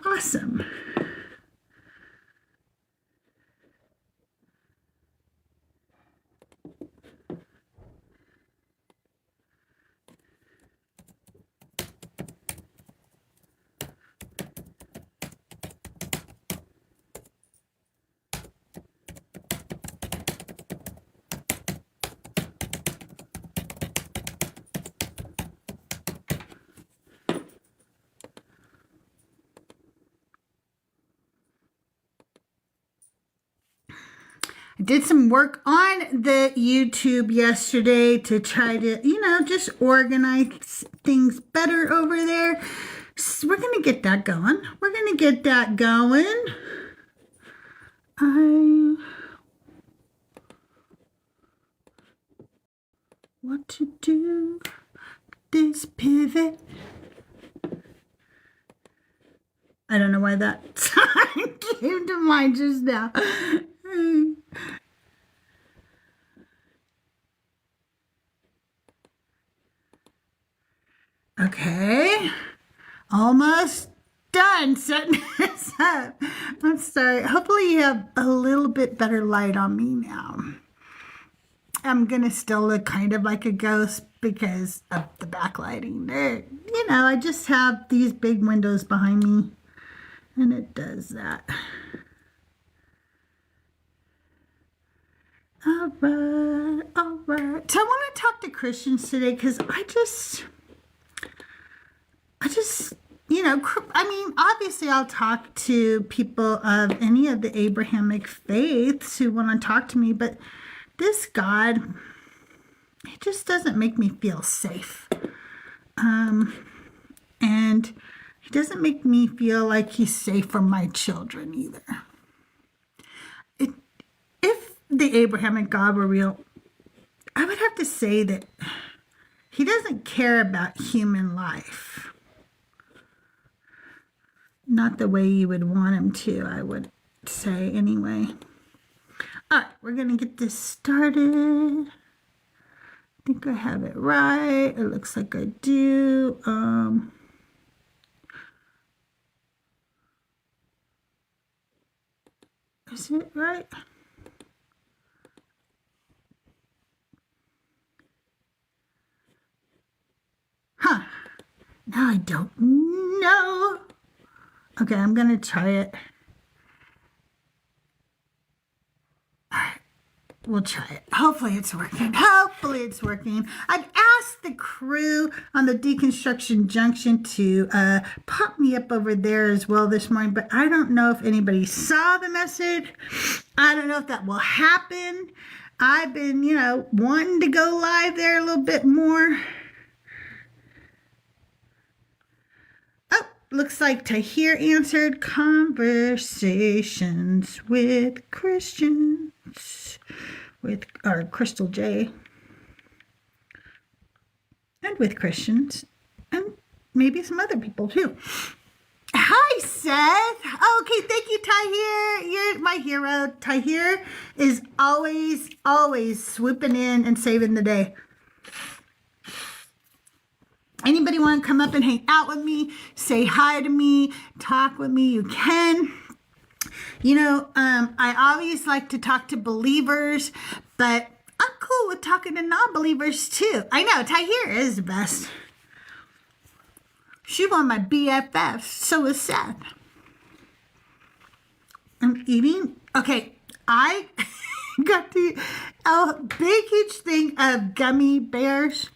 awesome. I did some work on the YouTube yesterday to try to, just organize things better over there. So we're going to get that going. I want to do this pivot. I don't know why that song came to mind just now. Okay, almost done setting this up. I'm sorry. Hopefully you have a little bit better light on me now. I'm going to still look kind of like a ghost because of the backlighting. I just have these big windows behind me, and it does that. All right. So I want to talk to Christians today because I just, obviously I'll talk to people of any of the Abrahamic faiths who want to talk to me, but this God, he just doesn't make me feel safe. And he doesn't make me feel like he's safe for my children either. If the Abrahamic God were real, I would have to say that he doesn't care about human life. Not the way you would want him to, I would say anyway. All right, we're going to get this started. I think I have it right. It looks like I do. Is it right? Huh. Now I don't know. Okay, I'm going to try it. All right, we'll try it. Hopefully it's working. I've asked the crew on the Deconstruction Junction to pop me up over there as well this morning, but I don't know if anybody saw the message. I don't know if that will happen. I've been, wanting to go live there a little bit more. Looks like Tahir answered conversations with Christians, or CrystalJae, and with Christians, and maybe some other people too. Hi, Seth. Okay, thank you, Tahir. You're my hero. Tahir is always swooping in and saving the day. Anybody want to come up and hang out with me, say hi to me, talk with me, you can. I always like to talk to believers, but I'm cool with talking to non-believers too. I know, Tahir is the best. She's one of my BFFs, so is Seth. I'm eating. Okay, I got a big, huge thing of gummy bears.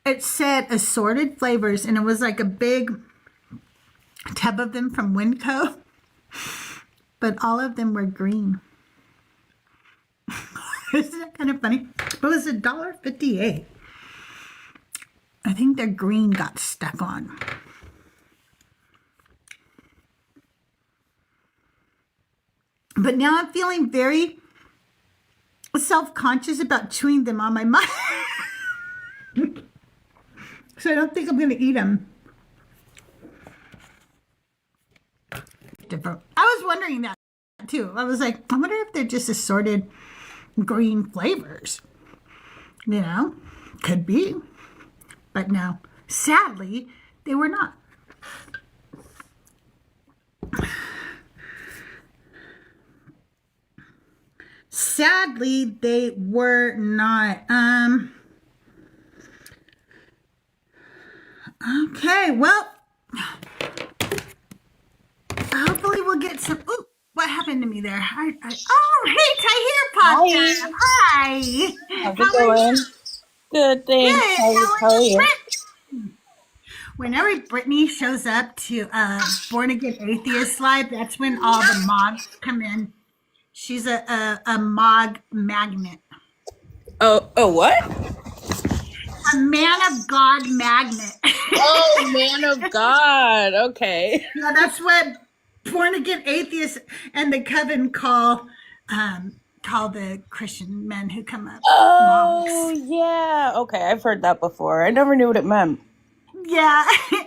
It said assorted flavors, and it was like a big tub of them from Winco, but all of them were green. Isn't that kind of funny? It was $1.58. I think their green got stuck on. But now I'm feeling very self-conscious about chewing them on my mouth. So I don't think I'm going to eat them. Different. I was wondering that too. I was like, I wonder if they're just assorted green flavors. Could be. But no, sadly, they were not. sadly, they were not. Okay, well, hopefully we'll get some. Ooh, what happened to me there? Oh, hey, Tahir popped Hi, up. Hi. how's it How are you? going? Good, thanks. Good. How, How are how are you, you? Britt? Whenever Brittany shows up to Born Again Atheist Live, that's when all the mods come in. She's a mog magnet. Oh, what? A man of God magnet. Oh, man of God. Okay. Yeah, that's what born again atheists and the coven call the Christian men who come up Oh, monks. yeah. Okay, I've heard that before. I never knew what it meant. Yeah,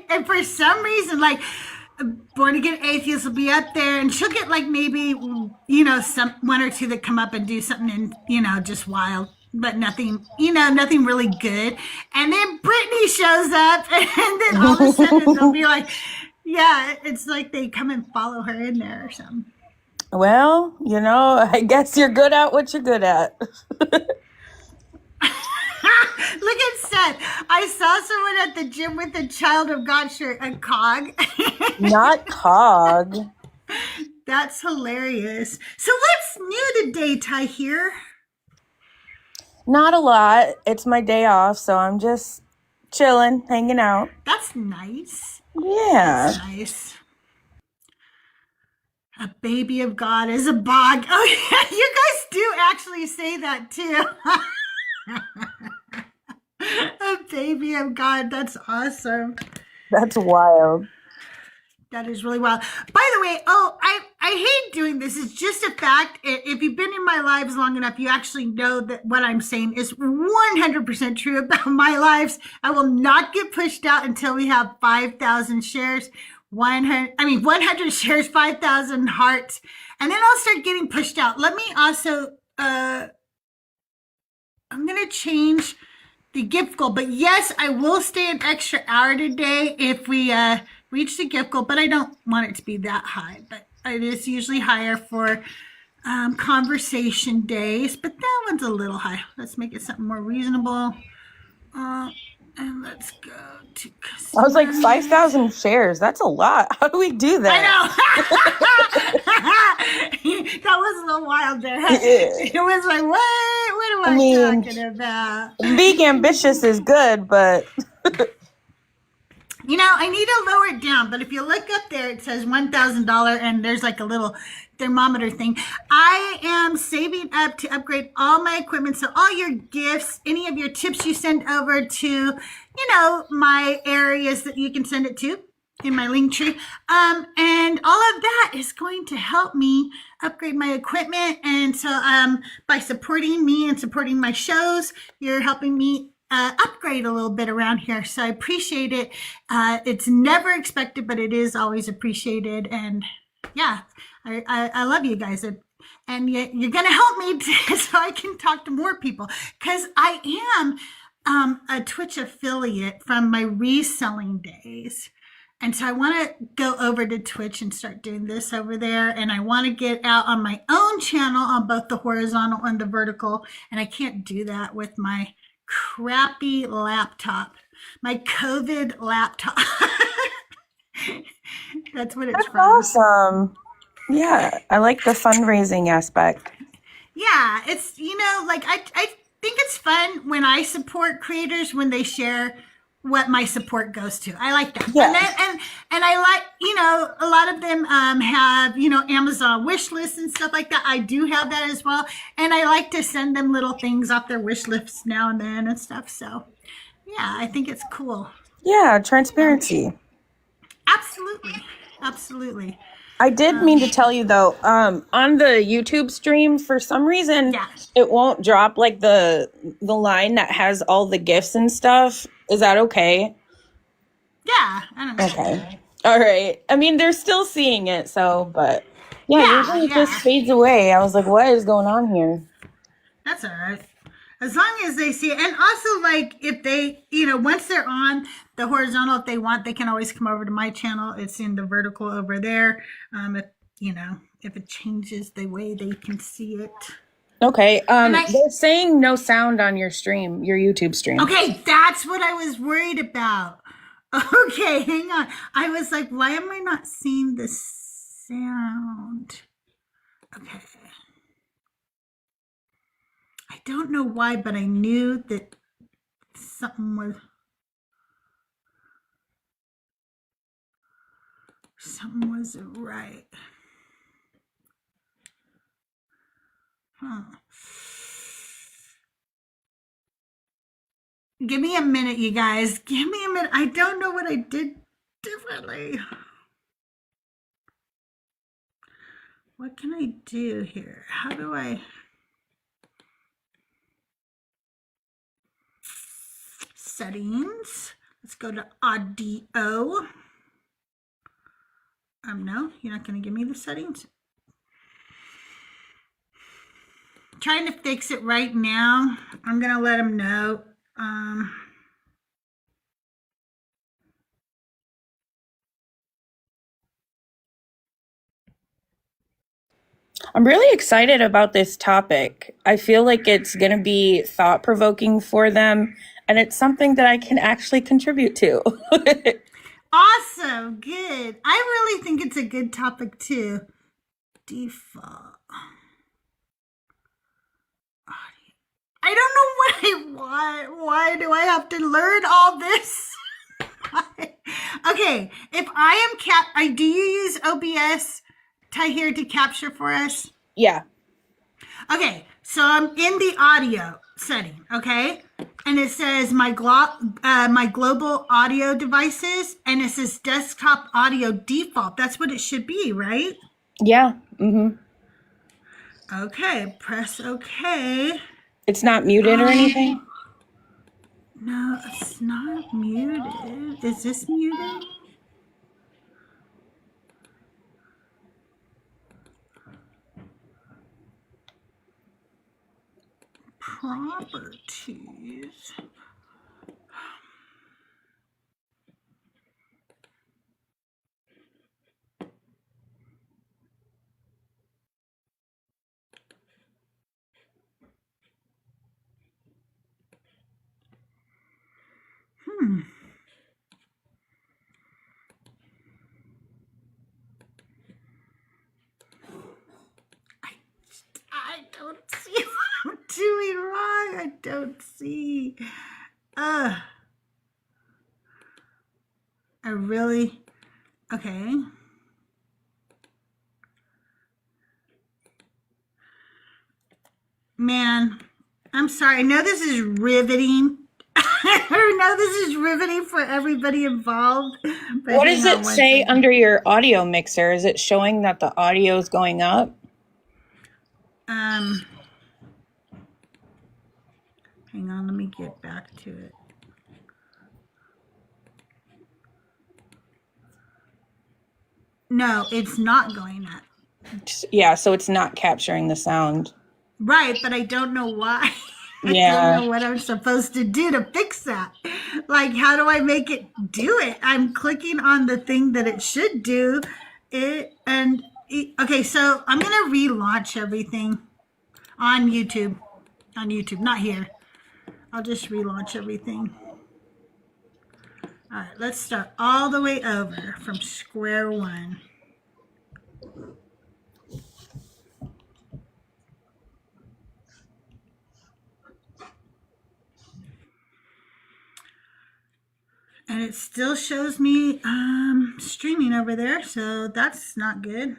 and for some reason, like born again atheists will be up there, and she'll get like maybe some one or two that come up and do something and just wild. But nothing, nothing really good. And then Brittany shows up, and then all of a sudden they'll be like, yeah, it's like they come and follow her in there or something. Well, I guess you're good at what you're good at. Look at Seth. I saw someone at the gym with a Child of God shirt, a cog. Not cog. That's hilarious. So what's new today, Tahir? Not a lot. It's my day off, so I'm just chilling, hanging out. That's nice. Yeah. That's nice. A baby of God is a bog. Oh, yeah, you guys do actually say that too. A baby of God. That's awesome. That's wild. That is really wild. By the way, I hate doing this. It's just a fact. If you've been in my lives long enough, you actually know that what I'm saying is 100% true about my lives. I will not get pushed out until we have 5,000 shares. 100 shares, 5,000 hearts, and then I'll start getting pushed out. Let me also, I'm going to change the gift goal, but yes, I will stay an extra hour today if we reach the gift goal, but I don't want it to be that high, but it is usually higher for conversation days, but that one's a little high. Let's make it something more reasonable. And let's go to I was like 5,000 shares. That's a lot. How do we do that? I know. That was a little wild there. It was like, what am I talking about? Being ambitious is good, but I need to lower it down, but if you look up there, it says $1,000 and there's like a little thermometer thing. I am saving up to upgrade all my equipment. So all your gifts, any of your tips you send over to, my areas that you can send it to in my link tree. And all of that is going to help me upgrade my equipment. And so by supporting me and supporting my shows, you're helping me upgrade a little bit around here. So I appreciate it. It's never expected, but it is always appreciated. And yeah, I love you guys. And you're going to help me so I can talk to more people, because I am a Twitch affiliate from my reselling days. And so I want to go over to Twitch and start doing this over there. And I want to get out on my own channel on both the horizontal and the vertical. And I can't do that with my crappy laptop, my COVID laptop. That's what it's from. Awesome. Yeah, I like the fundraising aspect. Yeah, it's, I think it's fun when I support creators when they share what my support goes to. I like that. Yeah. And I like, a lot of them have, Amazon wish lists and stuff like that. I do have that as well. And I like to send them little things off their wish lists now and then and stuff. So yeah, I think it's cool. Yeah, transparency. Absolutely. Absolutely. I did mean to tell you though, on the YouTube stream, for some reason, it won't drop like the line that has all the gifts and stuff. Is that okay? Yeah, I don't know. Okay. All right. I mean, they're still seeing it, so, but usually it just fades away. I was like, what is going on here? That's all right. As long as they see it. And also, like, if they, once they're on the horizontal, if they want, they can always come over to my channel. It's in the vertical over there. If it changes the way they can see it. Okay. And They're saying no sound on your stream, your YouTube stream. okay, that's what I was worried about. Okay, hang on. I was like, why am I not seeing the sound? Okay. I don't know why, but I knew that something wasn't right. Huh. Give me a minute, you guys. Give me a minute. I don't know what I did differently. What can I do here? How do I... Settings. Let's go to audio. No, you're not going to give me the settings. Trying to fix it right now. I'm going to let them know. I'm really excited about this topic. I feel like it's going to be thought-provoking for them, and it's something that I can actually contribute to. Awesome. Good. I really think it's a good topic too. Default. I don't know what I want. Why do I have to learn all this? Okay, if I am do you use OBS, Tahir, to capture for us? Yeah. Okay, so I'm in the audio setting, okay? And it says my global audio devices, and it says desktop audio default. That's what it should be, right? Yeah. Mm-hmm. Okay, press okay. It's not muted or anything? No, it's not muted. Is this muted? Properties. I don't see what I'm doing wrong. I don't see. I really. Okay. Man, I'm sorry. I know this is riveting. I know this is riveting for everybody involved. But What does it say under your audio mixer? Is it showing that the audio is going up? Hang on, let me get back to it. No, it's not going up. Yeah, so it's not capturing the sound. Right, but I don't know why. Yeah. I don't know what I'm supposed to do to fix that. Like, how do I make it do it? I'm clicking on the thing that it should do. Okay, so I'm going to relaunch everything on YouTube. On YouTube, not here. I'll just relaunch everything. All right, let's start all the way over from square one. And it still shows me streaming over there, so that's not good.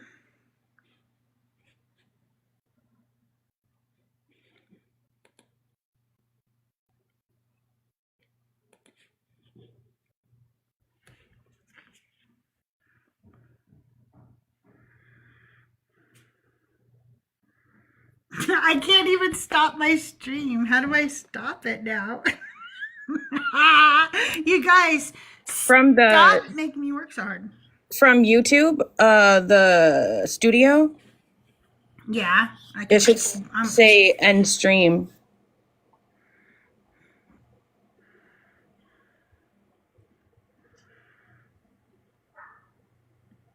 I can't even stop my stream. How do I stop it now? You guys, stop making me work so hard. From YouTube, the studio? Yeah. It should say end stream.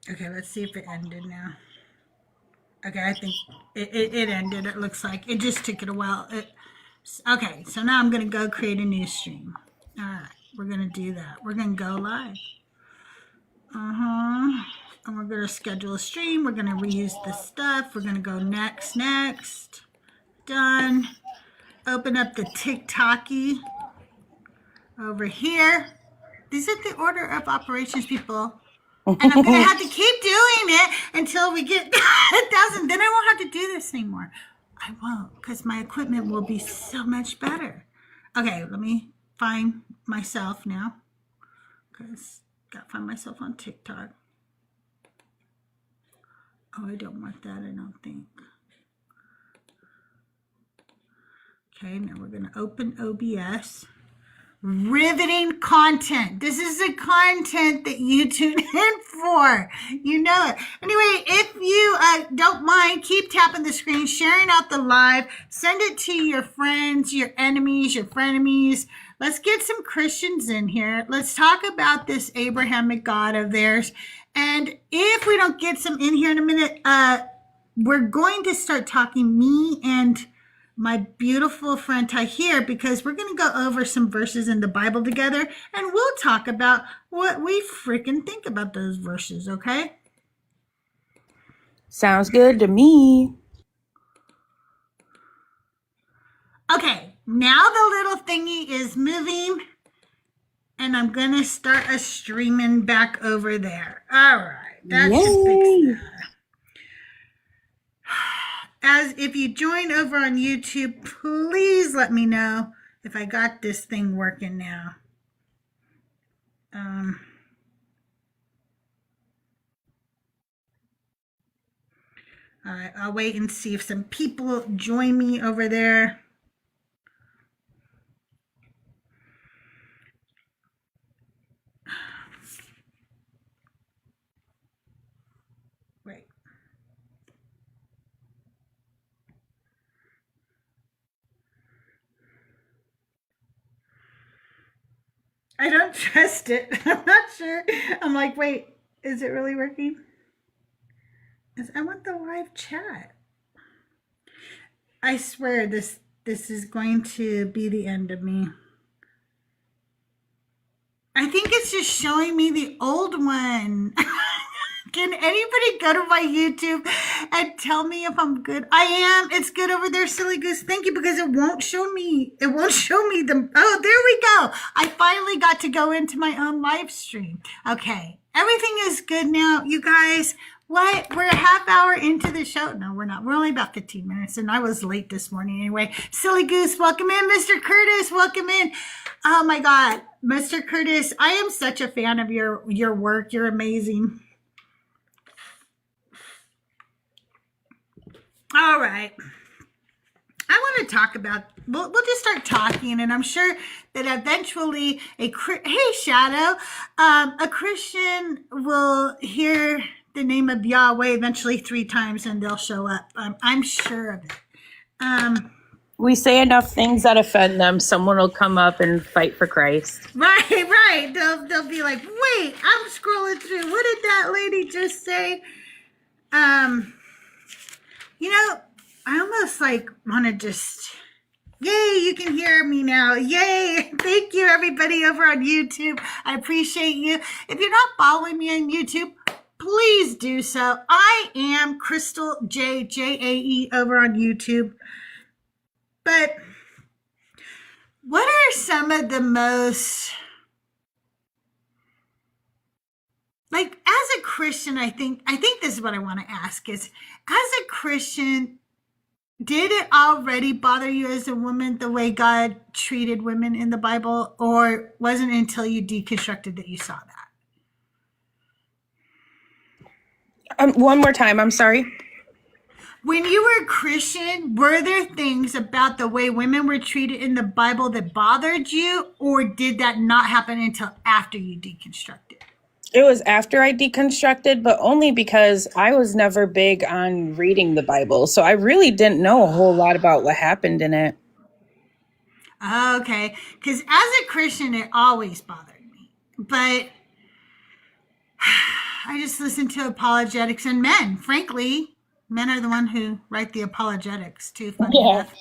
Okay, let's see if it ended now. Okay, I think it ended. It looks like it just took it a while. Okay, so now I'm going to go create a new stream. All right, we're going to do that. We're going to go live. And we're going to schedule a stream. We're going to reuse the stuff. We're going to go next. Done. Open up the TikToky over here. These are the order of operations, people. And I'm going to have to keep doing it until we get 1,000. Then I won't have to do this anymore. I won't, because my equipment will be so much better. Okay, let me find myself now, because got to find myself on TikTok. Oh, I don't want that, I don't think. Okay, now we're going to open OBS. Riveting content. This is the content that you tune in for. You know it. Anyway, if you don't mind, keep tapping the screen, sharing out the live. Send it to your friends, your enemies, your frenemies. Let's get some Christians in here. Let's talk about this Abrahamic God of theirs. And if we don't get some in here in a minute, we're going to start talking, me and my beautiful friend Tahir, because we're going to go over some verses in the Bible together, and we'll talk about what we freaking think about those verses, okay? Sounds good to me. Okay, now the little thingy is moving, and I'm going to start a streaming back over there. All right, that should fix that. As if you join over on YouTube, please let me know if I got this thing working now. All right, I'll wait and see if some people join me over there. Wait. I don't trust it. I'm not sure. I'm like, wait, is it really working? I want the live chat. I swear this is going to be the end of me. I think it's just showing me the old one. Can anybody go to my YouTube and tell me if I'm good? I am. It's good over there, Silly Goose. Thank you, because it won't show me. It won't show me the. Oh, there we go. I finally got to go into my own live stream. Okay. Everything is good now, you guys. What? We're a half hour into the show. No, we're not. We're only about 15 minutes, and I was late this morning anyway. Silly Goose, welcome in. Mr. Curtis, welcome in. Oh, my God. Mr. Curtis, I am such a fan of your work. You're amazing. All right. I want to talk about, we'll just start talking, and I'm sure that eventually hey, Shadow, a Christian will hear the name of Yahweh eventually 3 times, and they'll show up. I'm sure of it. We say enough things that offend them, someone will come up and fight for Christ. Right. They'll be like, wait, I'm scrolling through. What did that lady just say? You know, I almost like want to just, yay, you can hear me now. Yay. Thank you, everybody over on YouTube. I appreciate you. If you're not following me on YouTube, please do so. I am CrystalJae, Jae, over on YouTube. But what are some of the most, like, as a Christian, I think this is what I want to ask is, as a Christian, did it already bother you as a woman the way God treated women in the Bible, or wasn't it until you deconstructed that you saw that? One more time, I'm sorry. When you were a Christian, were there things about the way women were treated in the Bible that bothered you, or did that not happen until after you deconstructed? It was after I deconstructed, but only because I was never big on reading the Bible. So I really didn't know a whole lot about what happened in it. Okay. Because as a Christian, it always bothered me. But I just listened to apologetics and men, frankly. Men are the one who write the apologetics too, funny Yeah, enough.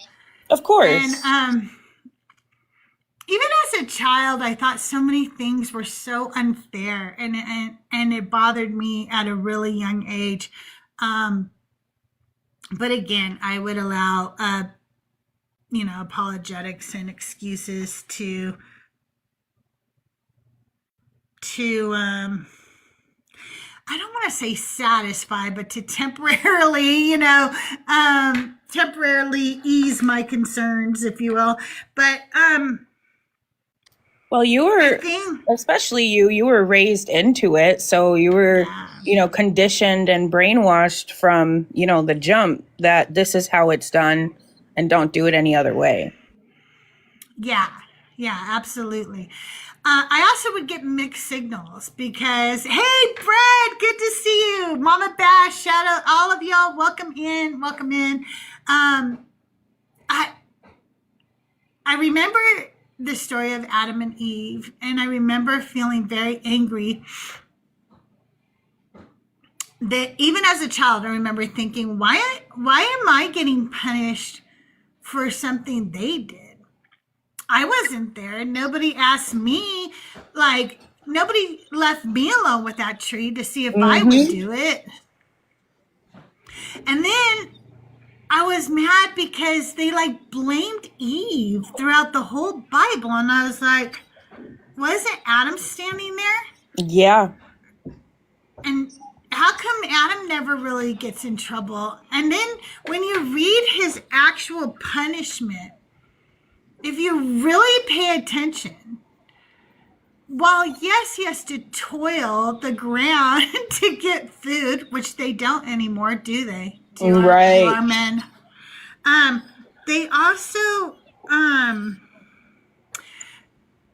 of And course. even as a child, I thought so many things were so unfair, and it bothered me at a really young age. Um, but again, I would allow apologetics and excuses to I don't want to say satisfy, but to temporarily, temporarily ease my concerns, if you will. But Well, you I were, think, especially you were raised into it. So you were, yeah, conditioned and brainwashed from, the jump that this is how it's done and don't do it any other way. yeah, yeah, absolutely. I also would get mixed signals because, hey, Brad, good to see you. Mama Bash, shout out all of y'all. Welcome in, welcome in. I I remember the story of Adam and Eve, and I remember feeling very angry that even as a child, I remember thinking, why am I getting punished for something they did? I wasn't there. Nobody asked me, like, nobody left me alone with that tree to see if I would Mm-hmm. do it. And then I was mad because they like blamed Eve throughout the whole Bible. And I was like, wasn't Adam standing there? Yeah. And how come Adam never really gets in trouble? And then when you read his actual punishment, if you really pay attention, while yes, he has to toil the ground to get food, which they don't anymore, do they? Do Right. our men? Um, they also um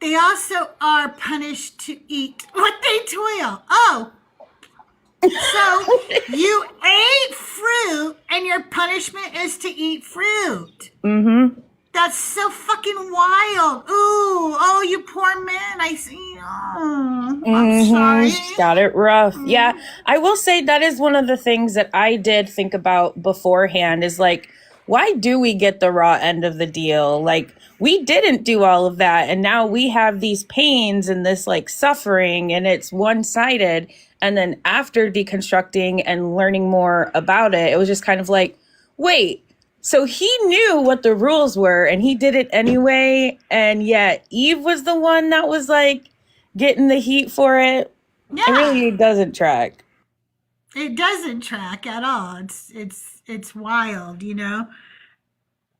they also are punished to eat what they toil. Oh, so you ate fruit, and your punishment is to eat fruit. Mm-hmm. That's so fucking wild. Ooh, oh, you poor man. I see. Oh, I'm sorry. Mm-hmm. Got it rough. Yeah. I will say that is one of the things that I did think about beforehand is like, why do we get the raw end of the deal? Like, we didn't do all of that. And now we have these pains and this like suffering, and it's one sided. And then after deconstructing and learning more about it, it was just kind of like, wait, so he knew what the rules were and he did it anyway. And yet Eve was the one that was like getting the heat for it. It Yeah, really doesn't track. it doesn't track at all. It's wild,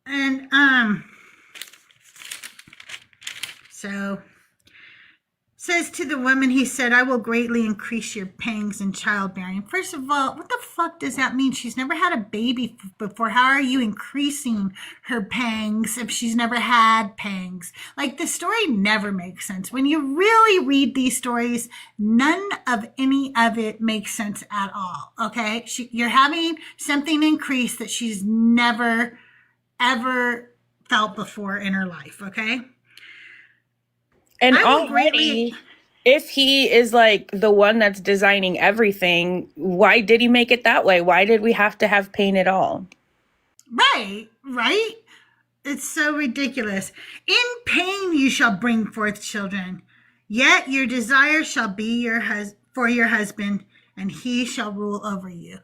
And so says to the woman, he said, I will greatly increase your pangs in childbearing. First of all, what the fuck does that mean? She's never had a baby before. How are you increasing her pangs if she's never had pangs? Like, the story never makes sense. When you really read these stories, none of any of it makes sense at all. Okay? You're having something increase that she's never, ever felt before in her life. Okay? And I will greatly. already, if he is like the one that's designing everything, why did he make it that way? Why did we have to have pain at all? Right, right? It's so ridiculous. In pain you shall bring forth children, yet your desire shall be for your husband, and he shall rule over you.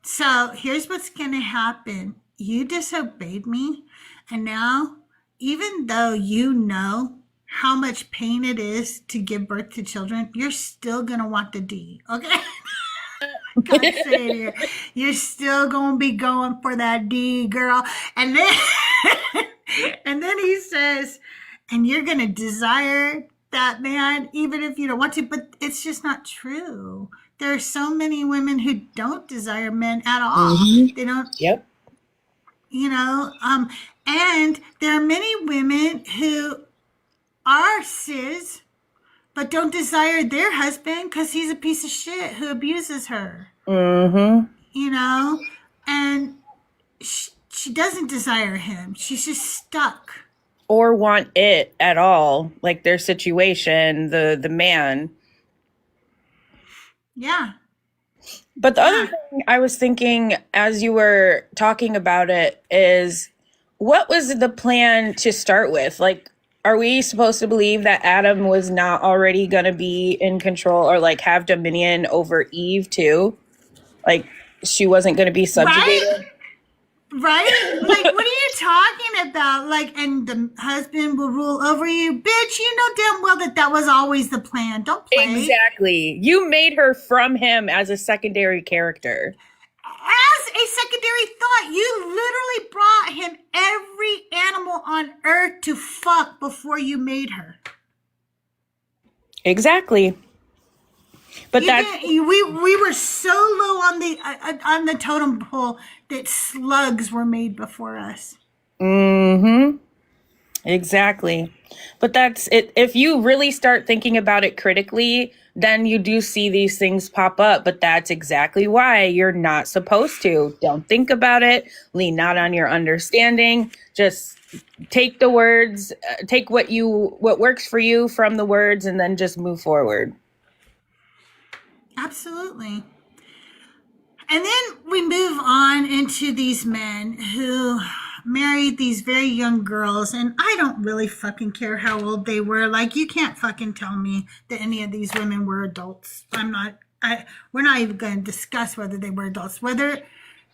So here's what's going to happen. You disobeyed me, and now, even though you know how much pain it is to give birth to children, you're still going to want the D, okay? God say it here. You're still gonna be going for that D, girl. And then and then he says, and you're gonna desire that man even if you don't want to, but it's just not true. There are so many women who don't desire men at all. Mm-hmm. They don't, Yep. you know, and there are many women who are cis but don't desire their husband because he's a piece of shit who abuses her. Mm-hmm. And she doesn't desire him. She's just stuck. Or want it at all, like their situation, the man. Yeah. But the other Yeah. thing I was thinking as you were talking about it is, what was the plan to start with? Like, are we supposed to believe that Adam was not already going to be in control or like have dominion over Eve too? Like, she wasn't going to be Right? subjugated? Right? Like, what are you talking about? Like, and the husband will rule over you? Bitch, you know damn well that that was always the plan. Don't play. Exactly. You made her from him as a secondary character. As a secondary thought, you literally brought him every animal on earth to fuck before you made her. Exactly. But You that's didn't, we were so low on the totem pole that slugs were made before us. mm-hmm. Exactly. But that's it. If you really start thinking about it critically, then you do see these things pop up. But that's exactly why you're not supposed to. Don't think about it. Lean not on your understanding. Just take the words, take what works for you from the words, and then just move forward. Absolutely. And then we move on into these men who married these very young girls, and I don't really fucking care how old they were. Like, you can't fucking tell me that any of these women were adults. We're not even going to discuss whether they were adults, whether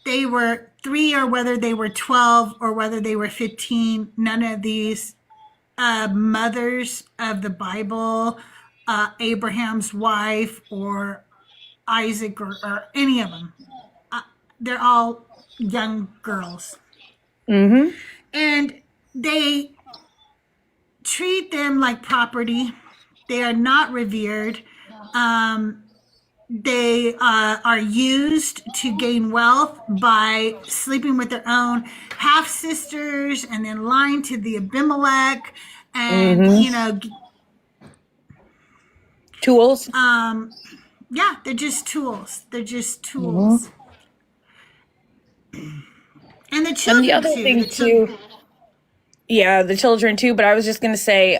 they were 3 or whether they were 12 or whether they were 15. None of these mothers of the Bible, Abraham's wife or Isaac or any of them, they're all young girls. Mm-hmm. And they treat them like property. They are not revered. They are used to gain wealth by sleeping with their own half sisters and then lying to the Abimelech. And, Mm-hmm. Tools. Yeah, they're just tools. They're just Mm-hmm. tools. And the And the children, other too. thing too, yeah, the children too, but I was just going to say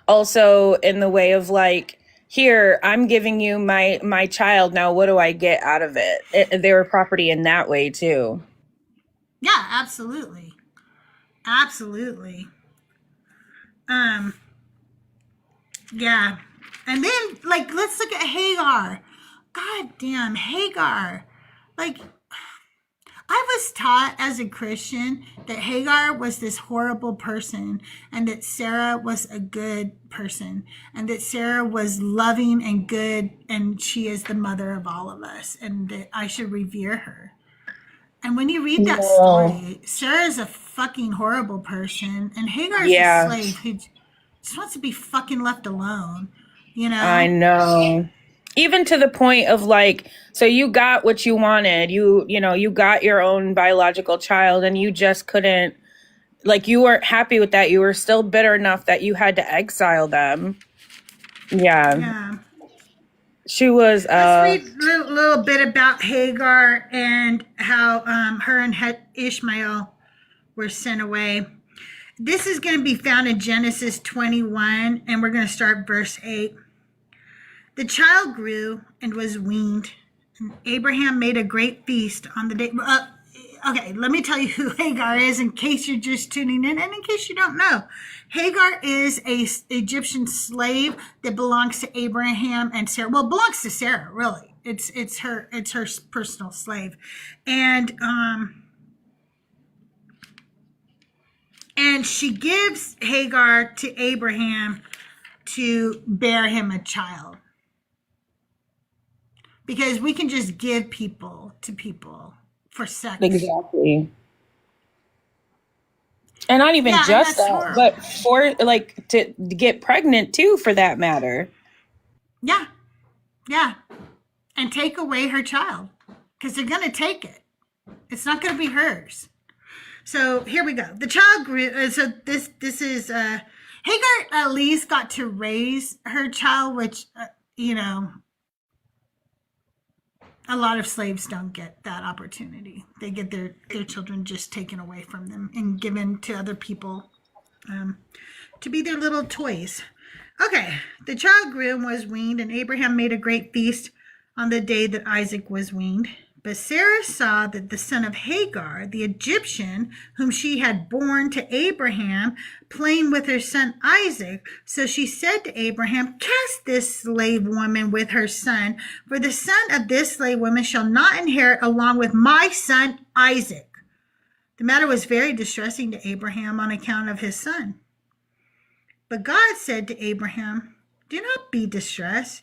also in the way of like, here, I'm giving you my child, now what do I get out of it? They were property in that way too. Yeah, absolutely. Absolutely. Um, yeah. And then, like, let's look at Hagar. God damn, Hagar. Like, I was taught as a Christian that Hagar was this horrible person and that Sarah was a good person and that Sarah was loving and good and she is the mother of all of us and that I should revere her. And when you read that No. story, Sarah's a fucking horrible person and Hagar's a Yeah, slave who just wants to be fucking left alone, you I know? know. Even to the point of like, so you got what you wanted. You got your own biological child and you just couldn't, like, you weren't happy with that. You were still bitter enough that you had to exile them. Yeah. Yeah. She was Let's read a little bit about Hagar and how her and Ishmael were sent away. This is going to be found in Genesis 21, and we're going to start verse 8. The child grew and was weaned, and Abraham made a great feast on the day. Okay, let me tell you who Hagar is in case you're just tuning in and in case you don't know. Hagar is a Egyptian slave that belongs to Abraham and Sarah. Well, belongs to Sarah, really. It's her personal slave. And she gives Hagar to Abraham to bear him a child. Because we can just give people to people for sex. exactly. And not even Yeah, and just that's that, horrible. but for like to get pregnant too, for that matter. Yeah, yeah. And take away her child because they're going to take it. It's not going to be hers. So here we go. The child grew. So this is Hagar at least got to raise her child, which a lot of slaves don't get that opportunity. They get their children just taken away from them and given to other people to be their little toys. Okay, the child grew and was weaned, and Abraham made a great feast on the day that Isaac was weaned. But Sarah saw that the son of Hagar, the Egyptian, whom she had borne to Abraham, playing with her son Isaac. So she said to Abraham, cast this slave woman with her son, for the son of this slave woman shall not inherit along with my son Isaac. The matter was very distressing to Abraham on account of his son. But God said to Abraham, do not be distressed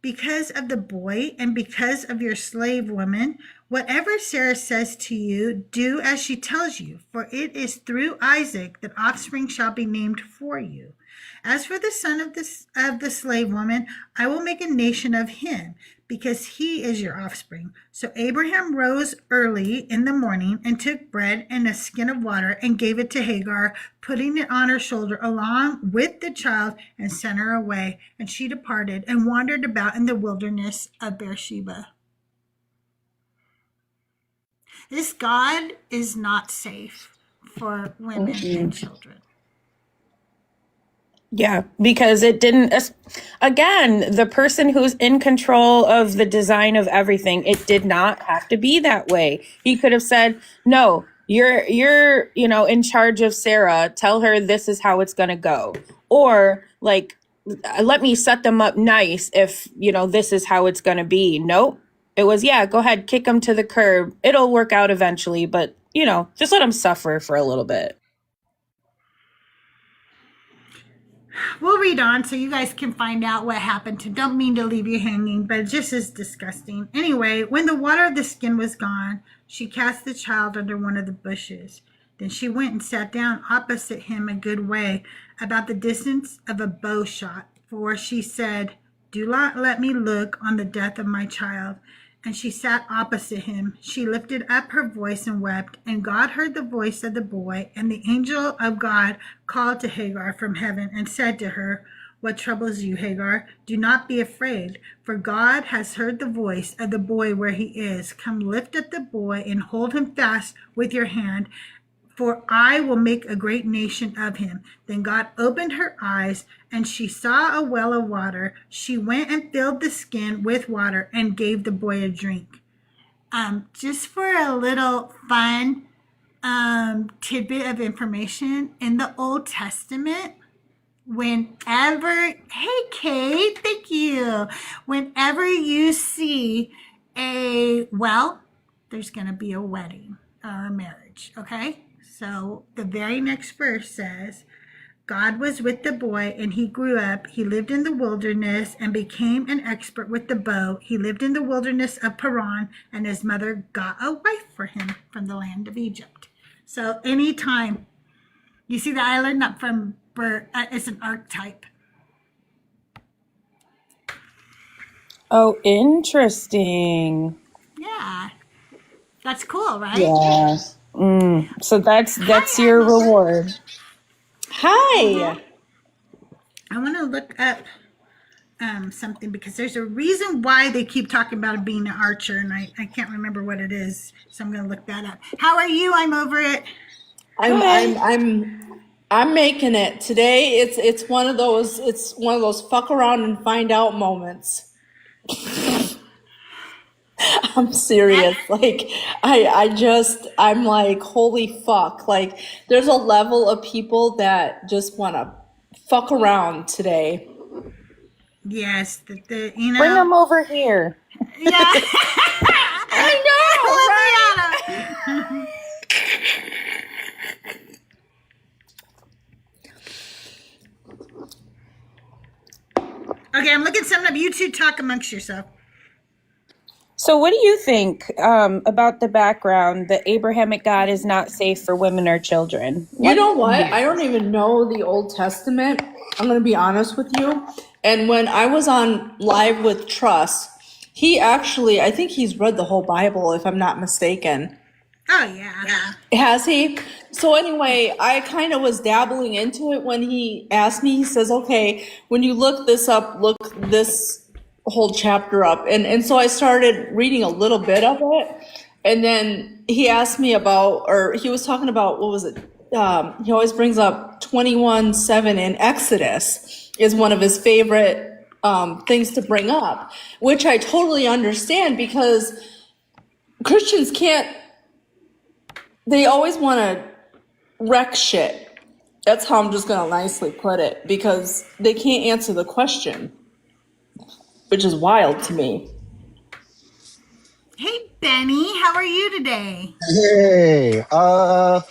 because of the boy and because of your slave woman. Whatever Sarah says to you, do as she tells you, for it is through Isaac that offspring shall be named for you. As for the son of the slave woman, I will make a nation of him, because he is your offspring. So Abraham rose early in the morning and took bread and a skin of water and gave it to Hagar, putting it on her shoulder along with the child, and sent her away. And she departed and wandered about in the wilderness of Beersheba. This God is not safe for women and children. Yeah, because it didn't, again, the person who's in control of the design of everything, it did not have to be that way. He could have said, no, you're, in charge of Sarah. Tell her this is how it's going to go. Or like, let me set them up nice if, this is how it's going to be. Nope. It was, yeah, go ahead, kick them to the curb. It'll work out eventually, but, just let them suffer for a little bit. We'll read on so you guys can find out what happened to. Don't mean to leave you hanging, but it just is disgusting. Anyway, when the water of the skin was gone, she cast the child under one of the bushes. Then she went and sat down opposite him a good way, about the distance of a bow shot. For she said, do not let me look on the death of my child. And she sat opposite him. She lifted up her voice and wept. And God heard the voice of the boy. And the angel of God called to Hagar from heaven and said to her, what troubles you, Hagar? Do not be afraid, for God has heard the voice of the boy where he is. Come, lift up the boy and hold him fast with your hand, for I will make a great nation of him. Then God opened her eyes, and she saw a well of water. She went and filled the skin with water and gave the boy a drink. Just for a little fun tidbit of information, in the Old Testament, whenever, hey Kate, thank you. Whenever you see a well, there's going to be a wedding or a marriage, okay? So the very next verse says, God was with the boy and he grew up. He lived in the wilderness and became an expert with the bow. He lived in the wilderness of Paran, and his mother got a wife for him from the land of Egypt. So anytime you see the island, not from birth, it's an archetype. Oh, interesting. Yeah. That's cool, right? Yeah. So that's your reward. Hi. I want to look up something, because there's a reason why they keep talking about being an archer, and I can't remember what it is, so I'm going to look that up. How are you? I'm over it. I'm making it today. It's one of those fuck around and find out moments. I'm serious. Like, I'm like, holy fuck. Like, there's a level of people that just want to fuck around today. Yes, bring them over here. Yeah. I know, right? Okay, I'm looking something up. You two talk amongst yourself. So what do you think about the background that Abrahamic God is not safe for women or children? You know what? I don't even know the Old Testament. I'm going to be honest with you. And when I was on live with Truss, I think he's read the whole Bible, if I'm not mistaken. Oh, yeah. Has he? So anyway, I kind of was dabbling into it when he asked me. He says, okay, when you look this up, look this whole chapter up. And so I started reading a little bit of it. And then he asked me he was talking about, what was it? He always brings up 21:7 in Exodus is one of his favorite things to bring up, which I totally understand because Christians they always want to wreck shit. That's how I'm just going to nicely put it, because they can't answer the question, which is wild to me. Hey, Benny, how are you today? Hey, I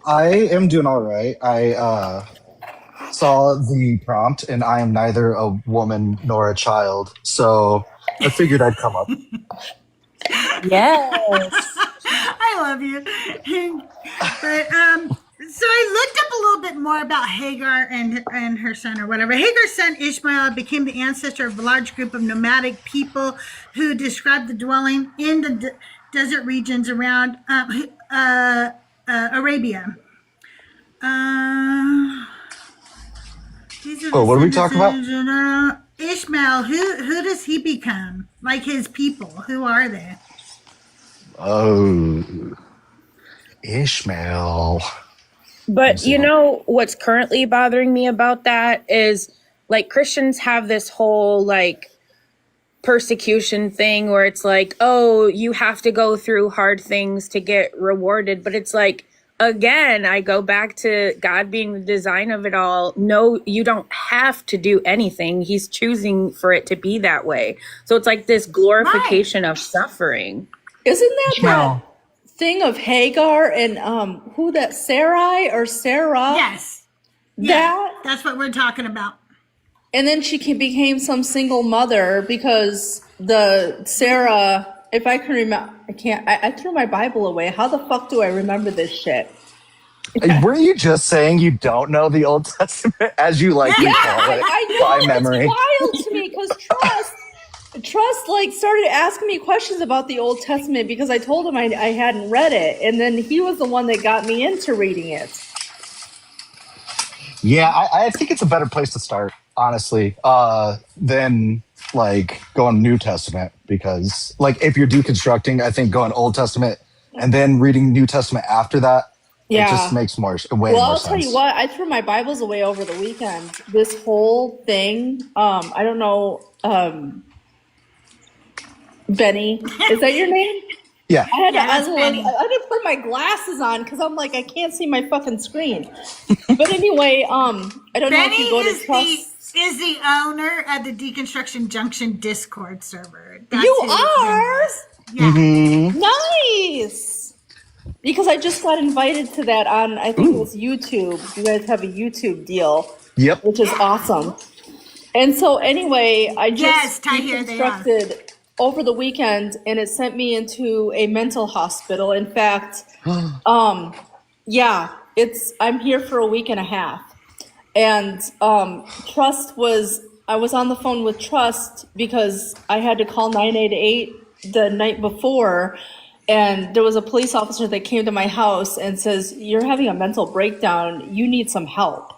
am doing all right. I saw the prompt and I am neither a woman nor a child, so I figured I'd come up. Yes. I love you. But so I looked up a little bit more about Hagar and her son or whatever. Hagar's son Ishmael became the ancestor of a large group of nomadic people who described the dwelling in the desert regions around Arabia. These are the Oh, what are we talking about? Ishmael, who does he become? Like his people, who are they? Oh, Ishmael. But you know what's currently bothering me about that is like Christians have this whole like persecution thing where it's like, oh, you have to go through hard things to get rewarded. But it's like, again, I go back to God being the design of it all. No, you don't have to do anything. He's choosing for it to be that way. So it's like this glorification of suffering. Isn't that Ishmael. that thing of Hagar and who that Sarai or Sarah? Yes. That's what we're talking about. And then she became some single mother because the Sarah, if I can remember, I threw my Bible away. How the fuck do I remember this shit? Weren't you just saying you don't know the Old Testament as you like to call it I know, by memory? it's wild to me because Trust like started asking me questions about the Old Testament because I told him I hadn't read it, and then he was the one that got me into reading it. Yeah, I think it's a better place to start, honestly, than like going New Testament, because like if you're deconstructing, I think going Old Testament and then reading New Testament after that, it just makes way more sense. Well, I'll tell you what, I threw my Bibles away over the weekend. This whole thing, I don't know, Benny, is that your name? Yeah. I had Benny. I didn't put my glasses on because I'm like, I can't see my fucking screen. But anyway, I don't know if Benny you go to Trust. is the owner of the Deconstruction Junction Discord server. That's You who are? Yeah. Mm-hmm. Nice. Because I just got invited to that on, I think it was YouTube. You guys have a YouTube deal. Yep. Which is awesome. And so anyway, I just Ty, here they are. deconstructed over the weekend, and it sent me into a mental hospital. In fact, I'm here for a week and a half. And I was on the phone with Trust because I had to call 988 the night before, and there was a police officer that came to my house and says, "You're having a mental breakdown, you need some help."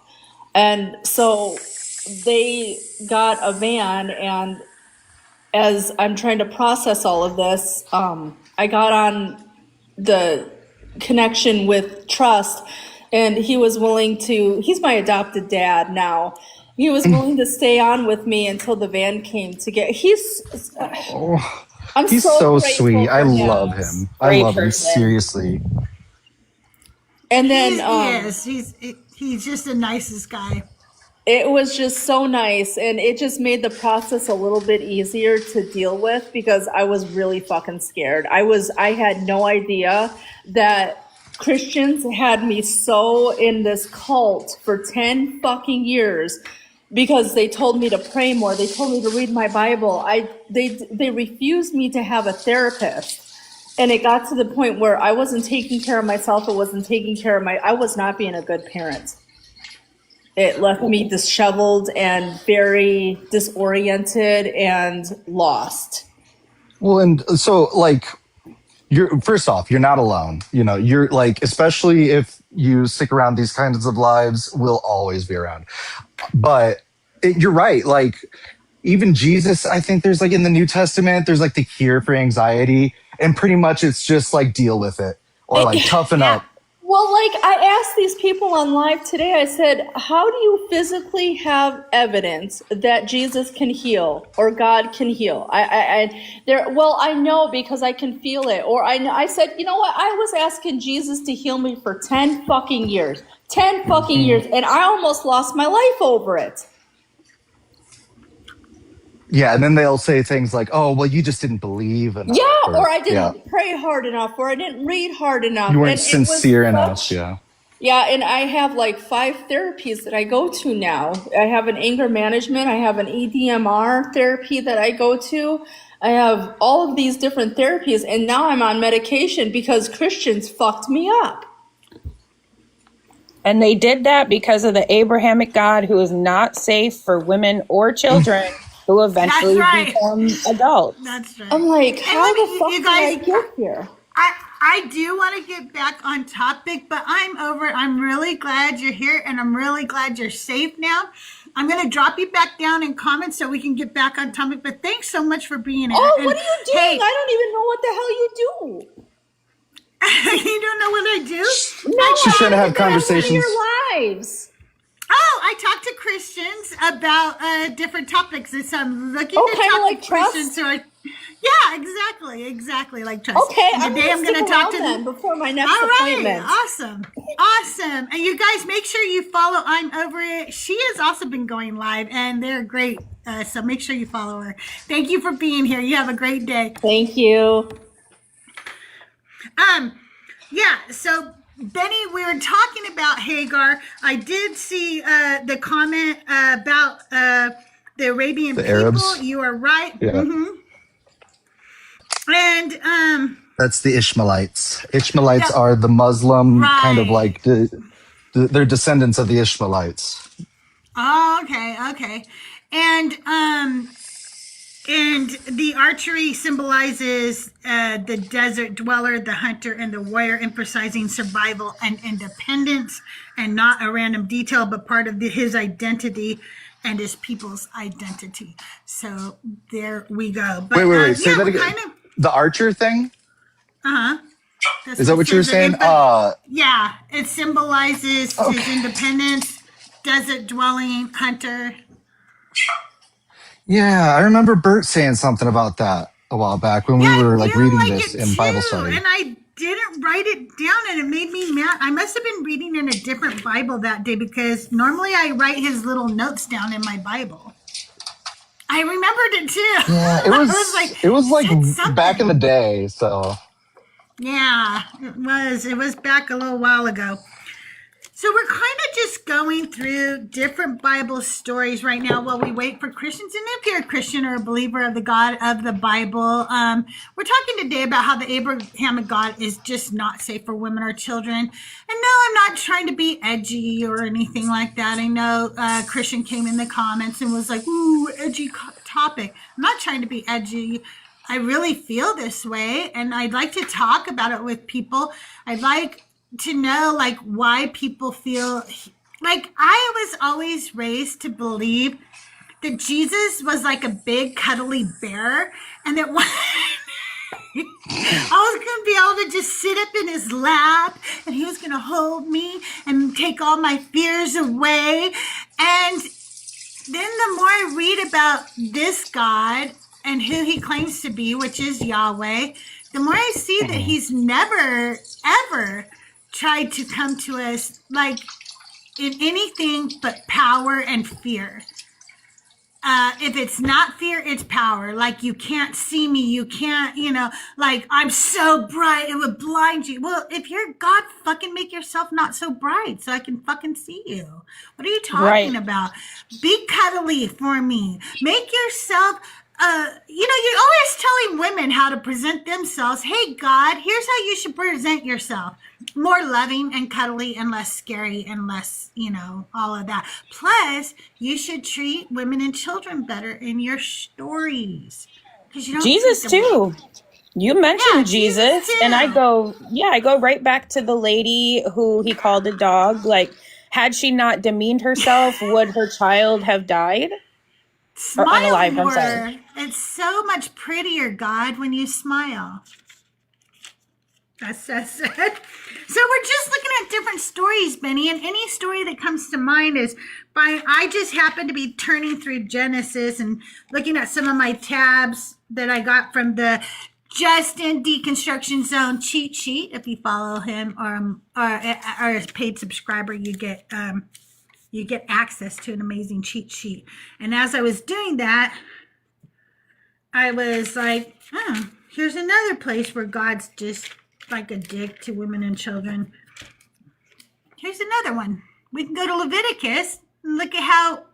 And so they got a van, and as I'm trying to process all of this, I got on the connection with Trust, and he was willing to, he's my adopted dad now. He was willing to stay on with me until the van came to get, he's so grateful sweet. for I him. love him. I Great love him, person. seriously. And then He's just the nicest guy. it was just so nice, and it just made the process a little bit easier to deal with because I was really fucking scared. I had no idea that Christians had me so in this cult for 10 fucking years because they told me to pray more. They told me to read my Bible. They refused me to have a therapist. And it got to the point where I wasn't taking care of myself. I was not being a good parent. It left me disheveled and very disoriented and lost. Well, and so like first off, you're not alone. You know, you're like, especially if you stick around these kinds of lives, will always be around. But you're right. Like even Jesus, I think there's like in the New Testament, there's like the cure for anxiety, and pretty much it's just like deal with it or like toughen up. Well, like I asked these people on live today, I said, how do you physically have evidence that Jesus can heal or God can heal? Well, I know because I can feel it. Or I said, you know what? I was asking Jesus to heal me for 10 fucking years. 10 fucking years. And I almost lost my life over it. Yeah, and then they'll say things like, "Oh, well, you just didn't believe enough," Yeah, or I yeah, didn't pray hard enough, or I didn't read hard enough. you weren't And it was sincere enough. such. Yeah. Yeah, and I have like 5 therapies that I go to now. I have an anger management, I have an EDMR therapy that I go to. I have all of these different therapies, and now I'm on medication because Christians fucked me up. And they did that because of the Abrahamic God who is not safe for women or children who eventually become adults. That's right. I'm like, how the fuck you did guys, I get here? I do want to get back on topic, but I'm over it. I'm really glad you're here, and I'm really glad you're safe now. I'm going to drop you back down in comments so we can get back on topic, but thanks so much for being here. Oh, And what are you doing? hey, I don't even know what the hell you do. you don't know what I do? No, She's trying to have I don't know conversations. your lives. Oh, I talk to Christians about different topics. And so I'm looking Oh, to kinda talk like to trust? Christians who are, yeah, exactly like trust. Okay, And I'm today going to stick around to then before my next All right, appointment. awesome. And you guys make sure you follow I'm Over It. She has also been going live, and they're great. So make sure you follow her. Thank you for being here. You have a great day. Thank you. Yeah, so Benny, we were talking about Hagar. I did see the comment about the Arabian The people. Arabs. You are right. Yeah. And That's the Ishmaelites. Ishmaelites are the Muslim kind of like they're descendants of the Ishmaelites. Oh, okay. And the archery symbolizes the desert dweller, the hunter, and the warrior, emphasizing survival and independence, and not a random detail, but part of his identity and his people's identity. So there we go. But, Wait. Say that again. Kind of, the archer thing? That's Is that what you were saying? Yeah, it symbolizes his independence, desert dwelling, hunter. Yeah, I remember Bert saying something about that a while back when we were like reading this in Bible study. And I didn't write it down, and it made me mad. I must have been reading in a different Bible that day, because normally I write his little notes down in my Bible. I remembered it too. Yeah, it was like back in the day, so. Yeah, it was back a little while ago. So we're kind of just going through different Bible stories right now while we wait for Christians. And if you're a Christian or a believer of the God of the Bible, we're talking today about how the Abrahamic God is just not safe for women or children. And no, I'm not trying to be edgy or anything like that. I know Christian came in the comments and was like, ooh, edgy topic. I'm not trying to be edgy. I really feel this way, and I'd like to talk about it with people. I'd like to know like why people feel like. I was always raised to believe that Jesus was like a big cuddly bear, and that I was going to be able to just sit up in his lap, and he was going to hold me and take all my fears away. And then the more I read about this God and who he claims to be, which is Yahweh, the more I see that he's never ever tried to come to us like in anything but power and fear. If it's not fear, it's power. Like, you can't see me. You can't, like, I'm so bright, it would blind you. Well, if you're God, fucking make yourself not so bright so I can fucking see you. What are you talking about? Be cuddly for me. Make yourself, you're always telling women how to present themselves. Hey, God, here's how you should present yourself. More loving and cuddly and less scary and less, all of that. Plus, you should treat women and children better in your stories. You don't Jesus too. You mentioned Jesus too. And I go right back to the lady who he called a dog. Like, had she not demeaned herself, would her child have died? Smile or unalive, more. I'm sorry. It's so much prettier, God, when you smile. That's so sad. So we're just looking at different stories, Benny, and any story that comes to mind is fine. I just happen to be turning through Genesis and looking at some of my tabs that I got from the Justin Deconstruction Zone cheat sheet. If you follow him or a paid subscriber, you get access to an amazing cheat sheet. And as I was doing that, I was like, oh, here's another place where God's just like a dick to women and children. Here's another one. We can go to Leviticus and look at how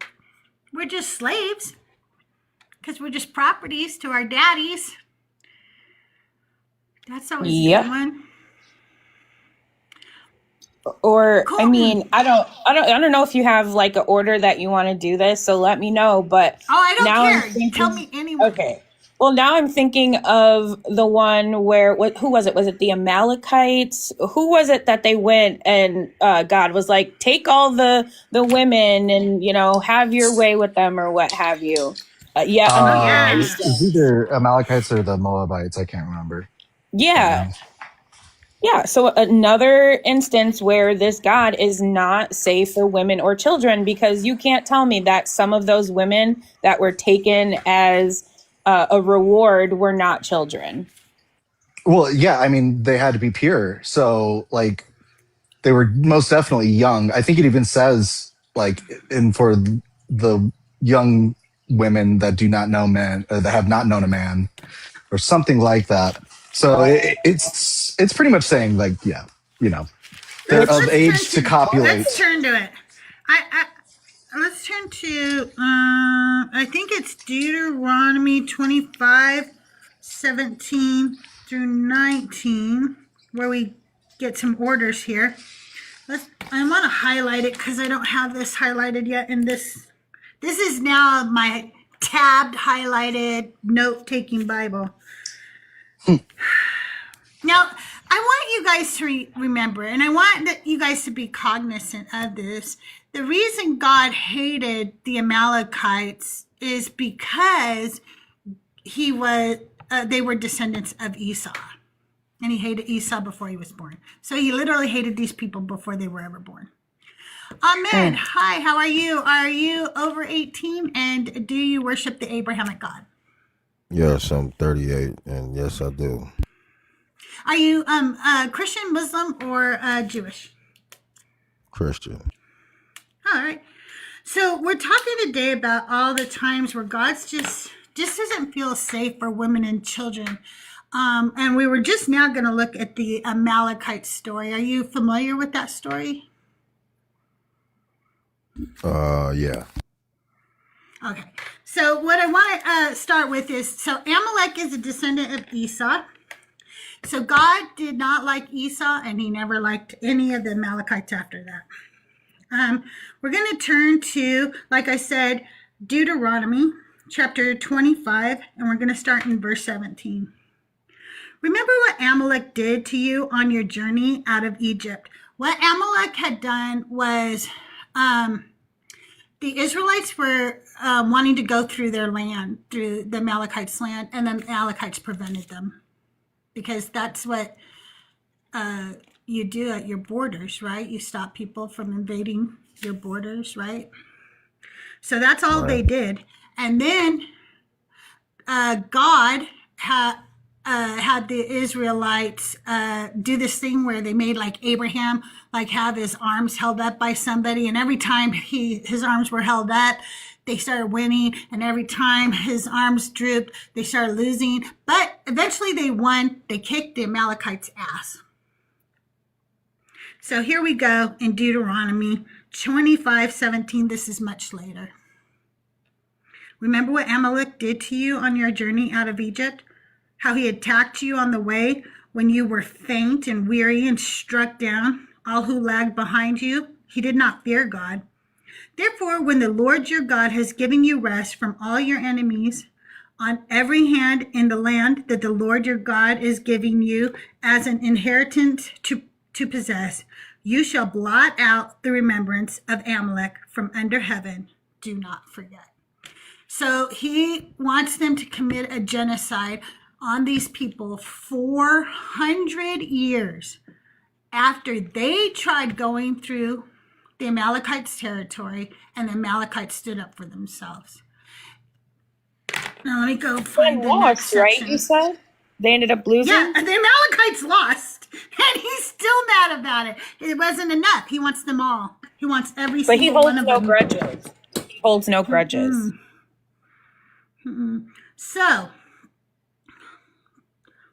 we're just slaves because we're just properties to our daddies. That's always a good one. Or Cool. I mean, I don't know if you have like an order that you want to do this, so let me know. But I don't now care. Tell me anyone. Okay. Well, now I'm thinking of the one where who was it? Was it the Amalekites? Who was it that they went and God was like, take all the women and have your way with them or what have you? Yeah. It's either Amalekites or the Moabites. I can't remember. Yeah. Yeah, so another instance where this God is not safe for women or children, because you can't tell me that some of those women that were taken as a reward were not children. Well, yeah, I mean, they had to be pure. So, like, they were most definitely young. I think it even says, like, for the young women that do not know men, or that have not known a man, or something like that. So it's pretty much saying, like, yeah, they're of age to copulate. Let's turn to it. Let's turn to, I think it's Deuteronomy 25:17 through 19, where we get some orders here. I want to highlight it because I don't have this highlighted yet in this. This is now my tabbed, highlighted, note-taking Bible. Now, I want you guys to remember, and I want you guys to be cognizant of this. The reason God hated the Amalekites is because they were descendants of Esau. And he hated Esau before he was born. So he literally hated these people before they were ever born. Ahmed, hi, how are you? Are you over 18? And do you worship the Abrahamic God? Yes, I'm 38, and yes, I do. Are you Christian, Muslim, or Jewish? Christian. All right. So we're talking today about all the times where God's just doesn't feel safe for women and children. And we were just now going to look at the Amalekite story. Are you familiar with that story? Yeah. Okay. So what I want to start with is, so Amalek is a descendant of Esau. So God did not like Esau, and he never liked any of the Amalekites after that. We're going to turn to, like I said, Deuteronomy chapter 25, and we're going to start in verse 17. Remember what Amalek did to you on your journey out of Egypt. What Amalek had done was the Israelites were wanting to go through their land, through the Amalekites' land, and the Amalekites prevented them. Because that's what you do at your borders, right? You stop people from invading your borders, right? So that's all they did. And then God had the Israelites do this thing where they made like Abraham, like have his arms held up by somebody. And every time his arms were held up, they started winning. And every time his arms drooped, they started losing. But eventually they won. They kicked the Amalekites' ass. So here we go in Deuteronomy 25:17. This is much later. Remember what Amalek did to you on your journey out of Egypt? How he attacked you on the way when you were faint and weary and struck down, all who lagged behind you? He did not fear God. Therefore, when the Lord your God has given you rest from all your enemies on every hand in the land that the Lord your God is giving you as an inheritance to possess, you shall blot out the remembrance of Amalek from under heaven. Do not forget. So he wants them to commit a genocide on these people 400 years after they tried going through the Amalekites' territory and the Amalekites stood up for themselves. Now let me go find the next Lost, right? section. You said they ended up losing. Yeah, the Amalekites lost, and he's still mad about it. It wasn't enough. He wants them all. He wants every But he single holds one of no them. grudges. He holds no grudges. So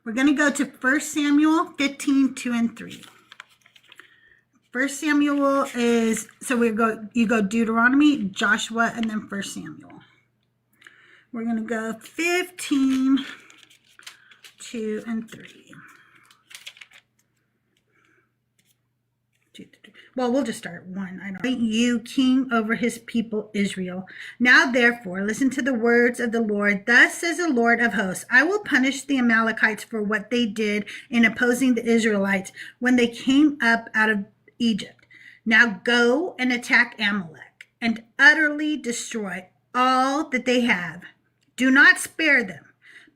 we're going to go to 1 Samuel 15, 2 and 3. 1 Samuel is, so you go Deuteronomy, Joshua, and then 1 Samuel. We're going to go 15, 2 and 3. Well, we'll just start 1. I don't you king over his people Israel. Now therefore listen to the words of the Lord. Thus says the Lord of hosts, I will punish the Amalekites for what they did in opposing the Israelites when they came up out of Egypt. Now go and attack Amalek and utterly destroy all that they have. Do not spare them,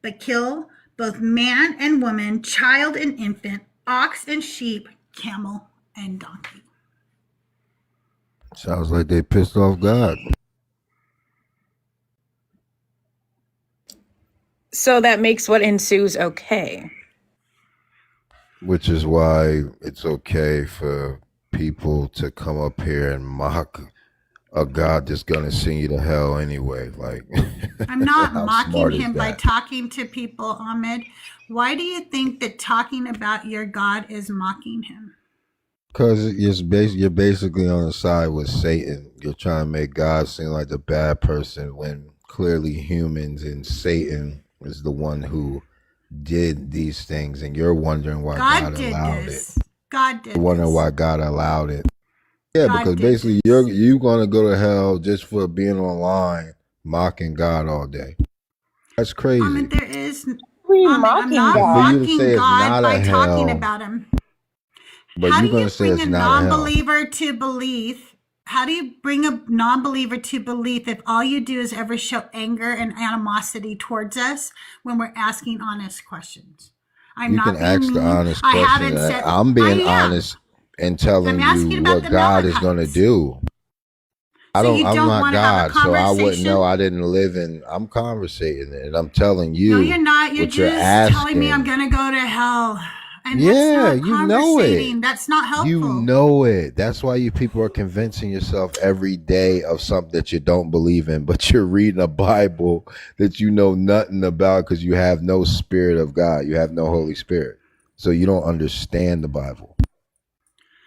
but kill both man and woman, child and infant, ox and sheep, camel and donkey. Sounds like they pissed off God. So that makes what ensues okay. Which is why it's okay for people to come up here and mock a God that's gonna send you to hell anyway. Like, I'm not how mocking smart is him by that? talking to people, Ahmed. Why do you think that talking about your God is mocking him? Because you're basically on the side with Satan. You're trying to make God seem like the bad person when clearly humans and Satan is the one who did these things, and you're wondering why God did allowed this. it. God did You're wondering this. why God allowed it. Yeah, God because did basically this. you're gonna go to hell just for being online mocking God all day. That's crazy. Ahmed, there is. We Ahmed, I'm mocking not God. For you to mocking say it's God not by a talking hell, about him. but How do you're gonna you say bring it's a not a hell. non-believer to belief? How do you bring a non-believer to belief if all you do is ever show anger and animosity towards us when we're asking honest questions? I'm You not can being ask the mean. honest I question. haven't said. I'm I being am. honest and telling I'm you asking about what the God is gonna Amalekites. do. So you I'm don't not want to have a God, so I wouldn't know. conversation? I didn't live in. I'm conversating it, and I'm telling you No, you're not. You're what you're just telling me I'm asking. going to go to hell. And Yeah, that's not you know it. conversating. That's not helpful. You know it. That's why you people are convincing yourself every day of something that you don't believe in, but you're reading a Bible that you know nothing about because you have no Spirit of God. You have no Holy Spirit. So you don't understand the Bible.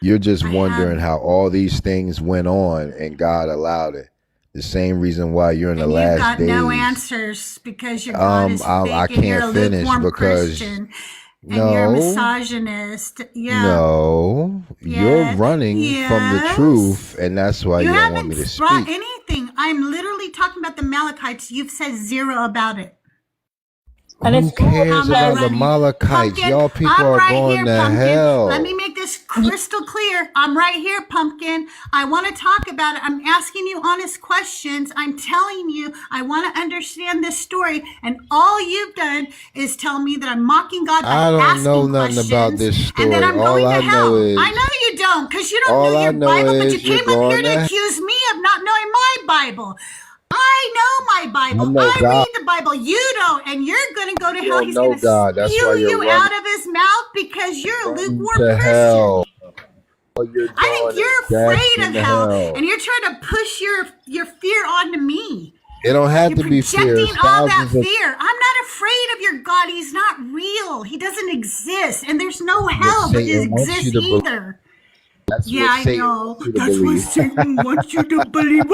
You're just wondering how all these things went on and God allowed it. The same reason why you're in the And you've last got days. no answers because your God is I fake and you're a can't finish lukewarm because Christian. And you're a misogynist. Yeah. No, you're running from the truth, and that's why you don't want me to haven't brought speak. anything. I'm literally talking about the Amalekites. You've said zero about it. And Who it's cares about the running. Amalekites? Pumpkin, Y'all people I'm are right going here, to Pumpkin. hell. Let me make this crystal clear. I'm right here, Pumpkin. I want to talk about it. I'm asking you honest questions. I'm telling you, I want to understand this story. And all you've done is tell me that I'm mocking God by I don't asking know nothing questions about this and that story. I'm going All to I hell. know is I know you don't because you don't all know I your know Bible, but you is you're came up here going to to. accuse me of not knowing my Bible. I know my Bible. know I God. read the Bible. You don't, and you're going to go to You hell. don't He's know going to God. That's spew why you're you running out of his mouth because you're a lukewarm to Christian. hell. All you're I think doing is you're afraid dashing of to hell, hell. and you're trying to push your fear onto me. It don't have You're to be fear. projecting It's all that thousands of. fear. I'm not afraid of your God. He's not real. He doesn't exist, and there's no What hell that Satan wants exists you to believe. either. That's Yeah, what I Satan know. wants you to That's what believe. Satan wants you to believe.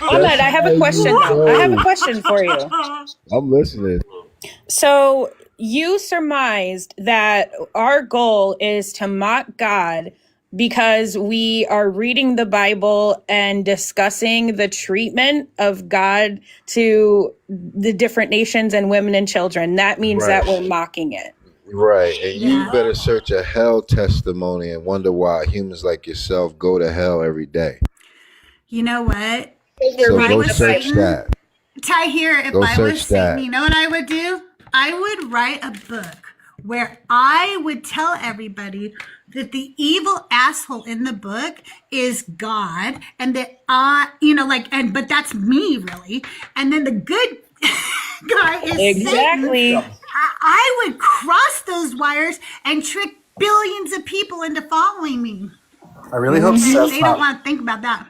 Ahmed, I have a question though. I have a question for you. I'm listening. So you surmised that our goal is to mock God because we are reading the Bible and discussing the treatment of God to the different nations and women and children. That means that we're mocking it. Right. And Yeah. you better search a hell testimony and wonder why humans like yourself go to hell every day. You know what? We're So reading go the search Bible. that. Ty here, if Go I was search Satan, that. you know what I would do? I would write a book where I would tell everybody that the evil asshole in the book is God, and that but that's me really, and then the good guy is Exactly. Satan. I would cross those wires and trick billions of people into following me. I really hope Seth's They don't not want to think about that.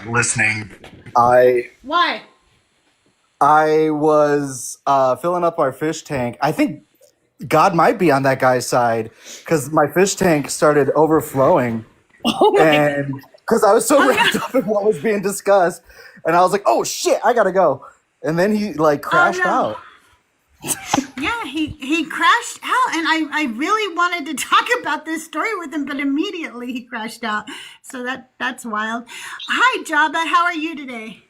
listening. Why? I was filling up our fish tank. I think God might be on that guy's side because my fish tank started overflowing, and because I was so wrapped up in what was being discussed, and I was like, "Oh shit, I gotta go," and then he like crashed out. Yeah, he crashed out, and I really wanted to talk about this story with him, but immediately he crashed out. So that's wild. Hi, Jabba. How are you today?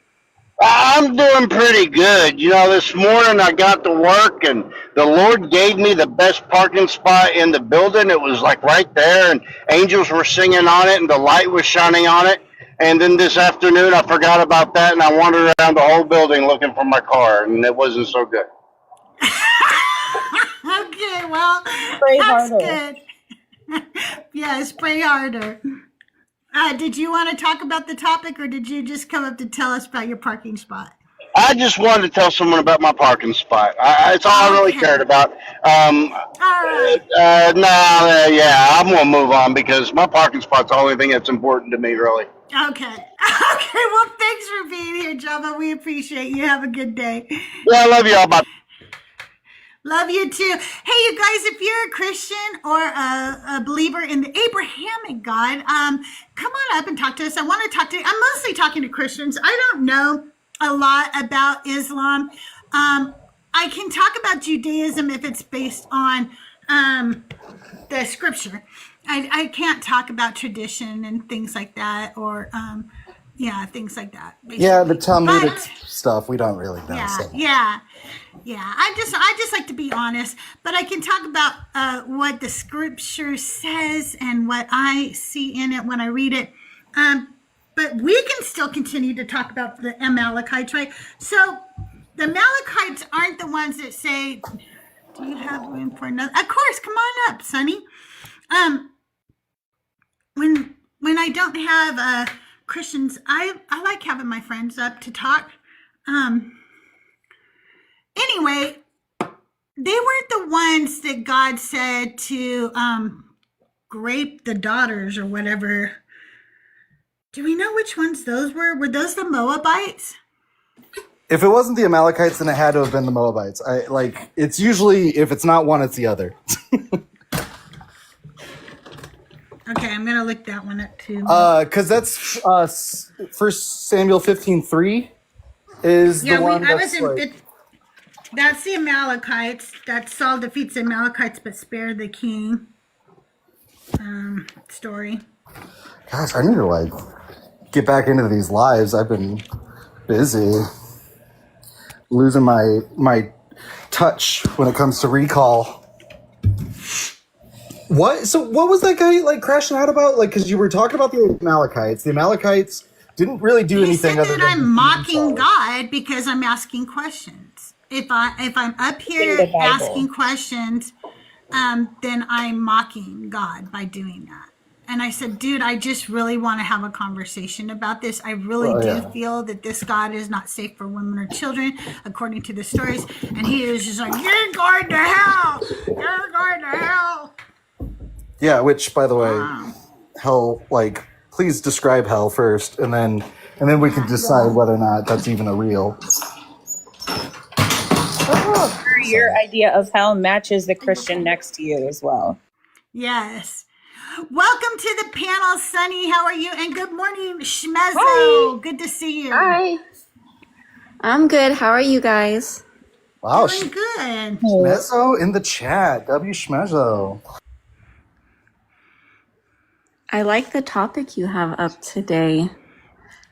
I'm doing pretty good. You know, this morning I got to work and the Lord gave me the best parking spot in the building. It was like right there and angels were singing on it and the light was shining on it. And then this afternoon I forgot about that and I wandered around the whole building looking for my car and it wasn't so good. Okay, well, Pray that's harder. good. Yes, pray harder. Did you want to talk about the topic, or did you just come up to tell us about your parking spot? I just wanted to tell someone about my parking spot. It's all I really Okay. cared about. All right. Yeah, I'm going to move on because my parking spot's the only thing that's important to me, really. Okay. Okay, well, thanks for being here, Jabba. We appreciate you. Have a good day. Yeah, I love you all. Bye. Love you too. Hey, you guys, if you're a Christian or a believer in the Abrahamic God, come on up and talk to us. I want to talk to you. I'm mostly talking to Christians. I don't know a lot about Islam. I can talk about Judaism if it's based on the scripture. I can't talk about tradition and things like that, or things like that. Basically. Yeah, the Talmudic But- stuff we don't really know. So. Yeah. I just like to be honest, but I can talk about what the scripture says and what I see in it when I read it. But we can still continue to talk about the Amalekites, right? So the Amalekites aren't the ones that say, "Do you have room for another?" Of course, come on up, Sonny. When I don't have Christians, I like having my friends up to talk. Anyway, they weren't the ones that God said to grape the daughters or whatever. Do we know which ones those were? Were those the Moabites? If it wasn't the Amalekites, then it had to have been the Moabites. It's usually, if it's not one, it's the other. Okay, I'm gonna look that one up too. Because that's 1 Samuel 15:3 is the one that's that's the Amalekites. That Saul defeats the Amalekites but spare the king. Story. Gosh, I need to get back into these lives. I've been busy, losing my touch when it comes to recall. What? So what was that guy crashing out about? Because you were talking about the Amalekites. The Amalekites didn't really do anything He said other that than I'm mocking God because I'm asking questions. If I'm up here the Bible. asking questions, then I'm mocking God by doing that. And I said, dude, I just really want to have a conversation about this. I really do feel that this God is not safe for women or children, according to the stories. And he is just like, you're going to hell. You're going to hell. Yeah, which, by the way, hell, please describe hell first, and then we can decide whether or not that's even a real. Your idea of hell matches the Christian next to you as well. Yes. Welcome to the panel, Sunny. How are you? And good morning, Shmezzo. Hi. Good to see you. Hi. I'm good. How are you guys? Wow, Doing good. Schmezzo in the chat. W Schmezzo. I like the topic you have up today.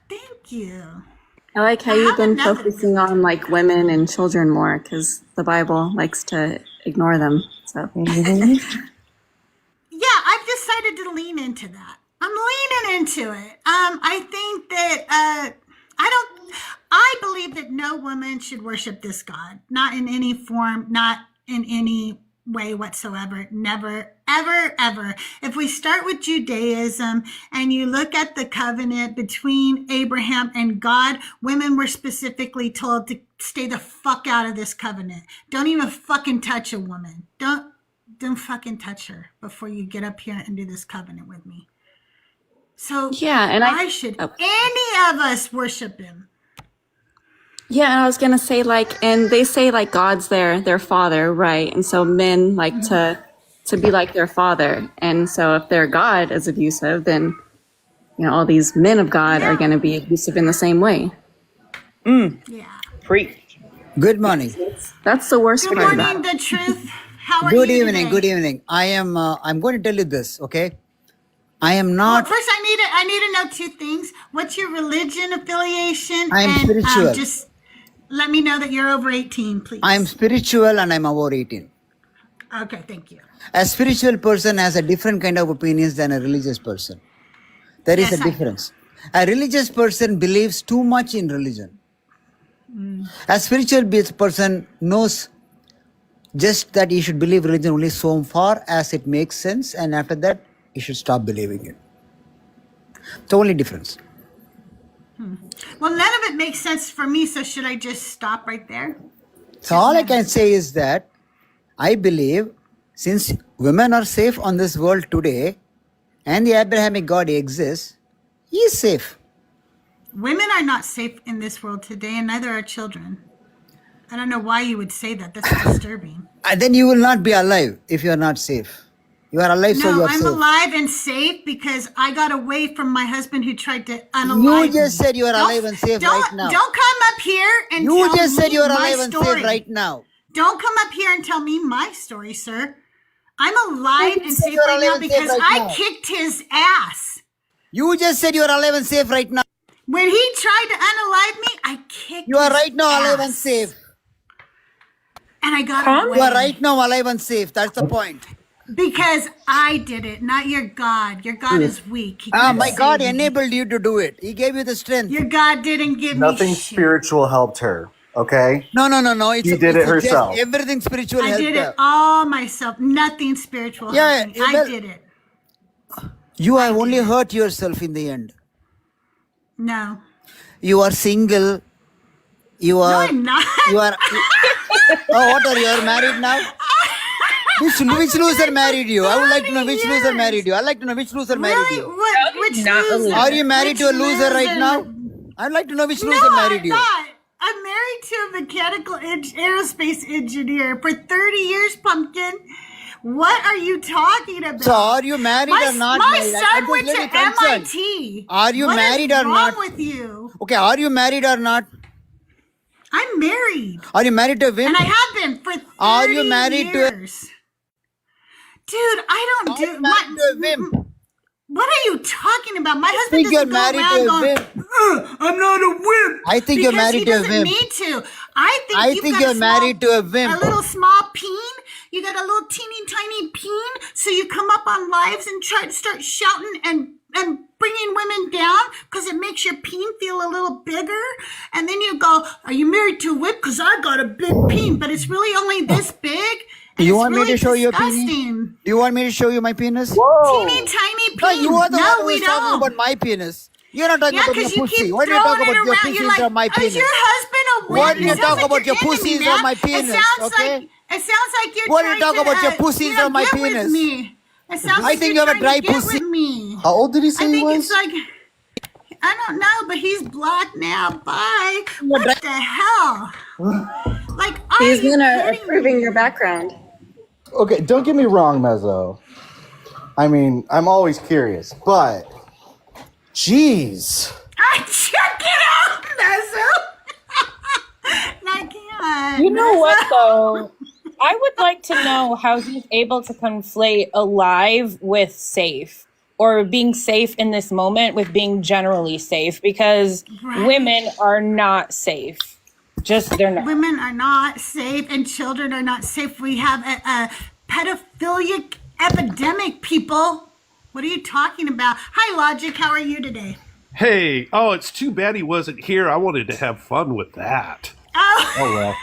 Thank you. I like how I you've have been another- focusing on women and children more because the Bible likes to ignore them. So Yeah, I've decided to lean into that. I'm leaning into it. I think that I believe that no woman should worship this God, not in any form, not in any way whatsoever. Never, ever, ever. If we start with Judaism and you look at the covenant between Abraham and God, women were specifically told to stay the fuck out of this covenant. Don't even fucking touch a woman. Don't fucking touch her before you get up here and do this covenant with me. So Yeah, and why should any of us worship him? Yeah, and I was gonna say and they say God's their father, right? And so men like to be like their father, and so if their God is abusive, then all these men of God are gonna be abusive in the same way. Yeah. Preach. Good morning. That's the worst Good part morning, about it. the truth. How are Good you evening. today? Good evening. I'm going to tell you this, okay? I am Well, not. first, I need to know two things. What's your religion affiliation? I am and spiritual. Just let me know that you're over 18, please. I am spiritual and I'm over 18. Okay, thank you. A spiritual person has a different kind of opinions than a religious person. There is Yes, a I know. difference. A religious person believes too much in religion. A spiritual person knows just that you should believe religion only so far as it makes sense, and after that, you should stop believing it. The only difference. Well, none of it makes sense for me, so should I just stop right there? So all I can say is that I believe since women are safe on this world today and the Abrahamic God exists, he is safe. Women are not safe in this world today, and neither are children. I don't know why you would say that. That's disturbing. And then you will not be alive if you are not safe. You are alive, so you No, are I'm safe. alive and safe because I got away from my husband who tried to unalive You just me. said you are alive and safe right now. Don't come up here and You tell just me said you are my alive and story. safe right now. Don't come up here and tell me my story, sir. I'm alive You and said safe you are right now alive and safe because right I now. kicked his ass. You just said you are alive and safe right now. When he tried to unalive me, I kicked You are his right now alive and ass. safe. And I got Calm away. You are right now alive and safe. That's the point. Because I did it, not your God. Your God is weak. He Ah, couldn't my God save me. enabled you to do it. He gave you the strength. Your God didn't give Nothing me shit. spiritual helped her. Okay, No. It's she did it just herself. everything spiritual I helped did her. it all myself. Nothing spiritual Yeah, helped me. yeah, I well- did it. You have I only did it. hurt yourself in the end. No. You are single. You No, are. I'm not. You are. Oh, what are you? Are married now? Which loser married you? I would like to know which 30 loser years. married you. I'd like to know which loser married Really? you. What? Which not a loser? loser. Are you married to a Which loser right loser? now? I'd like to know which No, loser married I'm you. not. I'm married to a mechanical aerospace engineer for 30 years, Pumpkin. What are you talking about? So are you married or not My married? son I'm just went little to concerned. MIT. Are you What is married or wrong not? with you? Okay, are you married or not? I'm married. Are you married to a wimp? And I have been for 30 Are you married to a- years. Dude, I don't Are do you married to a wimp? What are you talking about? My husband think you're doesn't go married around to a going, wimp. I'm not a wimp. I think you're because married he to a doesn't wimp. need to. I think I you've think got you're a small, married to a wimp. A little small peen. You got a little teeny tiny peen. So you come up on lives and try to start shouting and bringing women down because it makes your peen feel a little bigger. And then you go, are you married to a whip? Because I got a big peen, but it's really only this big. And You it's want me really to show you a penis? disgusting. Do you want me to show you my penis? Teeny tiny peen. No, you are the one who we is talking don't. about my penis. You're not talking Yeah, about your because you pussy. keep Why do you throwing talk it about your around. pussies You're like, or my is penis? your husband a wimp? Why do you It sounds talk like about you're your into pussies me, or man. my penis, It sounds okay? like you're Why do you trying talk to, about your pussies or my get with penis? me. It sounds I like think you're you have a trying to dry get pussy. with me. How old did he say I he think was? it's like, I don't know, but he's blocked now. Bye. You're What dry- the hell? Like, are These you men are kidding approving me? your background. Okay, don't get me wrong, Mezzo. I mean, I'm always curious, but jeez. Check it out, Mezzo. I can't. You know what, Mezzo. though? I would like to know how he's able to conflate alive with safe, or being safe in this moment with being generally safe, because Right. women are not safe. Just they're not. Women are not safe and children are not safe. We have a pedophilic epidemic, people. What are you talking about? Hi, Logic. How are you today? Hey, oh, it's too bad he wasn't here. I wanted to have fun with that. Oh well.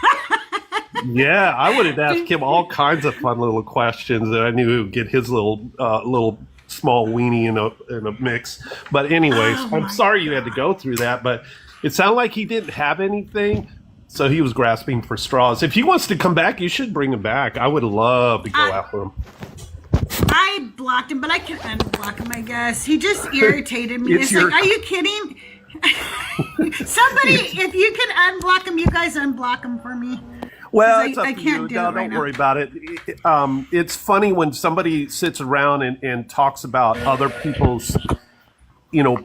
Yeah, I would have asked him all kinds of fun little questions that I knew he would get his little small weenie in a mix. But anyways, I'm sorry you had to go through that. But it sounded like he didn't have anything, so he was grasping for straws. If he wants to come back, you should bring him back. I would love to go after him. I blocked him, but I can unblock him, I guess. He just irritated me. It's like, are you kidding? Somebody, if you can unblock him, you guys unblock him for me. Well, it's up I to can't you. do No, it right don't worry about it. It's funny when somebody sits around and talks about other people's,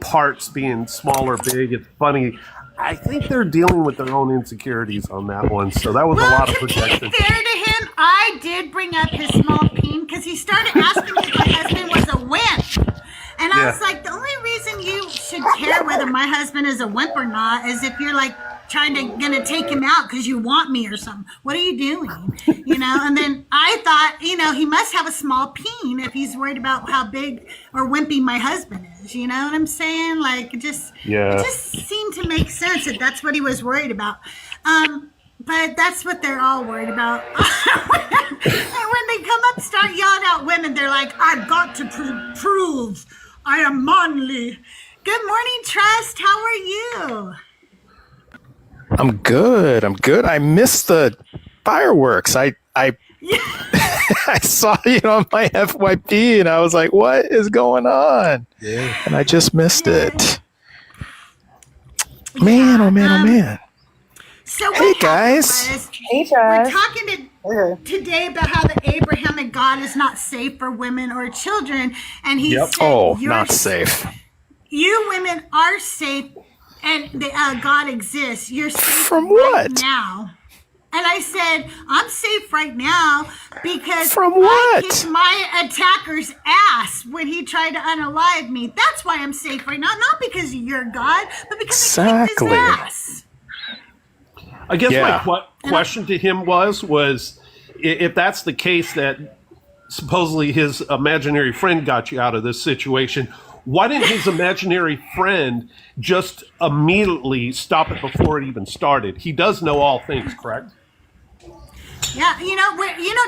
parts being small or big. It's funny. I think they're dealing with their own insecurities on that one. So that was a lot of projection. To be fair to him, I did bring up his small peen because he started asking me if my husband was a wimp. And I was like, the only reason you should care whether my husband is a wimp or not is if you're like gonna take him out because you want me or something. What are you doing? And then I thought, he must have a small peen if he's worried about how big or wimpy my husband is. You know what I'm saying? Like, it just seemed to make sense that that's what he was worried about. But that's what they're all worried about. And when they come up, start yelling out women, they're like, I've got to prove I am manly. Good morning, Trust. How are you? I'm good. I missed the fireworks. I I saw on my FYP and I was like, what is going on? Yeah. And I just missed it. Man, oh man. So hey guys. Hey, we're Josh. talking today about how the Abrahamic God is not safe for women or children. And he said, not safe. You women are safe and God exists. You're safe from right what? now. And I said, I'm safe right now because from what? I kicked my attacker's ass when he tried to unalive me. That's why I'm safe right now. Not because you're God, but because I kicked his ass. I guess my question to him was if that's the case that supposedly his imaginary friend got you out of this situation, why didn't his imaginary friend just immediately stop it before it even started? He does know all things, correct? Yeah,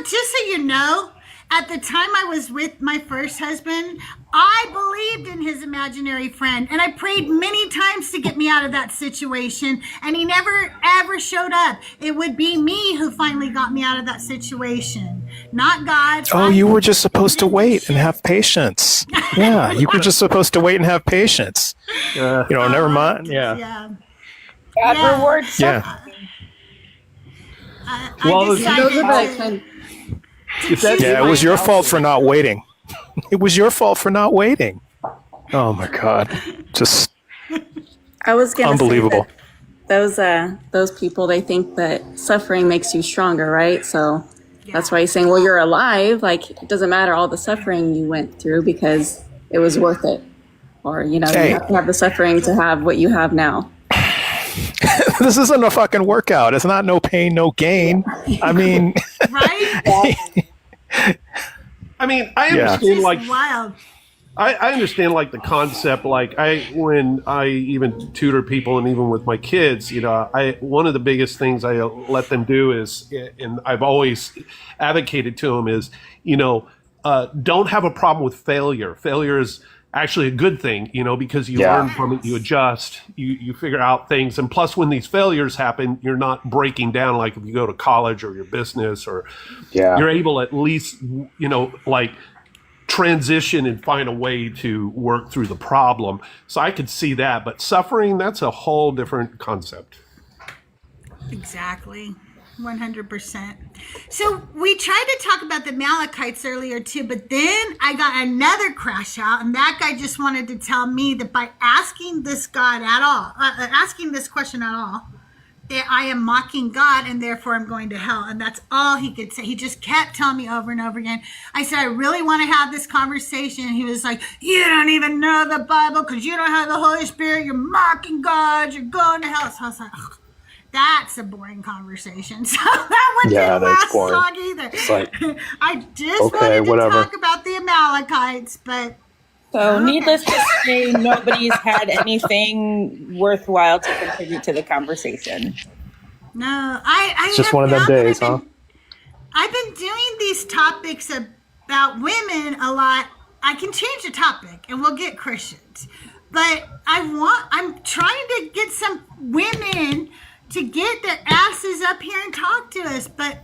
just so you know, at the time I was with my first husband, I believed in his imaginary friend, and I prayed many times to get me out of that situation, and he never, ever showed up. It would be me who finally got me out of that situation, not God. Oh, you were just supposed to wait and have patience. Yeah, you were just supposed to wait and have patience. Never mind. Yeah. God rewards. Yeah. It was your fault for not waiting. It was your fault for not waiting. Oh my God. Just I was gonna unbelievable. Say those people, they think that suffering makes you stronger, right? So that's why he's saying, well, you're alive. Like, it doesn't matter all the suffering you went through because it was worth it. Or, you have to have the suffering to have what you have now. This isn't a fucking workout. It's not no pain, no gain. I mean, right? I understand wild. I understand the concept. When I even tutor people and even with my kids, one of the biggest things I let them do is, and I've always advocated to them is, don't have a problem with failure. Failure is actually a good thing, because you learn from it, you adjust, you figure out things. And plus, when these failures happen, you're not breaking down like if you go to college or your business or you're able at least, transition and find a way to work through the problem. So I could see that. But suffering, that's a whole different concept. Exactly. 100%. So we tried to talk about the Amalekites earlier too, but then I got another crash out, and that guy just wanted to tell me that by asking this question at all, that I am mocking God and therefore I'm going to hell. And that's all he could say. He just kept telling me over and over again. I said, I really want to have this conversation. He was like, you don't even know the Bible because you don't have the Holy Spirit. You're mocking God. You're going to hell. So I was like, ugh. That's a boring conversation. So that one didn't last long either. It's like, I just wanted to talk about the Amalekites, but So, needless to say, nobody's had anything worthwhile to contribute to the conversation. No, I It's just have one of them found that days, huh? I've been doing these topics about women a lot. I can change the topic and we'll get Christians. But I'm trying to get some women to get their asses up here and talk to us. But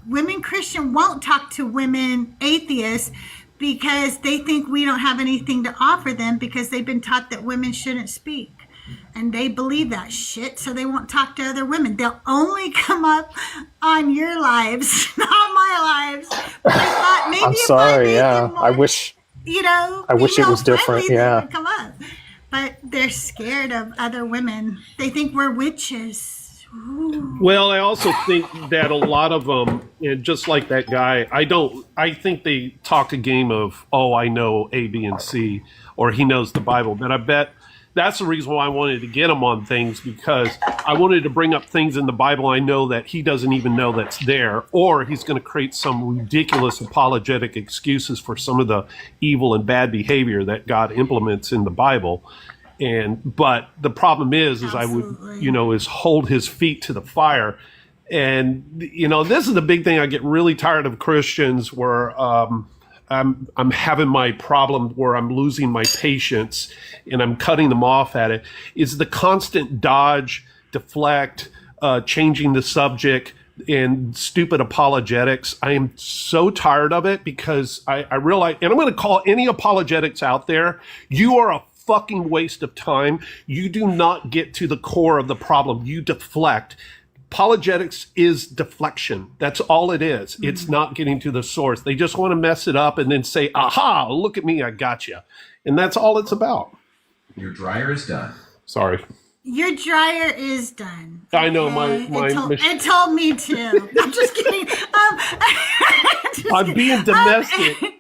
women Christian won't talk to women atheists because they think we don't have anything to offer them because they've been taught that women shouldn't speak. And they believe that shit, so they won't talk to other women. They'll only come up on your lives, not my lives. But I thought maybe I'm sorry. Yeah, more, I wish. I wish it was different. Yeah. Come up. But they're scared of other women. They think we're witches. Ooh. Well, I also think that a lot of them, and just like that guy, I think they talk a game of, oh, I know A, B, and C, or he knows the Bible. But I bet that's the reason why I wanted to get him on things, because I wanted to bring up things in the Bible I know that he doesn't even know that's there, or he's going to create some ridiculous apologetic excuses for some of the evil and bad behavior that God implements in the Bible. But the problem is I would, is hold his feet to the fire. And, this is the big thing. I get really tired of Christians where, I'm having my problem where I'm losing my patience and I'm cutting them off at it, is the constant dodge, deflect, changing the subject, and stupid apologetics. I am so tired of it because I realize, and I'm going to call any apologetics out there, you are a fucking waste of time. You do not get to the core of the problem. You deflect. Apologetics is deflection. That's all it is. Mm-hmm. It's not getting to the source. They just want to mess it up and then say, aha, look at me, I got you. And that's all it's about. Your dryer is done. Sorry. Your dryer is done. I know it told me to. I'm just kidding. I'm being domestic.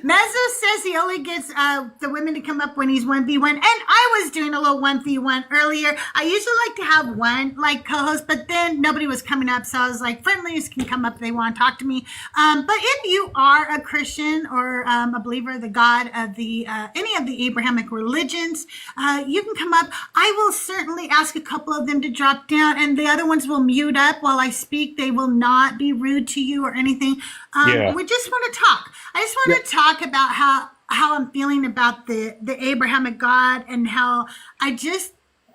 Mezzo says he only gets the women to come up when he's 1v1. And I was doing a little 1v1 earlier. I usually like to have one co-host, but then nobody was coming up. So I was like, friendlies can come up if they want to talk to me. But if you are a Christian or a believer of the God of the any of the Abrahamic religions, you can come up. I will certainly ask a couple of them to drop down, and the other ones will mute up while I speak. They will not be rude to you or anything. We just want to talk. I just want to talk about how I'm feeling about the Abrahamic God, and how I just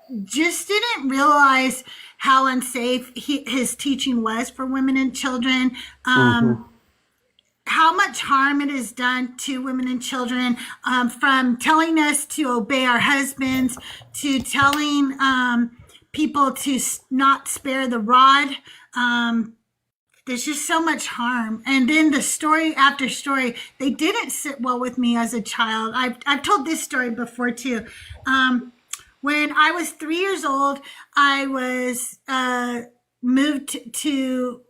didn't realize how unsafe his teaching was for women and children. How much harm it has done to women and children, from telling us to obey our husbands to telling people to not spare the rod. There's just so much harm. And then the story after story, they didn't sit well with me as a child. I've told this story before too. When I was 3 years old, I was moved to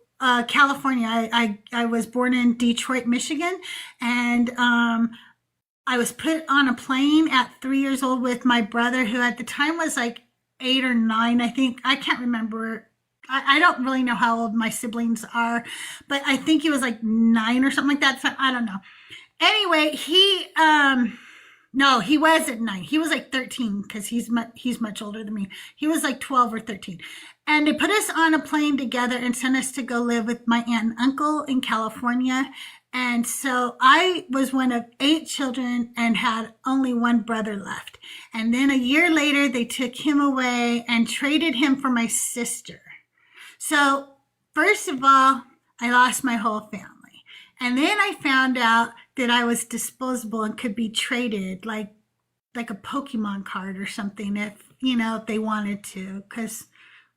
California. I was born in Detroit, Michigan. And I was put on a plane at 3 years old with my brother, who at the time was like 8 or 9, I think. I can't remember. I don't really know how old my siblings are, but I think he was like 9 or something like that. So I don't know. Anyway, he wasn't 9. He was like 13, because he's much older than me. He was like 12 or 13. And they put us on a plane together and sent us to go live with my aunt and uncle in California. And so I was one of 8 children and had only one brother left. And then a year later, they took him away and traded him for my sister. So first of all, I lost my whole family. And then I found out that I was disposable and could be traded like a Pokemon card or something if they wanted to, because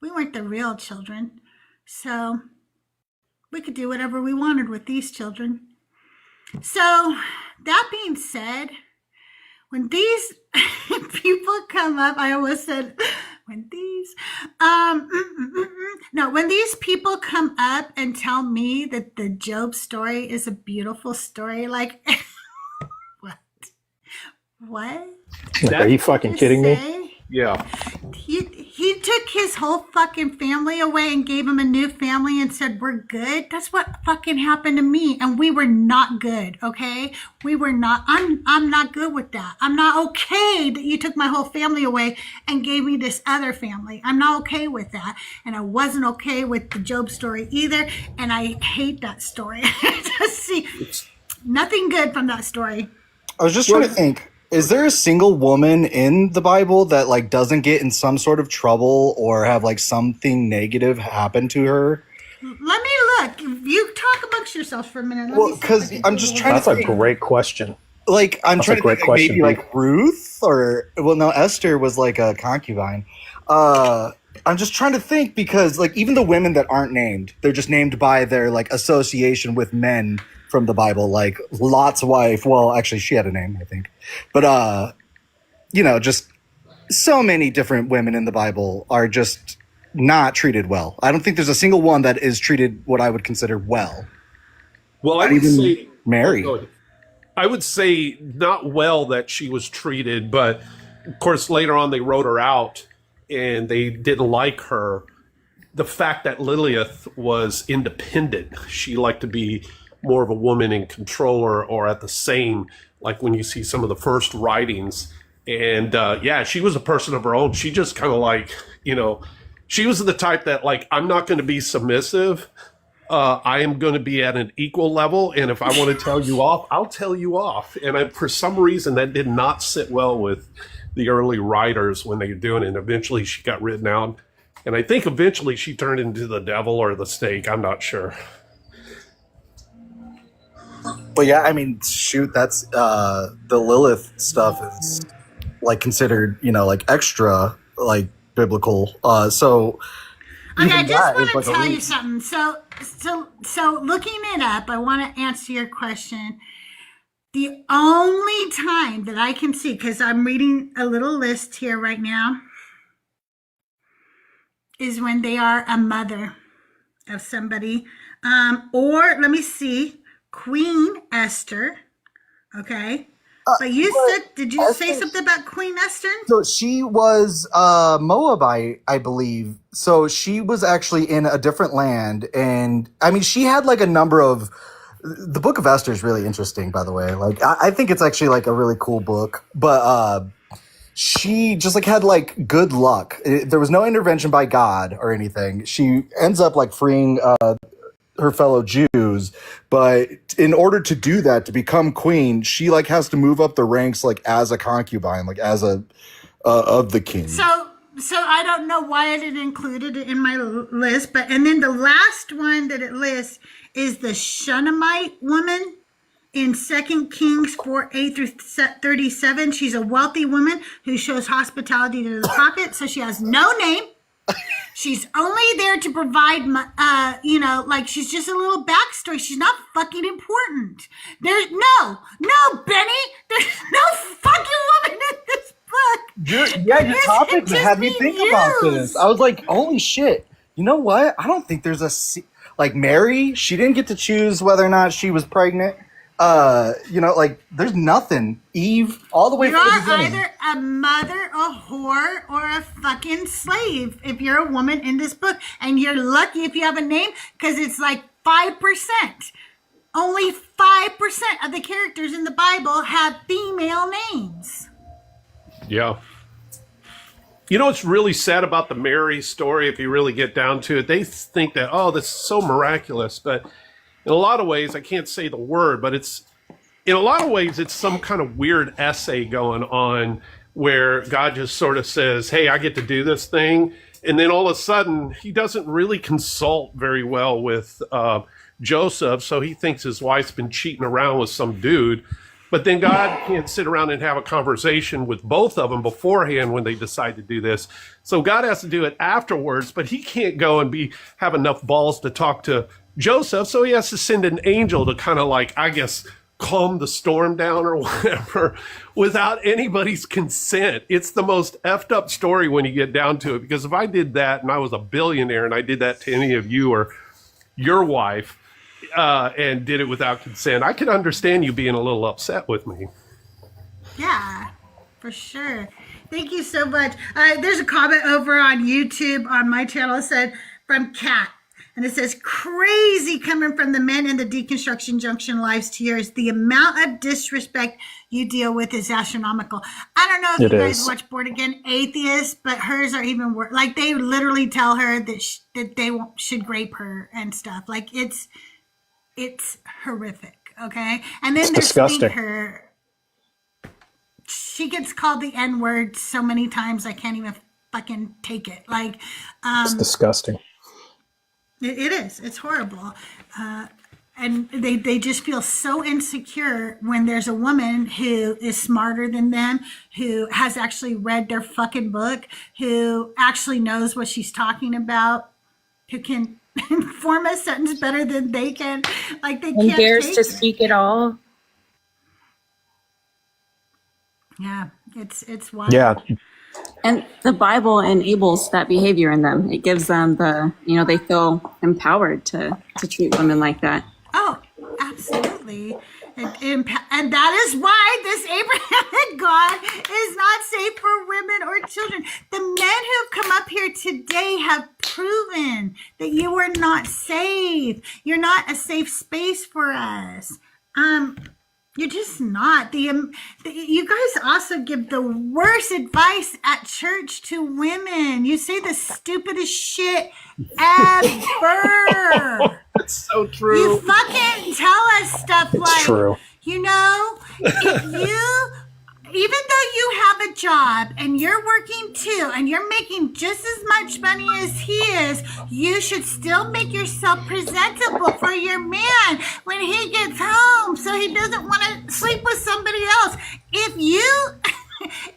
we weren't the real children. So we could do whatever we wanted with these children. So that being said, when these people come up, I almost said, when these people come up and tell me that the Job story is a beautiful story, like, what? Are you fucking kidding me? Yeah. He she took his whole fucking family away and gave him a new family and said, we're good. That's what fucking happened to me. And we were not good. Okay. We were not, I'm not good with that. I'm not okay that you took my whole family away and gave me this other family. I'm not okay with that. And I wasn't okay with the Job story either. And I hate that story. Just see nothing good from that story. I was just trying to think. Is there a single woman in the Bible that like doesn't get in some sort of trouble or have like something negative happen to her? Let me look. You talk amongst yourselves for a minute. Well, because I'm just trying That's to a think. great question. Like I'm That's trying a to great think like, maybe question, like Ruth or well, no, Esther was like a concubine. I'm just trying to think because like even the women that aren't named, they're just named by their like association with men from the Bible, like Lot's wife. Well, actually, she had a name, I think, but you know, just so many different women in the Bible are just not treated well. I don't think there's a single one that is treated what I would consider well. Well, I Not would even say Mary. I would say not well that she was treated, but of course later on they wrote her out and they didn't like her. The fact that Lilith was independent, she liked to be more of a woman in control or at the same, like when you see some of the first writings. And yeah, she was a person of her own. She just kind of like, you know, she was the type that like, I'm not going to be submissive. I am going to be at an equal level. And if I want to tell you off, I'll tell you off. And for some reason, that did not sit well with the early writers when they were doing it. And eventually she got written out. And I think eventually she turned into the devil or the snake. I'm not sure. But yeah, I mean, shoot, that's the Lilith stuff is like considered, you know, like extra like biblical. So Okay, I even just that want is to like a tell you reason. something. So looking it up, I want to answer your question. The only time that I can see, because I'm reading a little list here right now, is when they are a mother of somebody. Or let me see, Queen Esther. Okay. But you said, did you say something about Queen Esther? So she was Moabite, I believe. So she was actually in a different land. And I mean, she had like a number of. The Book of Esther is really interesting, by the way. Like, I think it's actually like a really cool book. But she just like had like good luck. There was no intervention by God or anything. She ends up like freeing her fellow Jews, but in order to do that, to become queen, she like has to move up the ranks like as a concubine, like as a of the king. So I don't know why I didn't include it in my list, but and then the last one that it lists is the Shunammite woman in 2 Kings 4:8 through 37. She's a wealthy woman who shows hospitality to the prophet, so she has no name. She's only there to provide, you know, like she's just a little backstory. She's not fucking important. There's no, Benny. There's no fucking woman in this book. Your topic had me think about this. I was like, holy shit. You know what? I don't think there's like Mary, she didn't get to choose whether or not she was pregnant. You know, like there's nothing. Eve, all the way You from the are beginning. either a mother, a whore, or a fucking slave if you're a woman in this book. And you're lucky if you have a name because it's like 5%. Only 5% of the characters in the Bible have female names. Yeah. You know what's really sad about the Mary story, if you really get down to it? They think that, oh, this is so miraculous. But in a lot of ways, I can't say the word, but in a lot of ways, it's some kind of weird essay going on where God just sort of says, hey, I get to do this thing. And then all of a sudden, he doesn't really consult very well with Joseph. So he thinks his wife's been cheating around with some dude. But then God can't sit around and have a conversation with both of them beforehand when they decide to do this. So God has to do it afterwards, but he can't go and have enough balls to talk to Joseph. So he has to send an angel to kind of like, I guess, calm the storm down or whatever without anybody's consent. It's the most effed up story when you get down to it, because if I did that and I was a billionaire and I did that to any of you or your wife, and did it without consent, I could understand you being a little upset with me. Yeah, for sure. Thank you so much. There's a comment over on YouTube on my channel. It said from Kat. And it says, crazy coming from the men in the Deconstruction Junction lives to yours. The amount of disrespect you deal with is astronomical. I don't know if It you guys is. watch Born Again Atheists, but hers are even worse. Like, they literally tell her that that they should rape her and stuff. Like, it's horrific, okay? And then It's there's disgusting. her. She gets called the N-word so many times I can't even fucking take it. Like, It's disgusting. it is. It's horrible. And they just feel so insecure when there's a woman who is smarter than them, who has actually read their fucking book, who actually knows what she's talking about, who can form a sentence better than they can. Like, they And can't dares take to it. speak it all. Yeah, it's wild. Yeah. And the Bible enables that behavior in them. It gives them they feel empowered to treat women like that. Oh, absolutely. And that is why this Abrahamic God is not safe for women or children. The men who've come up here today have proven that you are not safe. You're not a safe space for us. You're just not. You guys also give the worst advice at church to women. You say the stupidest shit ever. It's so true. You fucking tell us stuff like, true. Even though you have a job and you're working too and you're making just as much money as he is, you should still make yourself presentable for your man when he gets home so he doesn't want to sleep with somebody else.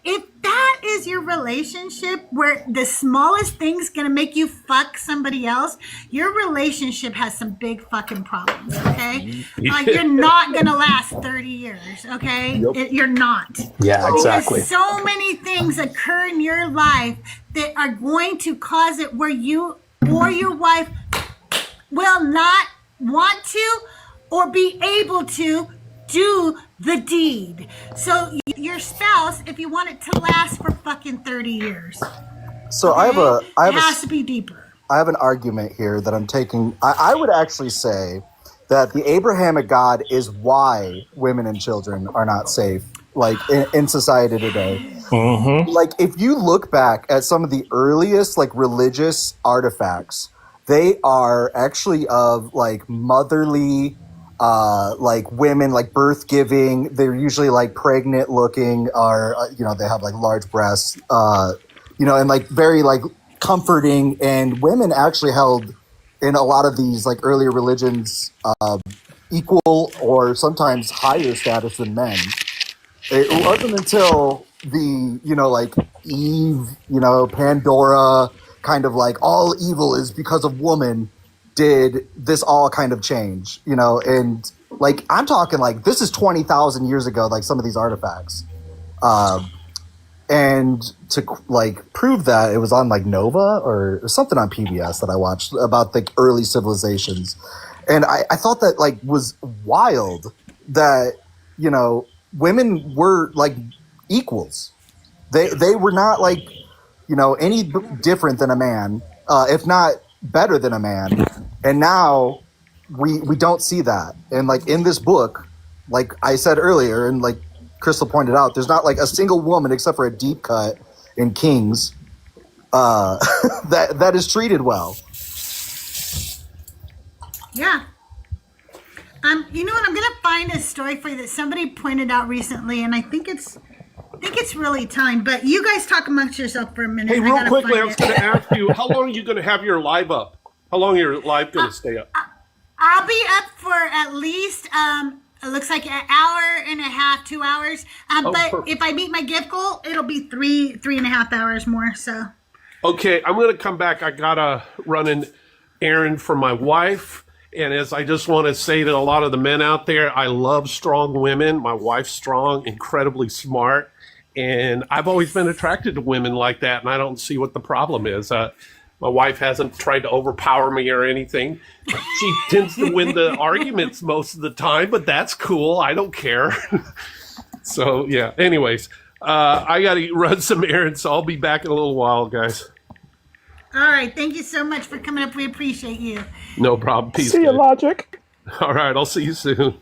If that is your relationship where the smallest thing's gonna make you fuck somebody else, your relationship has some big fucking problems, okay? Like, you're not gonna last 30 years, okay? You're not. Yeah, exactly. Because so many things occur in your life that are going to cause it where you or your wife will not want to or be able to do the deed. So your spouse, if you want it to last for fucking 30 years, So it has to be deeper. I have an argument here that I'm taking. I would actually say that the Abrahamic God is why women and children are not safe, like in society today. Mm-hmm. Like, if you look back at some of the earliest like religious artifacts, they are actually of like motherly, like women, like birth giving. They're usually like pregnant looking, or they have like large breasts, and like very like comforting. And women actually held in a lot of these like earlier religions equal or sometimes higher status than men. It wasn't until the like Eve, Pandora, kind of like all evil is because of woman, did this all kind of change, and like I'm talking like this is 20,000 years ago, like some of these artifacts. And to like prove that, it was on like Nova or something on PBS that I watched about the early civilizations. And I thought that like was wild that, women were like equals. They were not like, any different than a man, if not better than a man. And now we don't see that. And like in this book, like I said earlier, and like Crystal pointed out, there's not like a single woman except for a deep cut in Kings that is treated well. Yeah. You know what? I'm gonna find a story for you that somebody pointed out recently, and I think it's really telling. But you guys talk amongst yourself for a minute. Hey, I real gotta quickly, find I was it. going to ask you, how long are you going to have your live up? How long are your live going to stay up? I'll be up for at least it looks like an hour and a half, 2 hours. But perfect. if I meet my gift goal, it'll be three and a half hours more. So Okay, I'm going to come back. I got to run an errand for my wife. And as I just want to say to a lot of the men out there, I love strong women. My wife's strong, incredibly smart. And I've always been attracted to women like that, and I don't see what the problem is. My wife hasn't tried to overpower me or anything. She tends to win the arguments most of the time, but that's cool. I don't care. So, yeah. Anyways, I got to run some errands, so I'll be back in a little while, guys. All right. Thank you so much for coming up. We appreciate you. No problem. Peace. See you, guys. Logic. All right, I'll see you soon.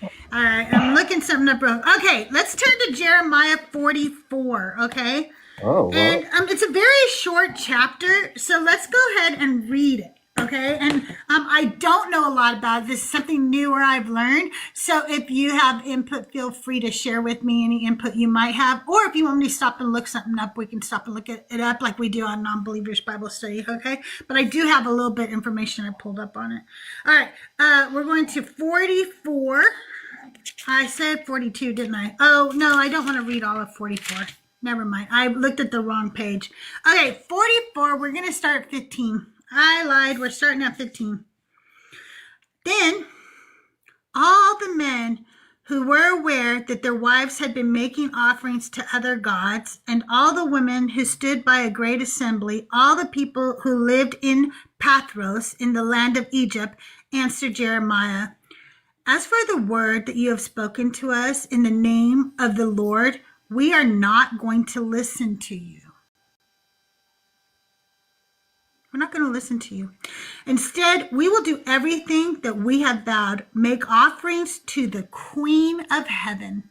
All right. I'm looking something up. Okay. Let's turn to Jeremiah 44. Okay. Oh, well. And it's a very short chapter, so let's go ahead and read it, okay? And I don't know a lot about it. This is something new or I've learned. So if you have input, feel free to share with me any input you might have. Or if you want me to stop and look something up, we can stop and look it up like we do on Non-Believers Bible Study, okay? But I do have a little bit of information I pulled up on it. All right, we're going to 44. I said 42, didn't I? Oh, no, I don't want to read all of 44. Never mind. I looked at the wrong page. Okay, 44. We're going to start at 15. I lied. We're starting at 15. Then all the men who were aware that their wives had been making offerings to other gods, and all the women who stood by a great assembly, all the people who lived in Pathros in the land of Egypt, answered Jeremiah, "As for the word that you have spoken to us in the name of the Lord, we are not going to listen to you." We're not going to listen to you. Instead, we will do everything that we have vowed, make offerings to the Queen of Heaven,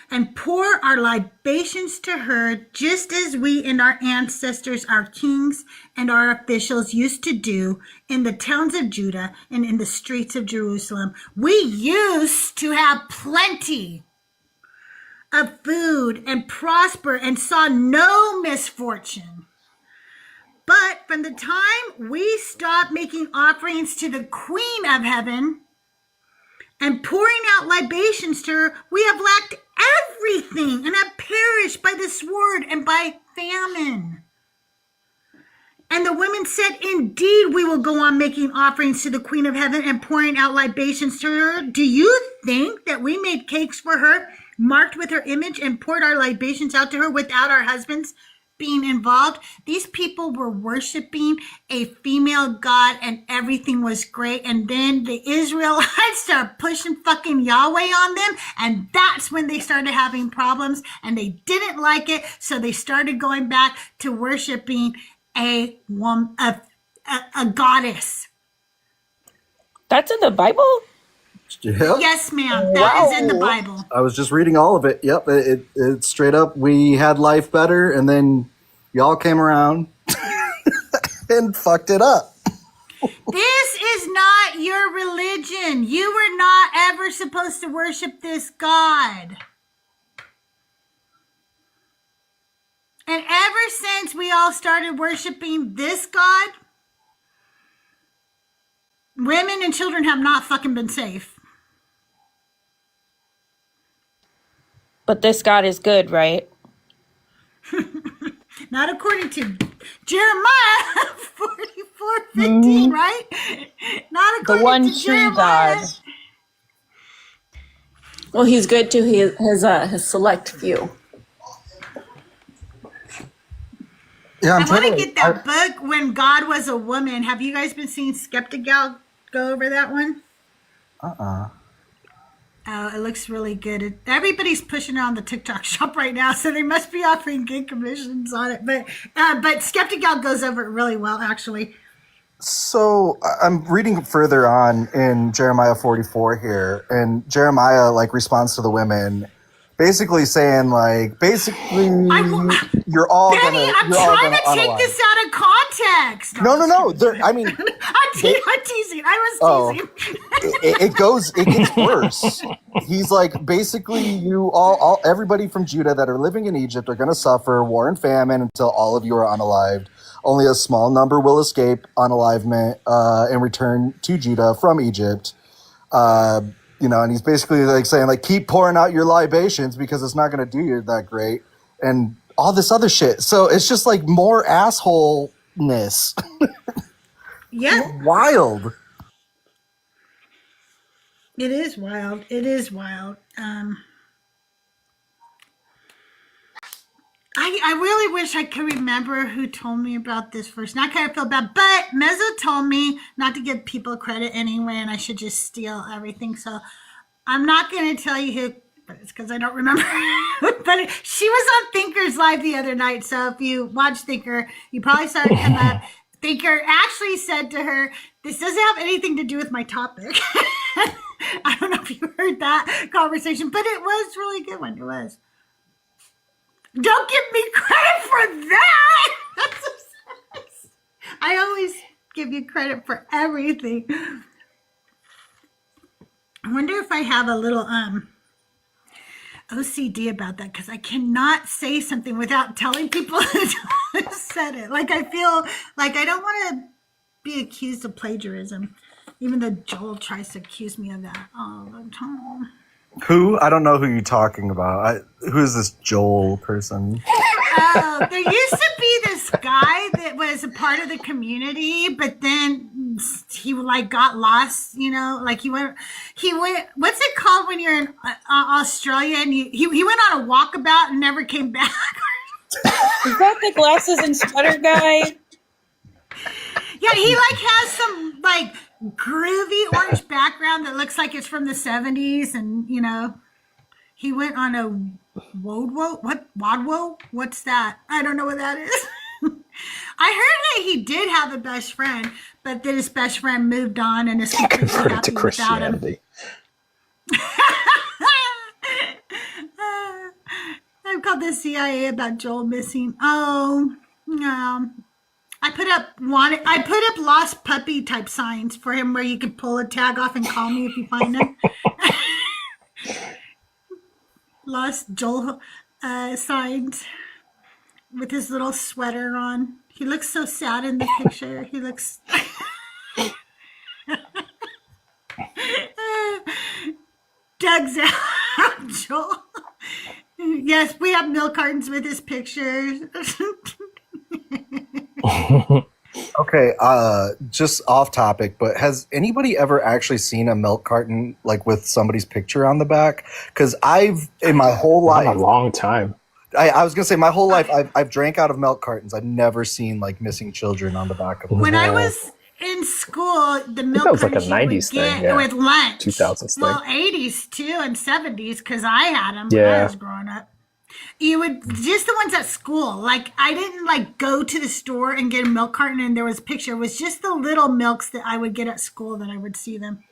and pour our libations to her, just as we and our ancestors, our kings and our officials used to do in the towns of Judah and in the streets of Jerusalem. We used to have plenty of food and prosper and saw no misfortune. But from the time we stopped making offerings to the Queen of Heaven and pouring out libations to her, we have lacked everything and have perished by the sword and by famine. And the women said, "Indeed, we will go on making offerings to the Queen of Heaven and pouring out libations to her. Do you think that we made cakes for her, marked with her image, and poured our libations out to her without our husbands being involved?" These people were worshiping a female god and everything was great. And then the Israelites started pushing fucking Yahweh on them. And that's when they started having problems and they didn't like it. So they started going back to worshiping a woman, a goddess. That's in the Bible? Yep. Yes, ma'am. That is in the Bible. I was just reading all of it. Yep. It straight up, we had life better, and then y'all came around and fucked it up. This is not your religion. You were not ever supposed to worship this God. And ever since we all started worshiping this God, women and children have not fucking been safe. But this God is good, right? Not according to Jeremiah 44:15, right? Not according The one to true Jeremiah. God. Well, he's good to his select few. Yeah, I want to get that book, When God Was a Woman. Have you guys been seeing Skeptic Gal go over that one? Oh, it looks really good. Everybody's pushing it on the TikTok shop right now, so they must be offering good commissions on it. But Skeptic Gal goes over it really well, actually. So I'm reading further on in Jeremiah 44 here, and Jeremiah responds to the women, basically saying you're all Benny, gonna. I'm trying to take this out of context. No. I mean, I'm teasing. I was teasing. it gets worse. He's like, basically, you all everybody from Judah that are living in Egypt are going to suffer war and famine until all of you are unalived. Only a small number will escape unalivement and return to Judah from Egypt. And he's basically saying keep pouring out your libations because it's not going to do you that great, and all this other shit. So it's just more assholeness. Yeah. Wild. It is wild. It is wild. I really wish I could remember who told me about this first. Not kind of feel bad, but Mezzo told me not to give people credit anyway, and I should just steal everything. So I'm not going to tell you who but it's because I don't remember. But she was on Thinker's Live the other night. So if you watch Thinker, you probably saw it come up. Thinker actually said to her, "This doesn't have anything to do with my topic." I don't know if you heard that conversation, but it was really good one. It was. Don't give me credit for that. That's I always give you credit for everything. I wonder if I have a little OCD about that, because I cannot say something without telling people who said it. Like, I feel like I don't want to be accused of plagiarism, even though Joel tries to accuse me of that all the time. Who? I don't know who you're talking about. Who is this Joel person? Oh, there used to be this guy that was a part of the community, but then he like got lost, you know, like he went, what's it called when you're in Australia and he went on a walkabout and never came back. Is that the glasses and sweater guy? Yeah, he like has some like groovy orange background that looks like it's from the 70s, and you know, he went on a Wadwo? What's that? I don't know what that is. I heard that he did have a best friend, but that his best friend moved on and is completely Converted happy to Christianity. I've called the CIA about Joel missing. Oh, no. I put up lost puppy type signs for him where you could pull a tag off and call me if you find him. Lost Joel signs with his little sweater on. He looks so sad in the picture. He looks Doug's out, Joel. Yes, we have milk cartons with his pictures. Okay, just off topic, but has anybody ever actually seen a milk carton like with somebody's picture on the back? Because in my whole life, a long time. I was gonna say my whole life, I've drank out of milk cartons. I've never seen like missing children on the back of them. When I was in school, the milk that was like a cartons you would 90s thing, yeah. with lunch. 2000s thing. Well, 80s too, and 70s, because I had them when Yeah. I was growing up. You would just the ones at school. Like, I didn't like go to the store and get a milk carton and there was a picture. It was just the little milks that I would get at school that I would see them.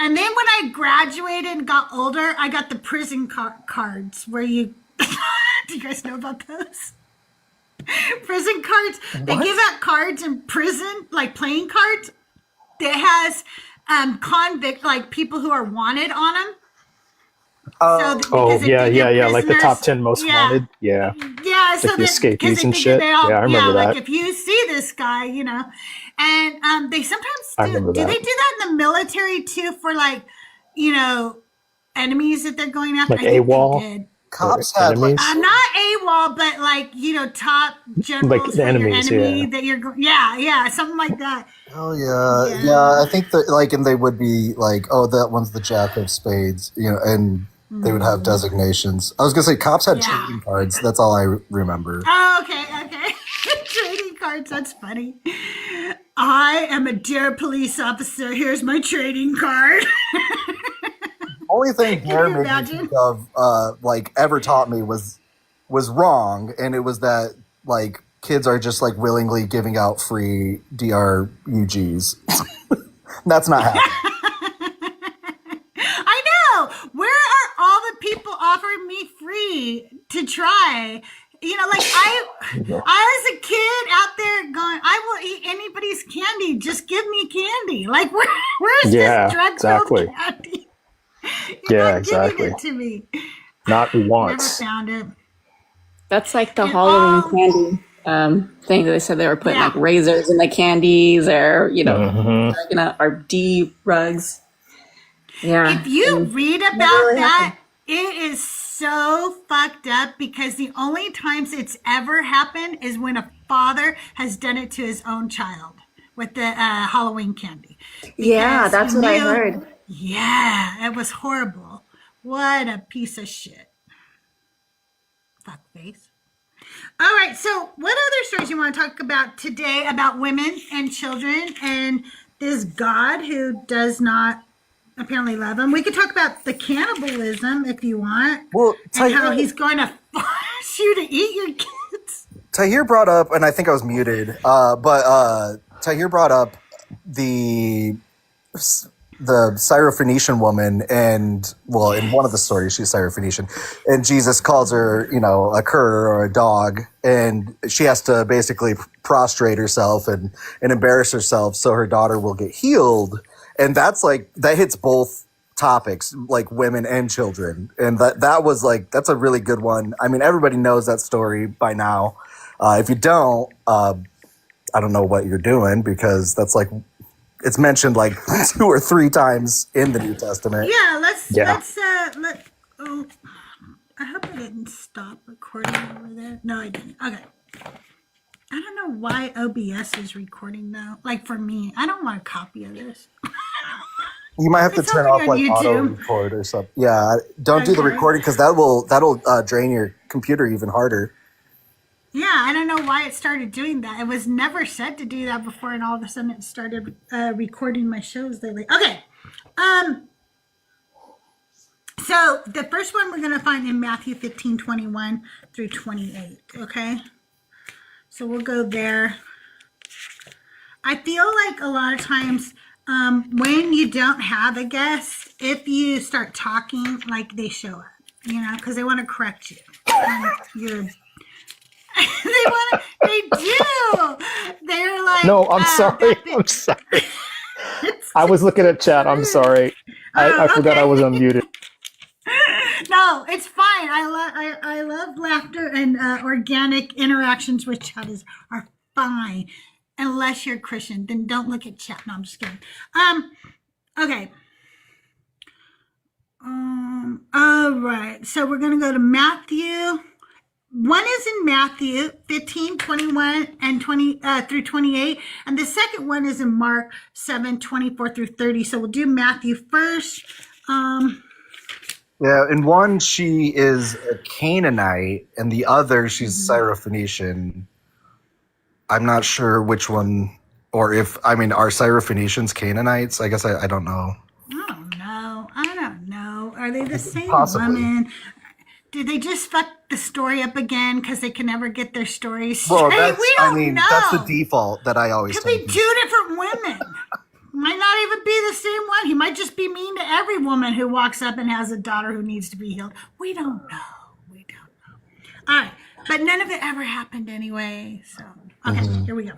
And then when I graduated and got older, I got the prison cards where you. Do you guys know about those? Prison cards. They give out cards in prison, like playing cards, that has convict, like people who are wanted on them. Yeah. Like the top 10 most wanted. Yeah. Yeah, so like the escapees and they shit. Yeah, I remember that. Like if you see this guy, you know, and they sometimes I remember do that. they do that in the military too for like, you know, enemies that they're going after? Like I think AWOL? they did. Cops had like, Not AWOL, but like, you know, top generals Like for the enemies, your enemy yeah. that you're yeah, something like that. oh yeah. I think that like, and they would be like, oh, that one's the Jack of Spades, you know, and they would have designations. I was gonna say cops had trading cards. That's all I remember. Oh, okay. Trading cards, that's funny. I am a dear police officer. Here's my trading card. Only thing Can Dare you made me imagine? think of like ever taught me was wrong, and it was that like kids are just like willingly giving out free DRUGs. That's not happening. I know. Where are all the people offering me free to try? You know, like I was a kid out there going, I will eat anybody's candy. Just give me candy. Like where's this drug-filled candy? You're not giving it to me. Not once. Never found it. That's like the Halloween candy thing that they said they were putting like razors in the candies, or you know, talking about our D rugs. Yeah. If you read about that, it is so fucked up, because the only times it's ever happened is when a father has done it to his own child with the Halloween candy. Yeah, Because that's he what I knew- heard. Yeah, it was horrible. What a piece of shit. Fuckface. All right, so what other stories you want to talk about today about women and children and this God who does not apparently love him. We could talk about the cannibalism if you want. Well, And how Tahir, he's going to force you to eat your kids. Tahir brought up, and I think I was muted, but Tahir brought up the Syrophoenician woman, and well, in one of the stories, she's Syrophoenician, and Jesus calls her, a cur or a dog, and she has to basically prostrate herself and embarrass herself so her daughter will get healed, and that's like that hits both topics, like women and children, and that's a really good one. I mean, everybody knows that story by now. If you don't, I don't know what you're doing, because that's like. It's mentioned like 2 or 3 times in the New Testament. Yeah, oh, I hope I didn't stop recording over there. No, I didn't. Okay. I don't know why OBS is recording though. Like for me, I don't want a copy of this. You might have to It's turn only off on like auto YouTube. record or something. Yeah, don't do the Okay. recording, because that'll drain your computer even harder. Yeah, I don't know why it started doing that. It was never said to do that before, and all of a sudden it started recording my shows lately. Okay. So the first one we're going to find in Matthew 15:21 through 28. Okay. So we'll go there. I feel like a lot of times when you don't have a guest, if you start talking, like they show up, because they want to correct you. And you're they do. They're like, No, I'm sorry. that bitch- I'm sorry. I was looking at chat. I'm sorry. I forgot I was unmuted. No, it's fine. I love laughter, and organic interactions with chat are fine, unless you're Christian. Then don't look at chat. No, I'm just kidding. Okay. All right. So we're gonna go to Matthew. One is in Matthew 15:21 and 20 through 28, and the second one is in Mark 7:24 through 30. So we'll do Matthew first. Yeah, in one she is a Canaanite, and the other she's Syrophoenician. I'm not sure which one, or if are Syrophoenicians Canaanites? I guess I don't know. I don't know. Are they the same Possibly. woman? Did they just fuck the story up again because they can never get their stories straight? Well, We don't know. that's the default that I always Could tell be people. 2 different women. Might not even be the same one. He might just be mean to every woman who walks up and has a daughter who needs to be healed. We don't know. All right. But none of it ever happened anyway. So, okay, Here we go.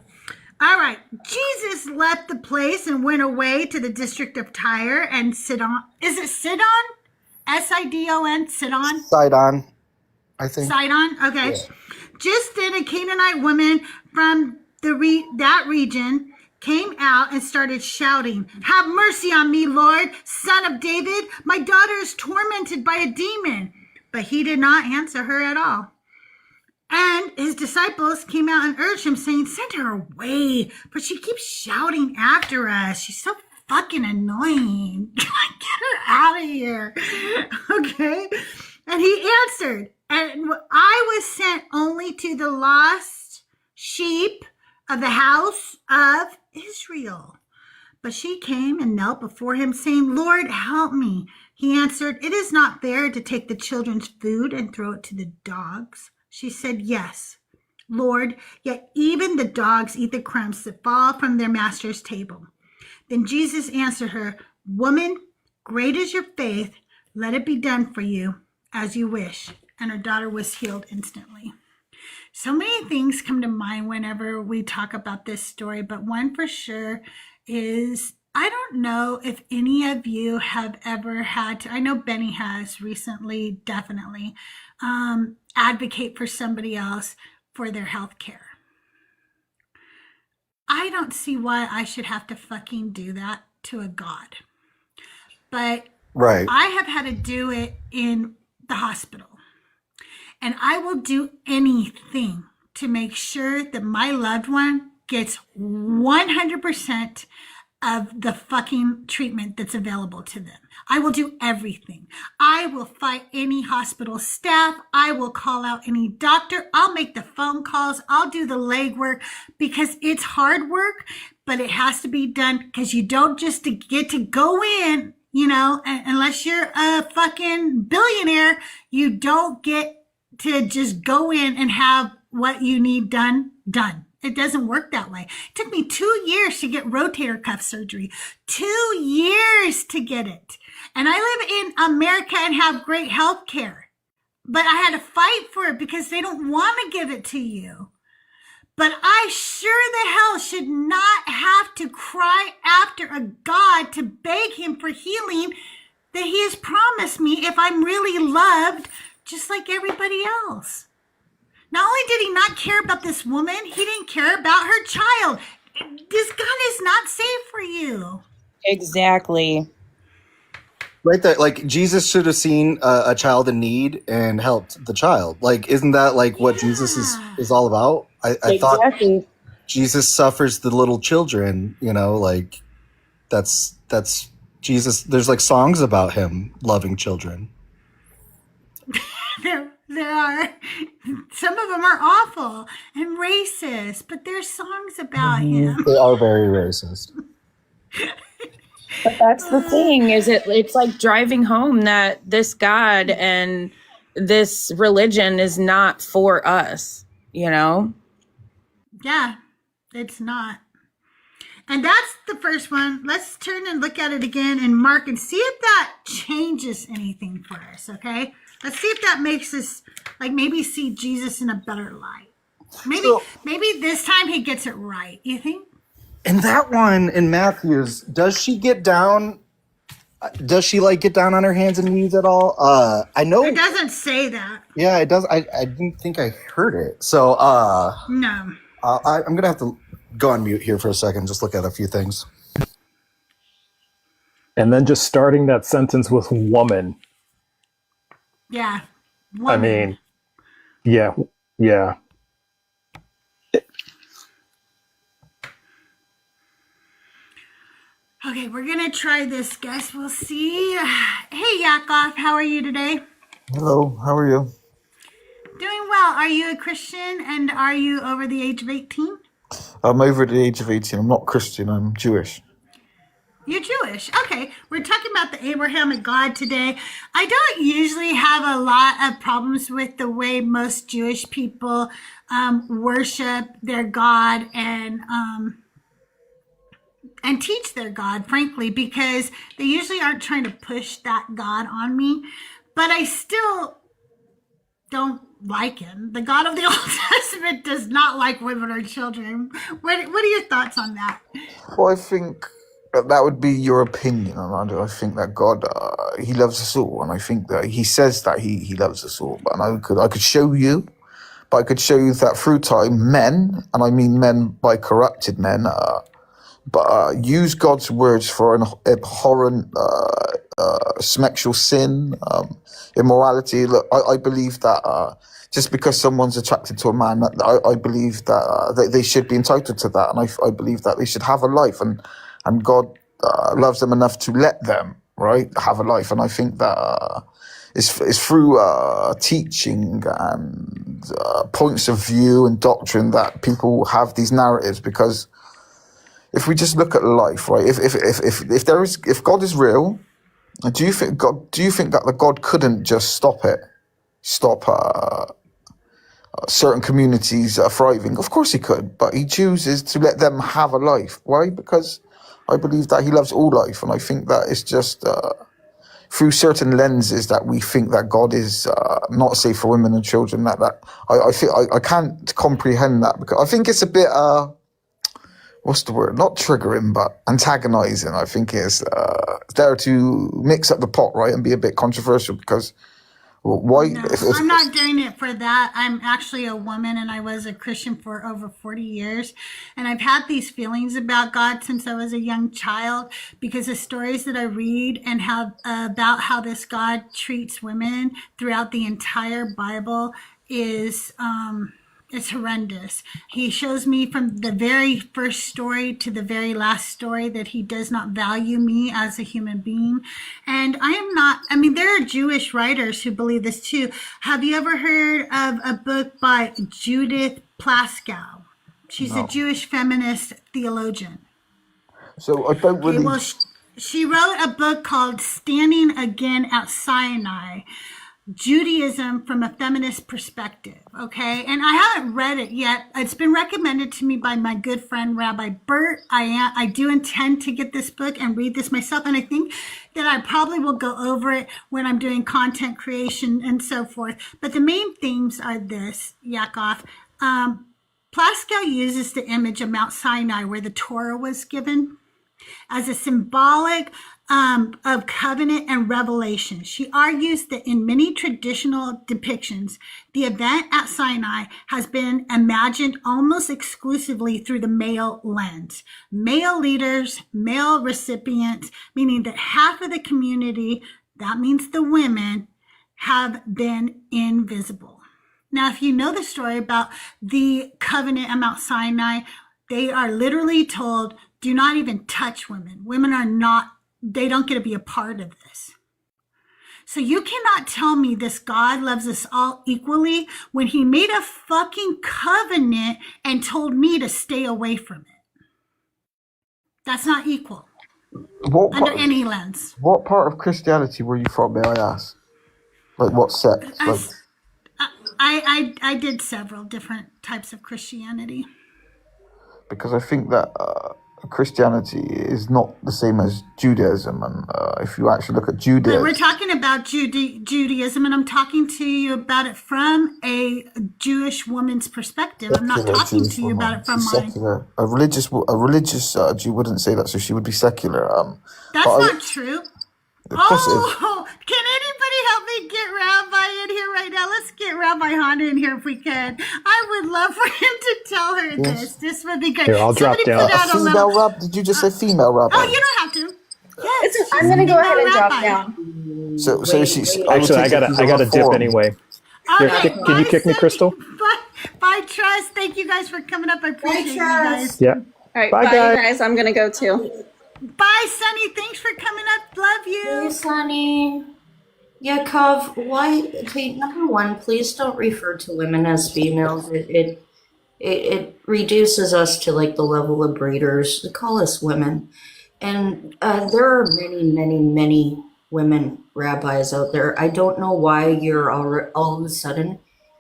All right. Jesus left the place and went away to the district of Tyre and Sidon. Is it Sidon? Sidon? Sidon? Sidon, I think. Sidon? Okay. Yeah. Just then a Canaanite woman from that region came out and started shouting, "Have mercy on me, Lord, Son of David. My daughter is tormented by a demon." But he did not answer her at all. And his disciples came out and urged him, saying, "Send her away, for she keeps shouting after us. She's so fucking annoying. Get her out of here." Okay. And he answered, "And I was sent only to the lost sheep of the house of Israel." But she came and knelt before him, saying, "Lord, help me." He answered, "It is not fair to take the children's food and throw it to the dogs." She said, "Yes, Lord, yet even the dogs eat the crumbs that fall from their master's table." Then Jesus answered her, "Woman, great is your faith. Let it be done for you as you wish." And her daughter was healed instantly. So many things come to mind whenever we talk about this story, but one for sure is, I don't know if any of you have ever had to, I know Benny has recently, definitely, advocate for somebody else for their health care. I don't see why I should have to fucking do that to a God. But Right. I have had to do it in the hospital. And I will do anything to make sure that my loved one gets 100% of the fucking treatment that's available to them. I will do everything. I will fight any hospital staff. I will call out any doctor. I'll make the phone calls. I'll do the legwork, because it's hard work, but it has to be done, because you don't just get to go in. You know, unless you're a fucking billionaire, you don't get to just go in and have what you need done. It doesn't work that way. It took me 2 years to get rotator cuff surgery. 2 years to get it. And I live in America and have great health care. But I had to fight for it because they don't want to give it to you. But I sure the hell should not have to cry after a God to beg him for healing that he has promised me if I'm really loved, just like everybody else. Not only did he not care about this woman, he didn't care about her child. This gun is not safe for you. Exactly. Right there, like Jesus should have seen a child in need and helped the child. Like, isn't that like what Jesus is all about? I thought Exactly. Jesus suffers the little children. You know, like that's Jesus. There's like songs about him loving children. There are. Some of them are awful and racist, but there's songs about him. They are very racist. But that's the thing, is it's like driving home that this God and this religion is not for us, you know? Yeah, it's not. And that's the first one. Let's turn and look at it again and mark and see if that changes anything for us, okay? Let's see if that makes us like maybe see Jesus in a better light. Maybe this time he gets it right. You think? In that one in Matthew's, does she get down? Does she like get down on her hands and knees at all? I know It doesn't say that. Yeah, it does. I didn't think I heard it. So No. I'm gonna have to go on mute here for a second. Just look at a few things. And then just starting that sentence with woman. Yeah. I mean, yeah. Okay, we're gonna try this, guys. We'll see. Hey, Yakov, how are you today? Hello, how are you? Doing well. Are you a Christian and are you over the age of 18? I'm over the age of 18. I'm not Christian, I'm Jewish. You're Jewish. Okay, we're talking about the Abrahamic God today. I don't usually have a lot of problems with the way most Jewish people worship their God and teach their God, frankly, because they usually aren't trying to push that God on me. But I still don't like him. The God of the Old Testament does not like women or children. What are your thoughts on that? Well, I think that would be your opinion. And I think that God, he loves us all. And I think that he says that he loves us all. But I could show you, but I could show you that through time, men, and I mean men by corrupted men, use God's words for an abhorrent sexual sin, immorality. Look, I believe that just because someone's attracted to a man, I believe that they should be entitled to that, and I believe that they should have a life, and God loves them enough to let them have a life, and I think that it's through teaching and points of view and doctrine that people have these narratives, because if we just look at life, right? If God is real, do you think that the God couldn't just stop certain communities thriving? Of course he could, but he chooses to let them have a life. Why? Because I believe that he loves all life, and I think that it's just through certain lenses that we think that God is not safe for women and children. That I can't comprehend that, because I think it's a bit what's the word? Not triggering, but antagonizing. I think it's there to mix up the pot, right, and be a bit controversial, because why? No, I'm not doing it for that. I'm actually a woman, and I was a Christian for over 40 years. And I've had these feelings about God since I was a young child, because the stories that I read and about how this God treats women throughout the entire Bible is it's horrendous. He shows me from the very first story to the very last story that he does not value me as a human being. And there are Jewish writers who believe this too. Have you ever heard of a book by Judith Plaskow? She's a Jewish feminist theologian. So I don't really. She wrote a book called Standing Again at Sinai, Judaism from a Feminist Perspective, okay? And I haven't read it yet. It's been recommended to me by my good friend, Rabbi Bert. I do intend to get this book and read this myself, and I think that I probably will go over it when I'm doing content creation and so forth. But the main themes are this, Yakov. Plaskow uses the image of Mount Sinai where the Torah was given as a symbolic of covenant and revelation. She argues that in many traditional depictions, the event at Sinai has been imagined almost exclusively through the male lens. Male leaders, male recipients, meaning that half of the community, that means the women, have been invisible. Now, if you know the story about the covenant at Mount Sinai, they are literally told, do not even touch women. Women are not, they don't get to be a part of this. So you cannot tell me this God loves us all equally when he made a fucking covenant and told me to stay away from it. That's not equal under any lens. What part of Christianity were you from, may I ask? Like what sect? I did several different types of Christianity. Because I think that Christianity is not the same as Judaism, and if you actually look at Judaism, We're talking about Judaism, and I'm talking to you about it from a Jewish woman's perspective. I'm not talking to you about it from mine. secular. A religious Jew wouldn't say that, so she would be secular. That's not true. Oh, can anybody help me get Rabbi in here right now? Let's get Rabbi Honda in here if we can. I would love for him to tell her this. This would be good. Here, I'll drop down. Female rabbi? Did you just say female rabbi? Oh, you don't have to. Yes, I'm going to go ahead and drop Rabbi. down. So she's Actually, I gotta dip anyway. Here, can you kick me, Crystal? Bye, Trust. Thank you guys for coming up. I appreciate you guys. Yeah. All right, Bye, bye, guys. guys. I'm going to go too. Bye, Sunny. Thanks for coming up. Love you. Hey, Sunny. Yakov, why? Okay, number one, please don't refer to women as females. It reduces us to like the level of breeders. Call us women. And there are many, many, many women rabbis out there. I don't know why you're all of a sudden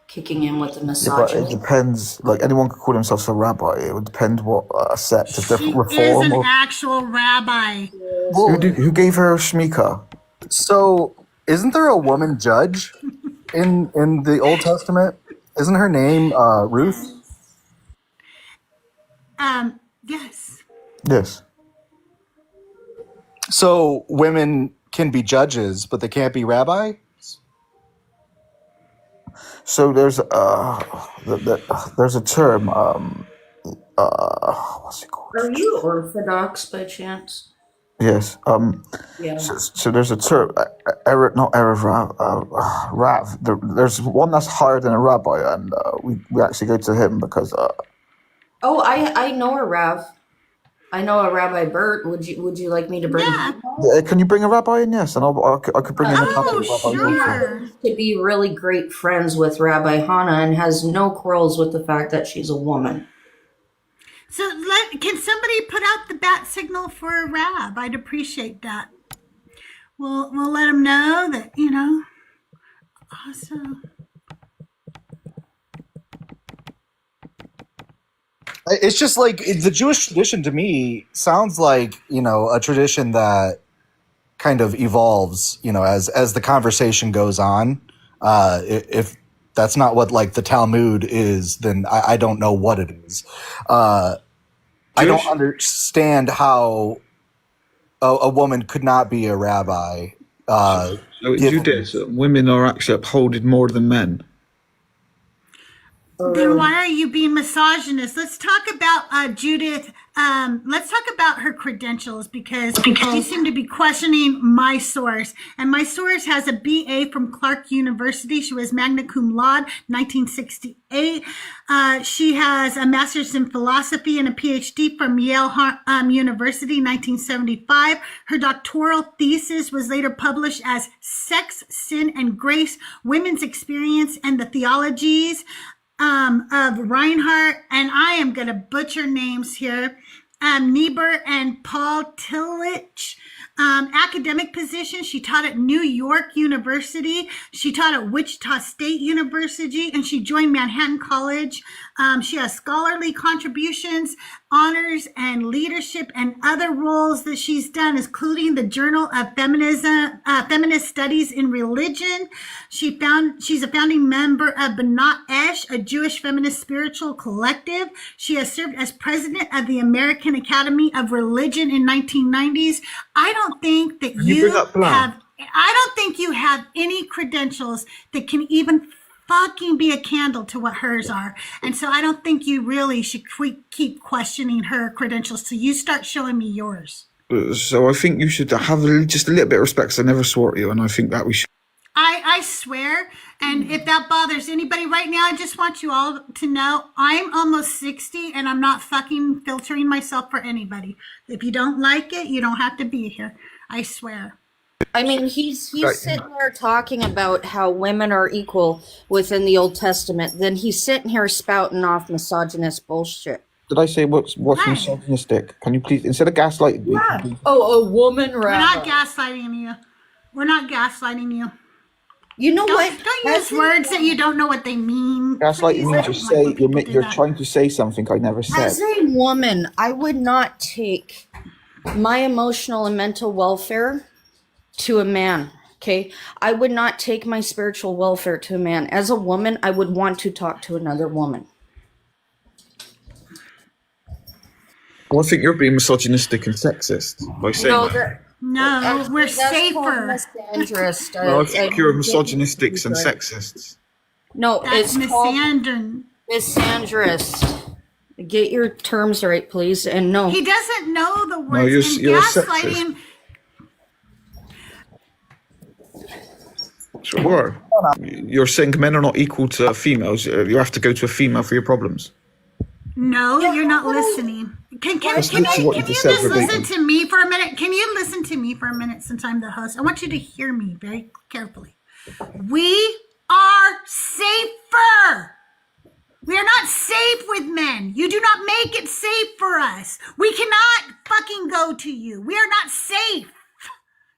kicking in with the but misogyny. it depends. Like anyone could call themselves a rabbi. It would depend what sect. If they're She is reform an or actual rabbi. who gave her shmika? So, isn't there a woman judge in the Old Testament? Isn't her name Ruth? Yes. Yes. So women can be judges, but they can't be rabbi. So there's a term. What's it called? Are you Orthodox by chance? Yes. Yeah. So there's a term. Rav. There's one that's higher than a rabbi, and we actually go to him because. Oh, I know a Rav. I know a Rabbi Bert. Would you like me to bring him? Can you bring a rabbi in? Yes, and I could bring in a couple of rabbis. Sure. To be really great friends with Rabbi Hannah and has no quarrels with the fact that she's a woman. So can somebody put out the bat signal for a Rab? I'd appreciate that. We'll let him know that, Awesome. It's just like the Jewish tradition to me sounds like, a tradition that kind of evolves, as the conversation goes on. If that's not what like the Talmud is, then I don't know what it is. I don't understand how a woman could not be a rabbi. So in Judaism, women are actually upholded more than men. Then why are you being misogynist? Let's talk about Judith. Let's talk about her credentials because you seem to be questioning my source. And my source has a BA from Clark University. She was magna cum laude, 1968. She has a master's in philosophy and a PhD from Yale University, 1975. Her doctoral thesis was later published as Sex, Sin, and Grace, Women's Experience and the Theologies of Reinhardt, and I am going to butcher names here, Niebuhr and Paul Tillich. academic positions. She taught at New York University. She taught at Wichita State University, and she joined Manhattan College. She has scholarly contributions, honors, and leadership, and other roles that she's done, including the Journal of Feminism, Feminist Studies in Religion. She's a founding member of B'nai Esh, a Jewish feminist spiritual collective. She has served as president of the American Academy of Religion in 1990s. I don't think that you have any credentials that can even fucking be a candle to what hers are. And so I don't think you really should keep questioning her credentials. So you start showing me yours. So I think you should have just a little bit of respect, 'cause I never swore at you, and I think that we should. I swear, and if that bothers anybody right now, I just want you all to know I'm almost 60 and I'm not fucking filtering myself for anybody. If you don't like it, you don't have to be here. I swear. I mean, he's sitting there talking about how women are equal within the Old Testament. Then he's sitting here spouting off misogynist bullshit. Did I say what's misogynistic? Can you please, instead of gaslighting me? Yeah. Oh, a woman rabbi. We're not gaslighting you. We're not gaslighting you. You know what? Don't use words that you don't know what they mean. Gaslighting means just say you're trying to say something I never said. As a woman, I would not take my emotional and mental welfare to a man. Okay, I would not take my spiritual welfare to a man. As a woman, I would want to talk to another woman. Well, I think you're being misogynistic and sexist by saying that. No, we're safer. Misandrist. Well, I think you're misogynistics and sexists. No, That's it's called misandrist. Get your terms right, please. And no, He doesn't know the words. No, you're and a gaslighting. So what? You're saying men are not equal to females. You have to go to a female for your problems. No, you're not listening. Can you That's literally what you just just said listen verbatim. to me for a minute? Can you listen to me for a minute since I'm the host? I want you to hear me very carefully. We are safer. We are not safe with men. You do not make it safe for us. We cannot fucking go to you. We are not safe.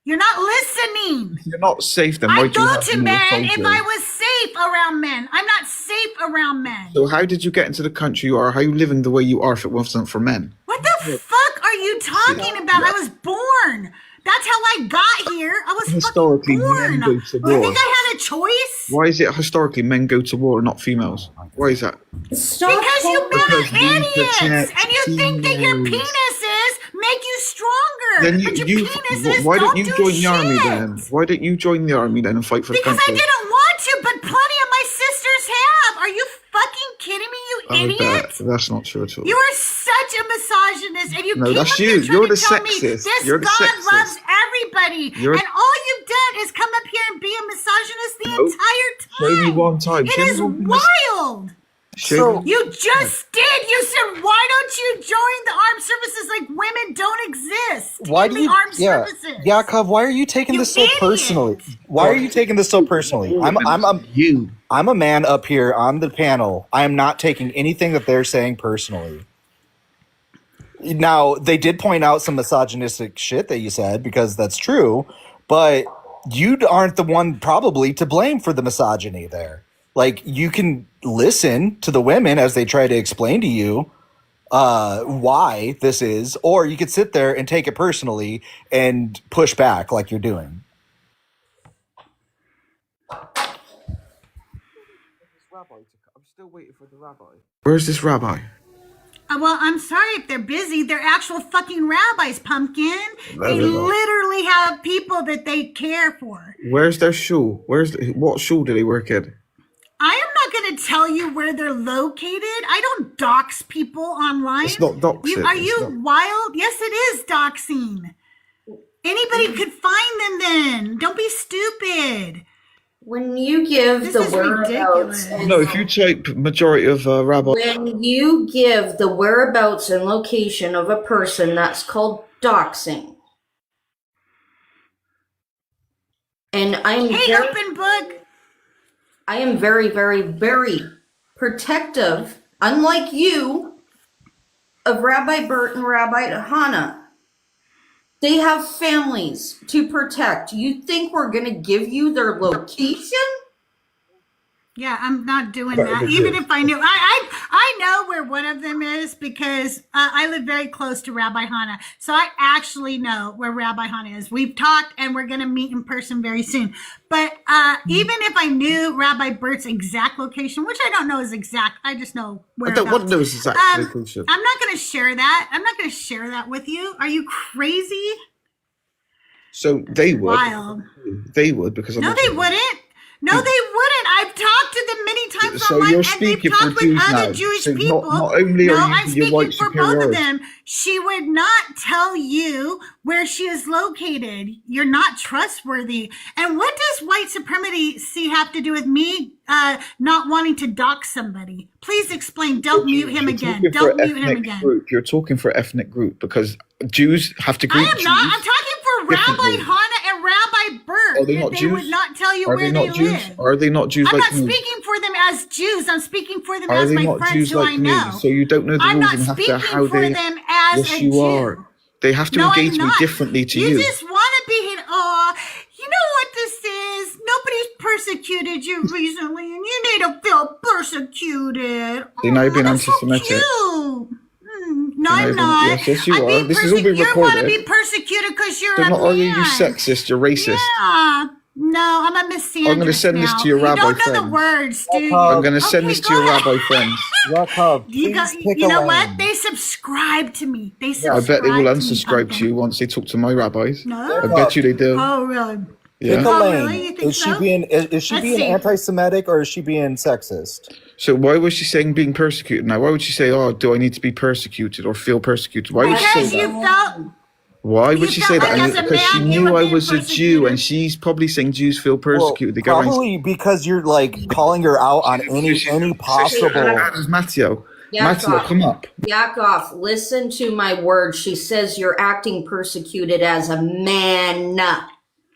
You're not listening. You're not safe then. Why I do you go have to more men soldiers? if I was safe around men. I'm not safe around men. So how did you get into the country you are? How are you living the way you are if it wasn't for men? What the fuck are you talking about? I was born. That's how I got here. I was Historically, fucking born. men go to You war. think I had a choice? Why is it historically men go to war and not females? Why is that? Because you men are Because we idiots, protect and you think that your females. penises make you stronger. Then but your penises why don't didn't you do join the army shit. then? Why didn't you join the army then and fight for the Because I country? didn't want to, but plenty of my sisters have. Are you fucking kidding me, you idiot? That's not true at all. You are such a misogynist, and you No, came that's up here you. trying You're to the tell me sexist. this You're the God sexist. loves everybody, You're- and all you've done is come up here and be a misogynist the Nope. entire time. Show me one time. It Show me is one- wild. Show me- You just did. You said, "Why don't you join the armed services? Like women don't exist Why in do the you? armed Yeah, services." Yaakov, why are you taking this so personally? Why are you taking this so personally? I'm a man up here on the panel. I am not taking anything that they're saying personally. Now, they did point out some misogynistic shit that you said, because that's true, but you aren't the one probably to blame for the misogyny there. Like, you can listen to the women as they try to explain to you why this is, or you could sit there and take it personally and push back like you're doing. I'm still waiting for the rabbi. Where's this rabbi? Well, I'm sorry if they're busy. They're actual fucking rabbis, Pumpkin. They Rabbi. literally have people that they care for. Where's their shul? What shul do they work at? I am not going to tell you where they're located. I don't dox people online. It's not doxing. Are It's you not. wild? Yes, it is doxing. Anybody could find them then. Don't be stupid. when you give This the is whereabouts, ridiculous. No, if you type majority of rabbi, when you give the whereabouts and location of a person, that's called doxing. And Hey, open book. I am very, very, very protective, unlike you, of Rabbi Bert and Rabbi Hannah. They have families to protect. You think we're going to give you their location? Yeah, I'm not doing Better that. than Even you. if I knew, I know where one of them is because I live very close to Rabbi Hannah, so I actually know where Rabbi Hannah is. We've talked, and we're going to meet in person very soon. But even if I knew Rabbi Bert's exact location, which I don't know is exact, I just know I where. don't want to know his exact location. I'm not going to share that. I'm not going to share that with you. Are you crazy? So they would. Wild. They would because I'm No, not they sure. wouldn't. No, they wouldn't. I've talked to them many times So online, you're and they've speaking for talked with Jews other now. Jewish So people. not only No, are I'm you your speaking white for both of superiority. them. She would not tell you where she is located. You're not trustworthy. And what does white supremacy have to do with me not wanting to dock somebody? Please explain. Don't mute him You're again. talking for Don't mute him ethnic again. group. You're talking for ethnic group because Jews have to I greet am Jews. not. I'm talking for Rabbi differently. Hannah and Rabbi Bert. Are they that not they Jews? would not tell you Are where they they not Jews? live. Are they not Jews I'm like not me? speaking for them as Jews. I'm speaking for them Are as they my not friends Jews who I like me? know. So you don't know the I'm rules not and have to speaking how for they. them as Yes, a you Jew. are. They have to No, I'm engage me not. differently to You you. just want to be hit. Oh, you know what this is? Nobody's persecuted you recently, and you need to feel persecuted. So now you're being That's so anti-Semitic. cute. No, So now I'm you're being, not. yes, you I'm are. being This is all being You want to recorded. be persecuted because you're So a not only are you man. sexist, you're racist. Yeah. No, I'm a misandrist I'm going to send this now. to your You rabbi don't know friends. the words, do you? I'm going to send Okay, this to go your ahead. rabbi friends. Yakov, You please pick you a know what? lane. They subscribe to me. They I subscribe bet they will to me, unsubscribe to Pumpkin. you once they talk to my rabbis. No? I bet you they do. Oh, really? Pick Yeah. a Oh, lane. really? You think Is she so? being is she Let's being see. anti-Semitic or is she being sexist? So why was she saying being persecuted? Now, why would she say, "Oh, do I need to be persecuted or feel persecuted"? Why would she say Because you that? felt Why you would she felt say like that? as a Because she man you knew were I being was a Jew, and persecuted. she's probably saying Jews feel Well, persecuted. They go around. probably because you're like calling her out on any possible. Matteo, Yakov, come up. Yakov, listen to my words. She says you're acting persecuted as a man.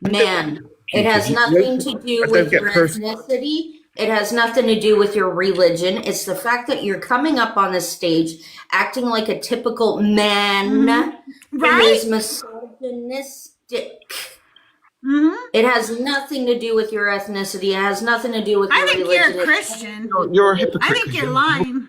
Man. It has nothing to do I don't with get your persecuted. ethnicity. It has nothing to do with your religion. It's the fact that you're coming up on this stage acting like a typical man who Right? is misogynistic. Mm-hmm. It has nothing to do with your ethnicity. It has nothing to do with I your think religion. you're a Christian. You're a I hypocrite. think you're lying.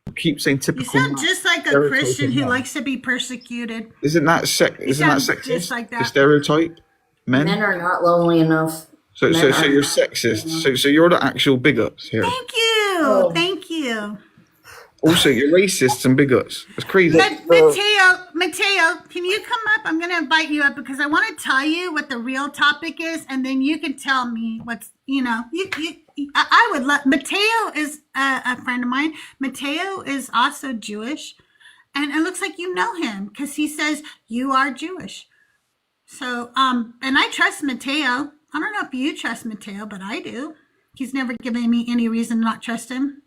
You keep saying You typical. sound just like a stereotype Christian of who men. likes to be persecuted. Isn't that You Isn't that sound sexist? just like The that. stereotype, men. Men are not lonely enough. So Men so are you're not sexist. lonely enough. So you're the actual bigots here. Thank you. Oh. Thank you. Also, you're racists and bigots. It's crazy. Mateo, can you come up? I'm going to invite you up because I want to tell you what the real topic is, and then you can tell me what's, I would love, Mateo is a friend of mine. Mateo is also Jewish, and it looks like you know him because he says you are Jewish. So, and I trust Mateo. I don't know if you trust Mateo, but I do. He's never given me any reason to not trust him.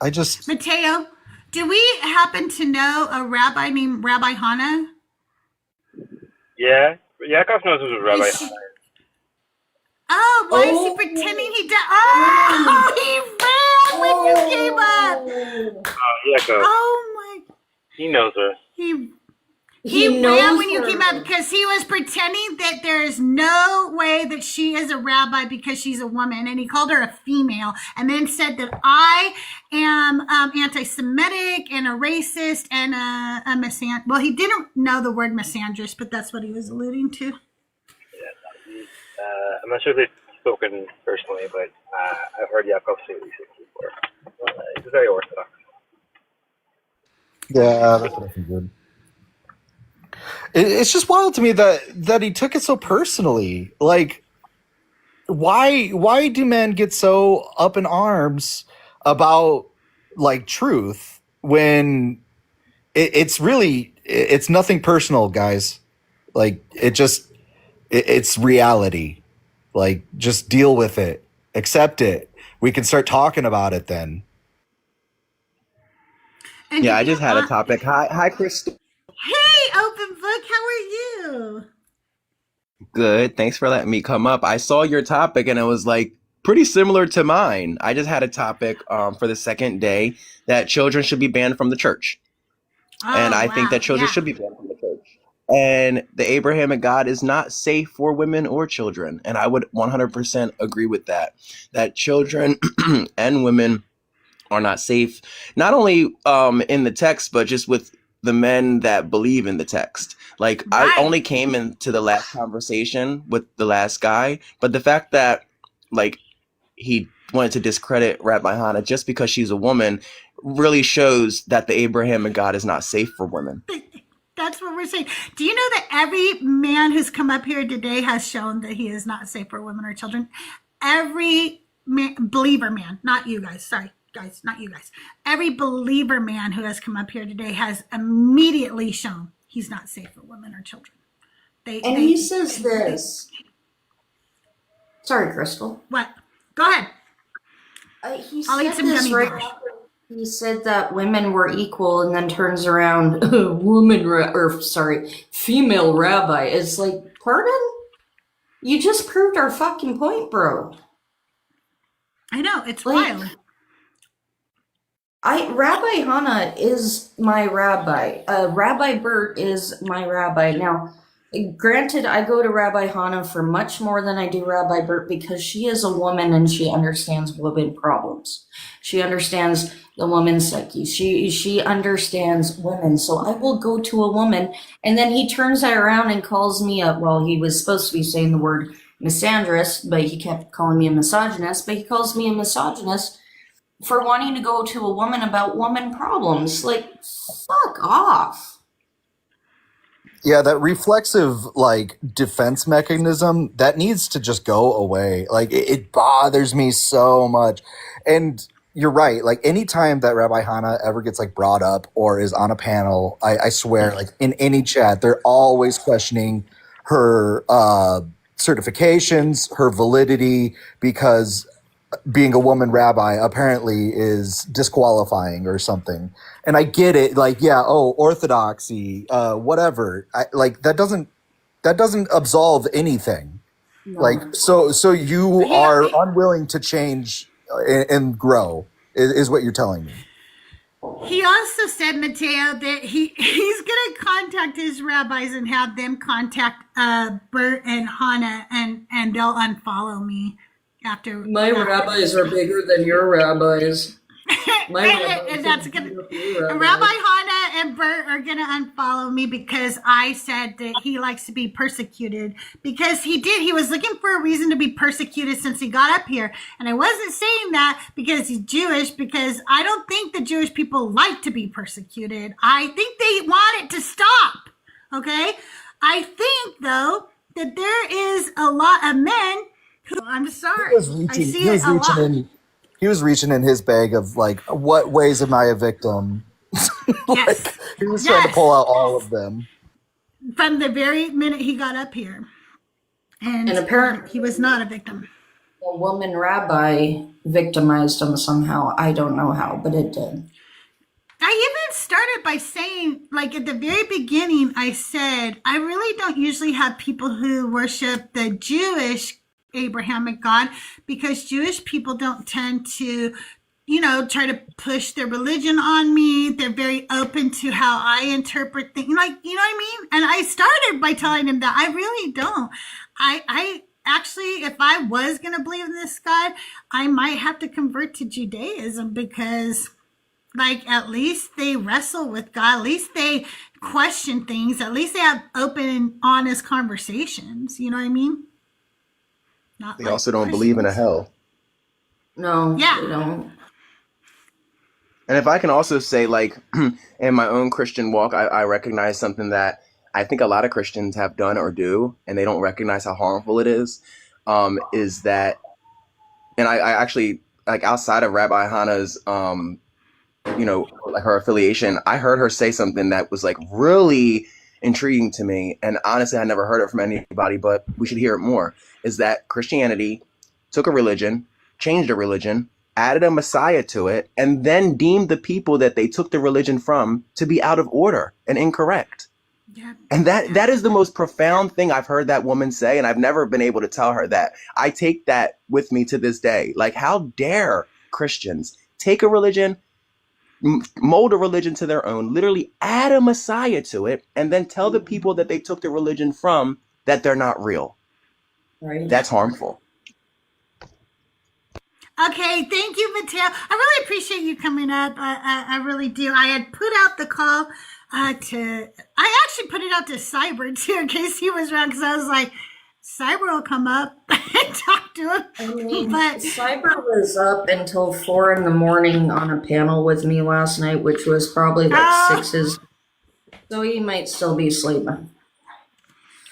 Mateo, do we happen to know a rabbi named Rabbi Hannah? Yeah, Yakov knows who's a rabbi. Oh, why is he pretending he does? Oh, he ran when you came up. Oh, Yakov. Oh my! He knows her. He ran knows when you her. came up because he was pretending that there is no way that she is a rabbi because she's a woman, and he called her a female, and then said that I am anti-Semitic and a racist and a misandrist. Well, he didn't know the word misandrist, but that's what he was alluding to. I'm not sure if they've spoken personally, but I've heard Yakov say these things before. He's very orthodox. Yeah, that's what I figured. It's just wild to me that he took it so personally. Like, why do men get so up in arms about like truth when it's nothing personal, guys. Like it's reality. Like, just deal with it, accept it. We can start talking about it then. Yeah, I just had a topic. Hi, Crystal. Hey, open book, how are you? Good. Thanks for letting me come up. I saw your topic and it was like pretty similar to mine. I just had a topic for the second day that children should be banned from the church. And I think that children should be banned from the church. And the Abrahamic God is not safe for women or children. And I would 100% agree with that, that children and women are not safe, not only in the text, but just with the men that believe in the text. Like, I only came into the last conversation with the last guy, but the fact that, like, he wanted to discredit Rabbi Hannah just because she's a woman really shows that the Abrahamic God is not safe for women. That's what we're saying. Do you know that every man who's come up here today has shown that he is not safe for women or children? Every believer man, not you guys, sorry guys, not you guys. Every believer man who has come up here today has immediately shown he's not safe for women or children. He says this. Sorry, Crystal. What? Go ahead. I'll eat some gummy bears. He said that women were equal, and then turns around, female rabbi. It's like, pardon? You just proved our fucking point, bro. I know, it's wild. Rabbi Hannah is my rabbi. Rabbi Bert is my rabbi. Now, granted, I go to Rabbi Hannah for much more than I do Rabbi Bert because she is a woman and she understands women problems. She understands the woman's psyche. She understands women. So I will go to a woman, and then he turns that around and calls me he was supposed to be saying the word misandrist, but he kept calling me a misogynist, but he calls me a misogynist for wanting to go to a woman about woman problems. Like, fuck off. Yeah, that reflexive defense mechanism that needs to just go away. Like it bothers me so much. And you're right. Like anytime that Rabbi Hannah ever gets brought up or is on a panel, I swear, in any chat, they're always questioning her certifications, her validity, because being a woman rabbi apparently is disqualifying or something. And I get it. Orthodoxy, whatever. That doesn't absolve anything. No. So you are unwilling to change and grow is what you're telling me. He also said, Mateo, that he's going to contact his rabbis and have them contact Bert and Hannah, and they'll unfollow me after. My rabbis are bigger than your rabbis. And that's gonna. Rabbi Hannah and Bert are gonna unfollow me because I said that he likes to be persecuted, because he did. He was looking for a reason to be persecuted since he got up here, and I wasn't saying that because he's Jewish. Because I don't think the Jewish people like to be persecuted. I think they want it to stop. Okay, I think though that there is a lot of men who. I'm sorry. I see it a lot. He was reaching in his bag of what ways am I a victim? Yes. He was trying to pull out all of them. From the very minute he got up here. And apparently he was not a victim. A woman rabbi victimized him somehow. I don't know how, but it did. I even started by saying, at the very beginning, I said, I really don't usually have people who worship the Jewish Abrahamic God, because Jewish people don't tend to, try to push their religion on me. They're very open to how I interpret things. You know what I mean? And I started by telling him that I really don't. I actually, if I was going to believe in this God, I might have to convert to Judaism, because at least they wrestle with God. At least they question things. At least they have open and honest conversations. You know what I mean? They also don't believe in a hell. No, they don't. And if I can also say, in my own Christian walk, I recognize something that I think a lot of Christians have done or do, and they don't recognize how harmful it is that, and I actually, outside of Rabbi Hannah's, her affiliation, I heard her say something that was really intriguing to me. And honestly, I never heard it from anybody, but we should hear it more, is that Christianity took a religion, changed a religion, added a Messiah to it, and then deemed the people that they took the religion from to be out of order and incorrect. Yeah. And that is the most profound thing I've heard that woman say, and I've never been able to tell her that. I take that with me to this day. How dare Christians take a religion, mold a religion to their own, literally add a Messiah to it, and then tell the people that they took the religion from that they're not real. Right. That's harmful. Okay, thank you, Mateo. I really appreciate you coming up. I really do. I had put out the call I actually put it out to Cyber too, in case he was around, because I was like, Cyber will come up and talk to him. I mean, Cyber was up until 4 a.m. on a panel with me last night, which was probably like 6's. So he might still be sleeping.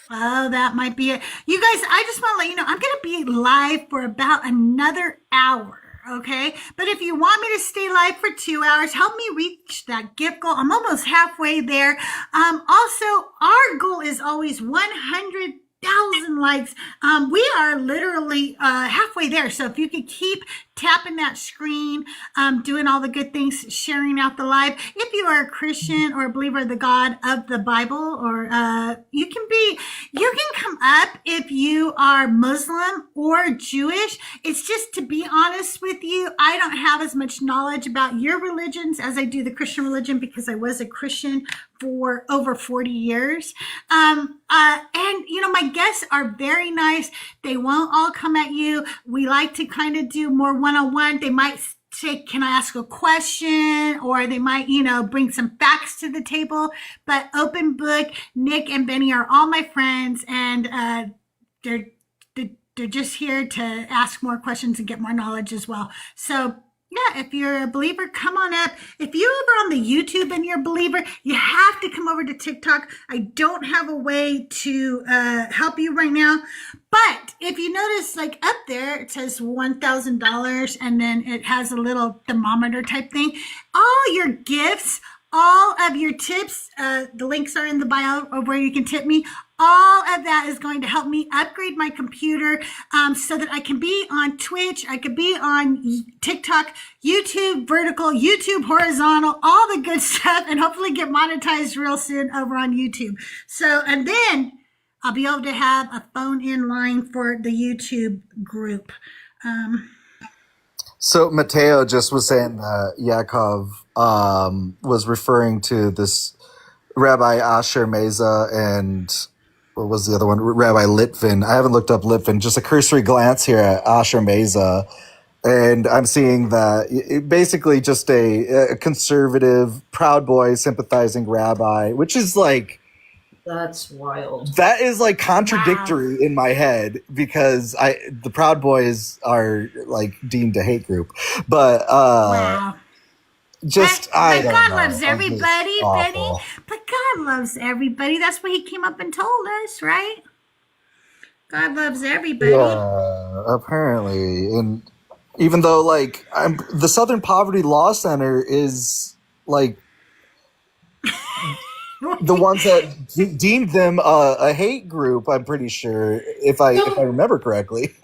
Oh, that might be it. You guys, I just want to let you know, I'm going to be live for about another hour, okay? But if you want me to stay live for 2 hours, help me reach that gift goal. I'm almost halfway there. Also, our goal is always 100,000 likes. We are literally halfway there. So if you could keep tapping that screen, doing all the good things, sharing out the live. If you are a Christian or a believer of the God of the Bible, or you can come up if you are Muslim or Jewish. It's just, to be honest with you, I don't have as much knowledge about your religions as I do the Christian religion, because I was a Christian for over 40 years. And you know, my guests are very nice. They won't all come at you. We like to kind of do more one-on-one. They might say, can I ask a question? Or they might, you know, bring some facts to the table. But open book, Nick and Benny are all my friends, and they're just here to ask more questions and get more knowledge as well. So yeah, if you're a believer, come on up. If you're over on the YouTube and you're a believer, you have to come over to TikTok. I don't have a way to help you right now. But if you notice, like up there, it says $1,000, and then it has a little thermometer type thing. All your gifts, all of your tips, the links are in the bio of where you can tip me. All of that is going to help me upgrade my computer, so that I can be on Twitch, I could be on TikTok, YouTube vertical, YouTube horizontal, all the good stuff, and hopefully get monetized real soon over on YouTube. So, and then I'll be able to have a phone in line for the YouTube group. So Mateo just was saying that Yaakov was referring to this Rabbi Asher Meza and what was the other one? Rabbi Litvin. I haven't looked up Litvin. Just a cursory glance here at Asher Meza, and I'm seeing that basically just a conservative, Proud Boy sympathizing rabbi, which is like, that's wild. that is like contradictory in my head, because the Proud Boys are like deemed a hate group, but just I don't God know. loves everybody, Benny. Awful. But God loves everybody. That's why he came up and told us, right? God loves everybody. Yeah, apparently. And even though like the Southern Poverty Law Center is like the ones that deemed them a hate group, I'm pretty sure, if I remember correctly.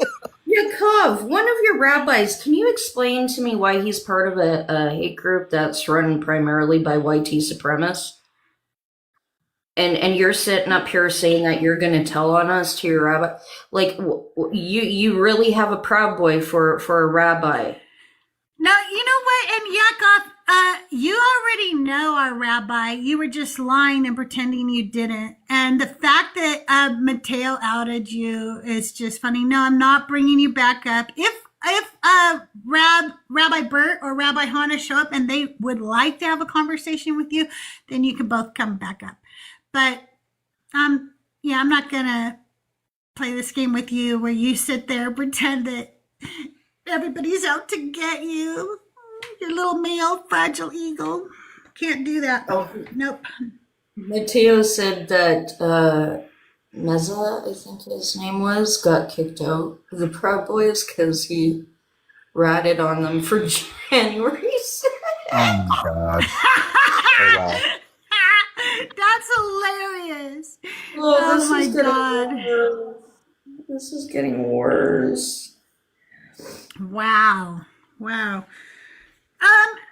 Yaakov, one of your rabbis, can you explain to me why he's part of a hate group that's run primarily by YT supremacists? And you're sitting up here saying that you're going to tell on us to your rabbi. Like, you really have a Proud Boy for a rabbi. No, you know what? And Yaakov, you already know our rabbi. You were just lying and pretending you didn't. And the fact that Mateo outed you is just funny. No, I'm not bringing you back up. If Rabbi Bert or Rabbi Hannah show up and they would like to have a conversation with you, then you can both come back up. But yeah, I'm not gonna play this game with you where you sit there and pretend that everybody's out to get you. Your little male fragile eagle. Can't do that. Oh, nope. Mateo said that Meza, I think his name was, got kicked out of the Proud Boys because he ratted on them for January 6th. Oh my God. Oh, wow. That's hilarious. Oh my God. This is getting worse. Wow.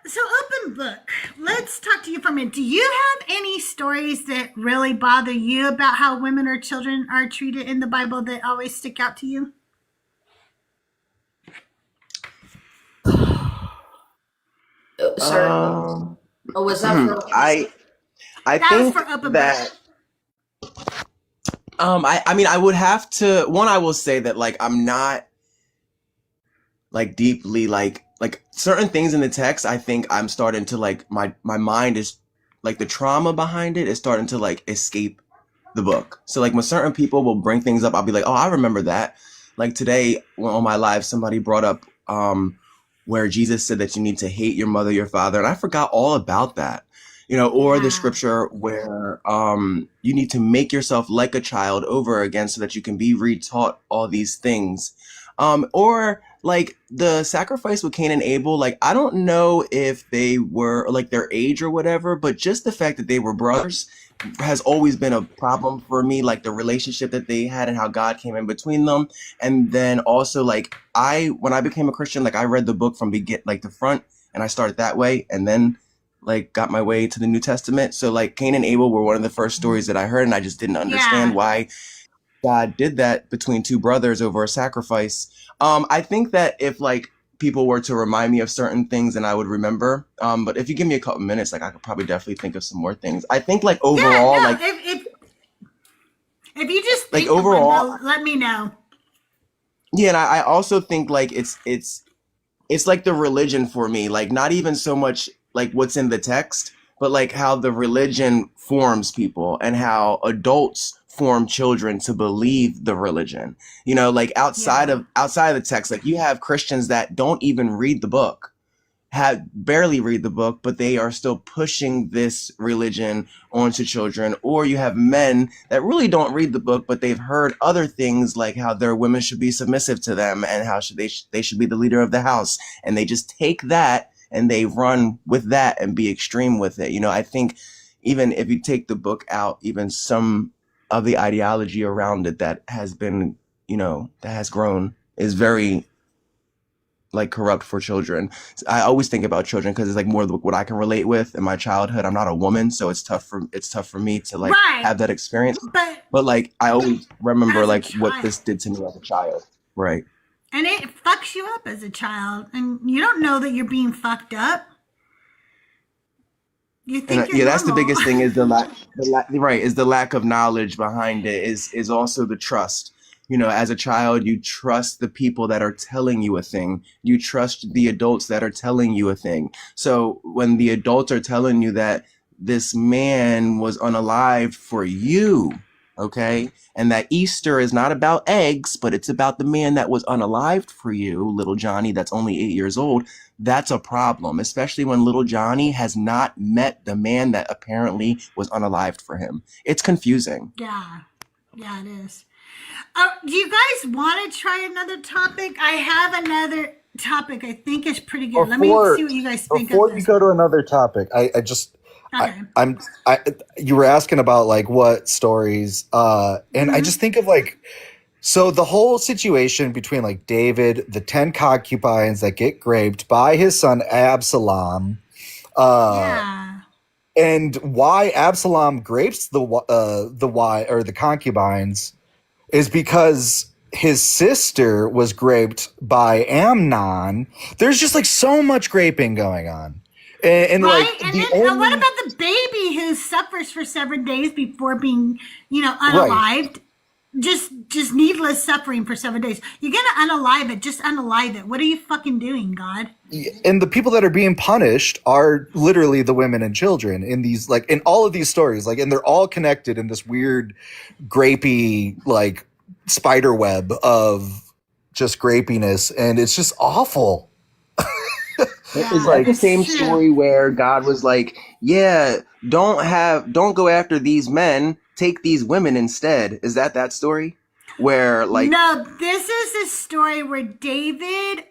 So open book. Let's talk to you for a minute. Do you have any stories that really bother you about how women or children are treated in the Bible that always stick out to you? Sir, oh, was that for? I That was think for open that I mean I would have to I will say that like I'm not like deeply like certain things in the text. I think I'm starting to like my mind is like the trauma behind it is starting to like escape the book. So like when certain people will bring things up, I'll be like, oh, I remember that. Like today on my live, somebody brought up where Jesus said that you need to hate your mother, your father, and I forgot all about that. You know, or the scripture where you need to make yourself like a child over again so that you can be retaught all these things. Or like the sacrifice with Cain and Abel, like I don't know if they were like their age or whatever, but just the fact that they were brothers has always been a problem for me, like the relationship that they had and how God came in between them. And then also like when I became a Christian, like I read the book from the front and I started that way and then like got my way to the New Testament. So like Cain and Abel were one of the first stories that I heard and I just didn't understand why God did that between two brothers over a sacrifice. I think that if like people were to remind me of certain things, then I would remember. But if you give me a couple minutes, like I could probably definitely think of some more things. I think like overall, like if you just like think of one, overall, let me know. yeah, and I also think like it's like the religion for me, like not even so much like what's in the text, but like how the religion forms people and how adults form children to believe the religion. You know, like outside of the text, like you have Christians that don't even read the book, barely read the book, but they are still pushing this religion onto children. Or you have men that really don't read the book, but they've heard other things like how their women should be submissive to them and how they should be the leader of the house. And they just take that and they run with that and be extreme with it. You know, I think even if you take the book out, even some of the ideology around it that has been, you know, that has grown is very like corrupt for children. I always think about children because it's like more what I can relate with in my childhood. I'm not a woman, so it's tough for me to like have that experience. But like I always remember like what this did to me as a child. Right. And it fucks you up as a child, and you don't know that you're being fucked up. You think you're that's the normal. biggest thing is the lack of knowledge behind it is also the trust. You know, as a child, you trust the people that are telling you a thing. You trust the adults that are telling you a thing. So when the adults are telling you that this man was unalived for you, okay, and that Easter is not about eggs, but it's about the man that was unalived for you, little Johnny, that's only 8 years old, that's a problem, especially when little Johnny has not met the man that apparently was unalived for him. It's confusing. Yeah, it is. Do you guys want to try another topic? I have another topic I think is pretty good. Let me see what you guys think of Before this. you go to another topic, you were asking about like what stories, and I just think of like, so the whole situation between like David, the 10 concubines that get raped by his son Absalom, and why Absalom rapes the concubines is because his sister was raped by Amnon. There's just like so much raping going on. And right? like And then what about the baby who suffers for 7 days before being, unalived? Just needless suffering for 7 days. You're gonna unalive it, just unalive it. What are you fucking doing, God? And the people that are being punished are literally the women and children in these, like, in all of these stories, like, and they're all connected in this weird, grapey, like, spider web of just grapiness, and it's just awful. It's like the same story where God was like, yeah, don't go after these men, take these women instead. Is that story? Where like no, this is a story where David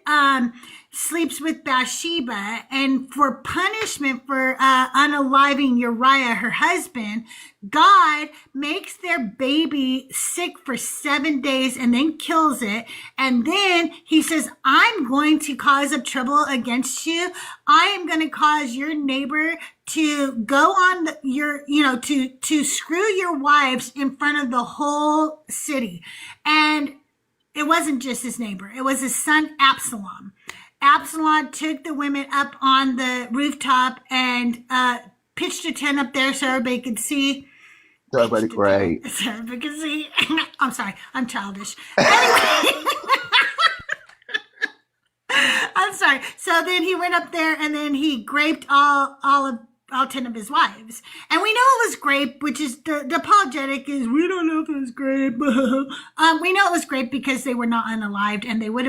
sleeps with Bathsheba, and for punishment for unaliving Uriah, her husband, God makes their baby sick for 7 days and then kills it. And then he says, I'm going to cause up trouble against you. I am going to cause your neighbor to go on to screw your wives in front of the whole city. And it wasn't just his neighbor. It was his son, Absalom. Absalom took the women up on the rooftop and pitched a tent up there so everybody could see. Right. So everybody could see. I'm sorry, I'm childish. Anyway. I'm sorry. So then he went up there and then he raped all 10 of his wives. And we know it was grape, which is the apologetic is we don't know if it was grape. We know it was grape because they were not unalived, and that would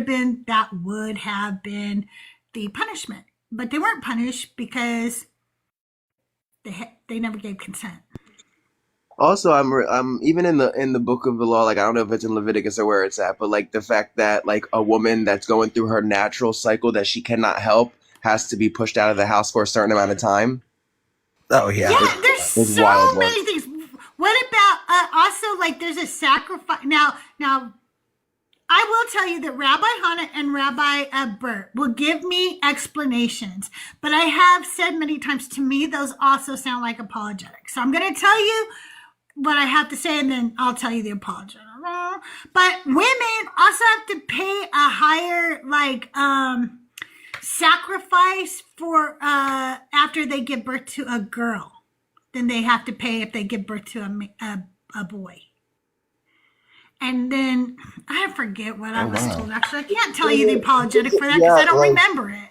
have been the punishment. But they weren't punished because they never gave consent. Also, I'm even in the book of the law, like I don't know if it's in Leviticus or where it's at, but like the fact that like a woman that's going through her natural cycle that she cannot help has to be pushed out of the house for a certain amount of time. Oh yeah, Yeah, there's so many things. What about also like there's a sacrifice now? I will tell you that Rabbi Hannah and Rabbi Bert will give me explanations, but I have said many times to me those also sound like apologetics. So I'm going to tell you what I have to say, and then I'll tell you the apology. But women also have to pay a higher sacrifice for after they give birth to a girl than they have to pay if they give birth to a boy. And then I forget what I was told. Actually, I can't tell you the apologetic for that because I don't remember it.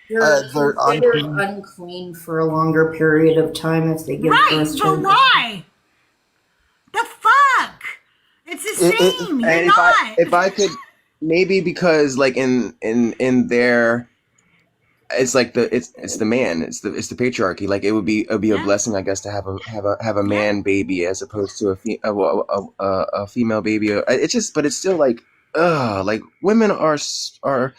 They're considered unclean for a longer period of time if they give birth to but why? The fuck? It's the same. You're not. If I could, maybe because like in their, it's like it's the man, it's the patriarchy. Like it would be a blessing, I guess, to have a man baby as opposed to a female baby. It's just, but it's still like women are supposed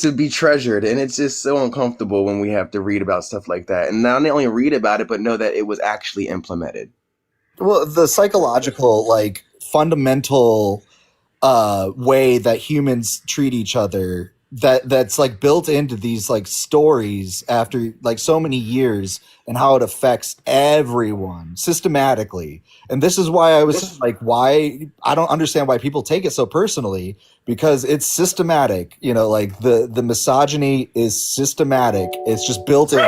to be treasured, and it's just so uncomfortable when we have to read about stuff like that, and not only read about it, but know that it was actually implemented. Well, the psychological, like, fundamental way that humans treat each other, that's like built into these like stories after like so many years, and how it affects everyone systematically. And this is why I was like, why I don't understand why people take it so personally, because it's systematic. You know, like the misogyny is systematic. It's just built in.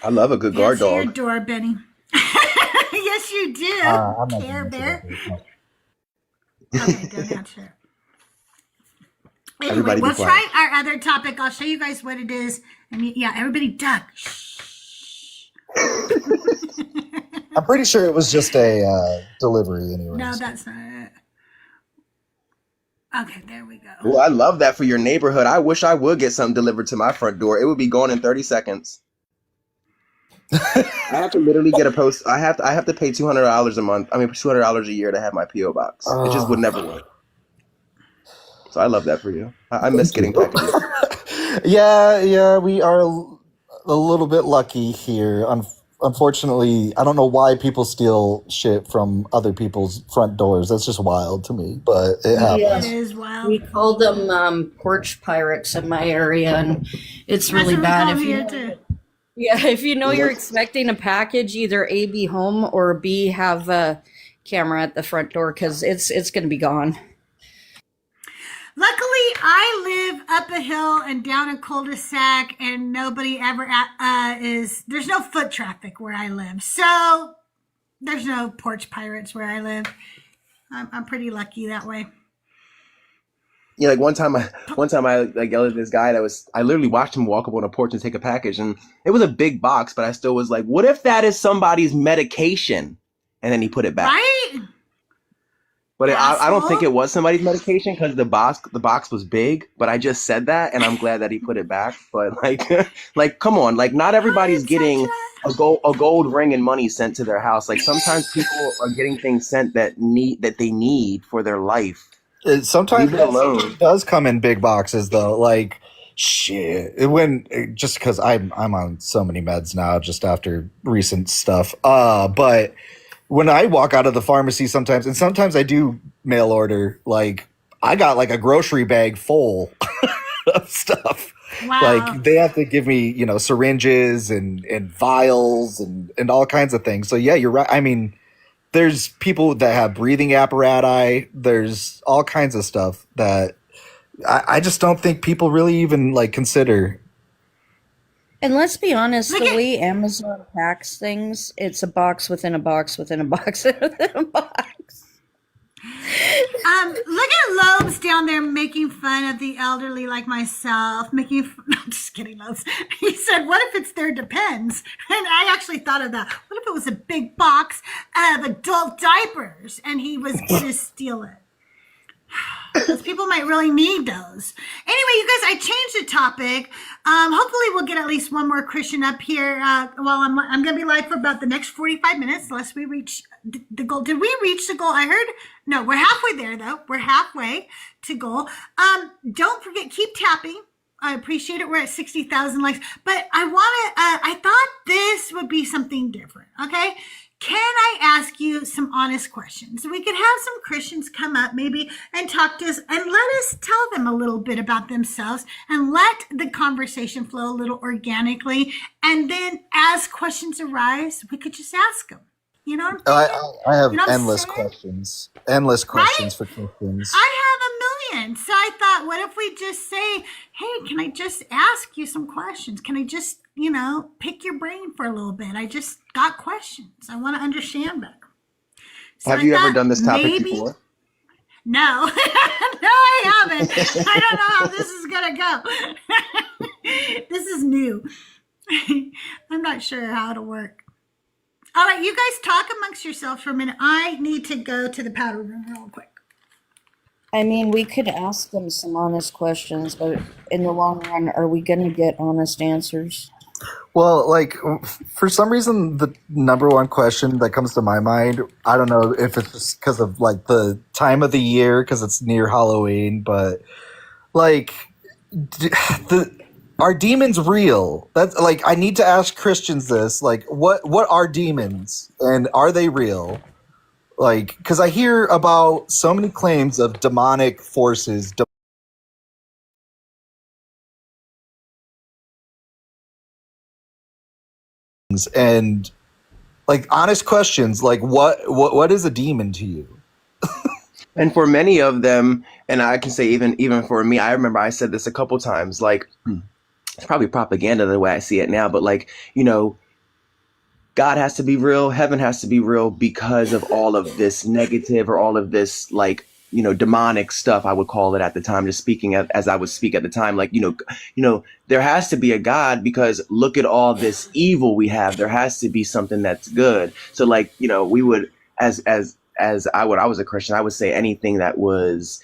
I love a good guard Answer your dog. door, Benny. Yes, you do. I'm not Care gonna Bear. answer Okay, don't answer it. Anyway, Everybody be let's quiet. try our other topic. I'll show you guys what it is. And yeah, everybody duck. Shh. I'm pretty sure it was just a delivery anyway. No, that's not it. Okay, there we go. Well, I love that for your neighborhood. I wish I would get something delivered to my front door. It would be gone in 30 seconds. I have to literally get a post. I have to pay $200 a month. I mean, $200 a year to have my PO box. It just would never work. So I love that for you. I miss getting packages. Yeah, we are a little bit lucky here. Unfortunately, I don't know why people steal shit from other people's front doors. That's just wild to me, but it happens. It is wild. We call them porch pirates in my area, and it's really bad. If you know you're expecting a package, either A, be home, or B, have a camera at the front door, because it's going to be gone. Luckily, I live up a hill and down a cul-de-sac, and nobody ever there's no foot traffic where I live. So there's no porch pirates where I live. I'm pretty lucky that way. Yeah, like one time I like yelled at this guy I literally watched him walk up on a porch and take a package, and it was a big box, but I still was like, what if that is somebody's medication? And then he put it back. Right? But I don't think it was somebody's medication because the box was big, but I just said that, and I'm glad that he put it back. But like come on, like not everybody's getting a gold ring and money sent to their house. Like sometimes people are getting things sent that they need for their life. Sometimes Leave it alone. it does come in big boxes though. Like shit, just because I'm on so many meds now, just after recent stuff. But when I walk out of the pharmacy sometimes I do mail order. Like I got like a grocery bag full of stuff. Wow. Like they have to give me, syringes and vials and all kinds of things. So yeah, you're right. I mean, there's people that have breathing apparatus. There's all kinds of stuff that I just don't think people really even like consider. And let's be honest, Look the at way Amazon packs things, it's a box within a box within a box within a box. look at Lobes down there making fun of the elderly like myself. No, just kidding, Lobes. He said, "What if it's their depends?" And I actually thought of that. What if it was a big box of adult diapers and he was gonna steal it? Those people might really need those. Anyway, you guys, I changed the topic. Hopefully, we'll get at least one more Christian up here. While I'm going to be live for about the next 45 minutes, unless we reach the goal. Did we reach the goal? I heard. No, we're halfway there, though. We're halfway to goal. Don't forget, keep tapping. I appreciate it. We're at 60,000 likes. But I thought this would be something different. Okay. Can I ask you some honest questions? We could have some Christians come up maybe and talk to us and let us tell them a little bit about themselves and let the conversation flow a little organically. And then as questions arise, we could just ask them. You know what I'm saying? I have You know what I'm endless saying? questions. Endless questions for Christians. I have a million. So I thought, what if we just say, hey, can I just ask you some questions? Can I just, pick your brain for a little bit? I just got questions. I want to understand better. So Have I you ever thought done this topic maybe, before? No. No, I haven't. I don't know how this is going to go. This is new. I'm not sure how it'll work. All right, you guys talk amongst yourselves for a minute. I need to go to the powder room real quick. I mean, we could ask them some honest questions, but in the long run, are we going to get honest answers? Well, like for some reason, the number one question that comes to my mind, I don't know if it's just because of like the time of the year, because it's near Halloween, but like, are demons real? That's like, I need to ask Christians this, like, what are demons and are they real? Like, because I hear about so many claims of demonic forces. And like honest questions, like what is a demon to you? And for many of them, and I can say even for me, I remember I said this a couple times, like it's probably propaganda the way I see it now, but like, God has to be real, heaven has to be real because of all of this negative or all of this like, demonic stuff, I would call it at the time, just speaking as I would speak at the time, like, there has to be a God because look at all this evil we have. There has to be something that's good. So like, we would, as I was a Christian, I would say anything that was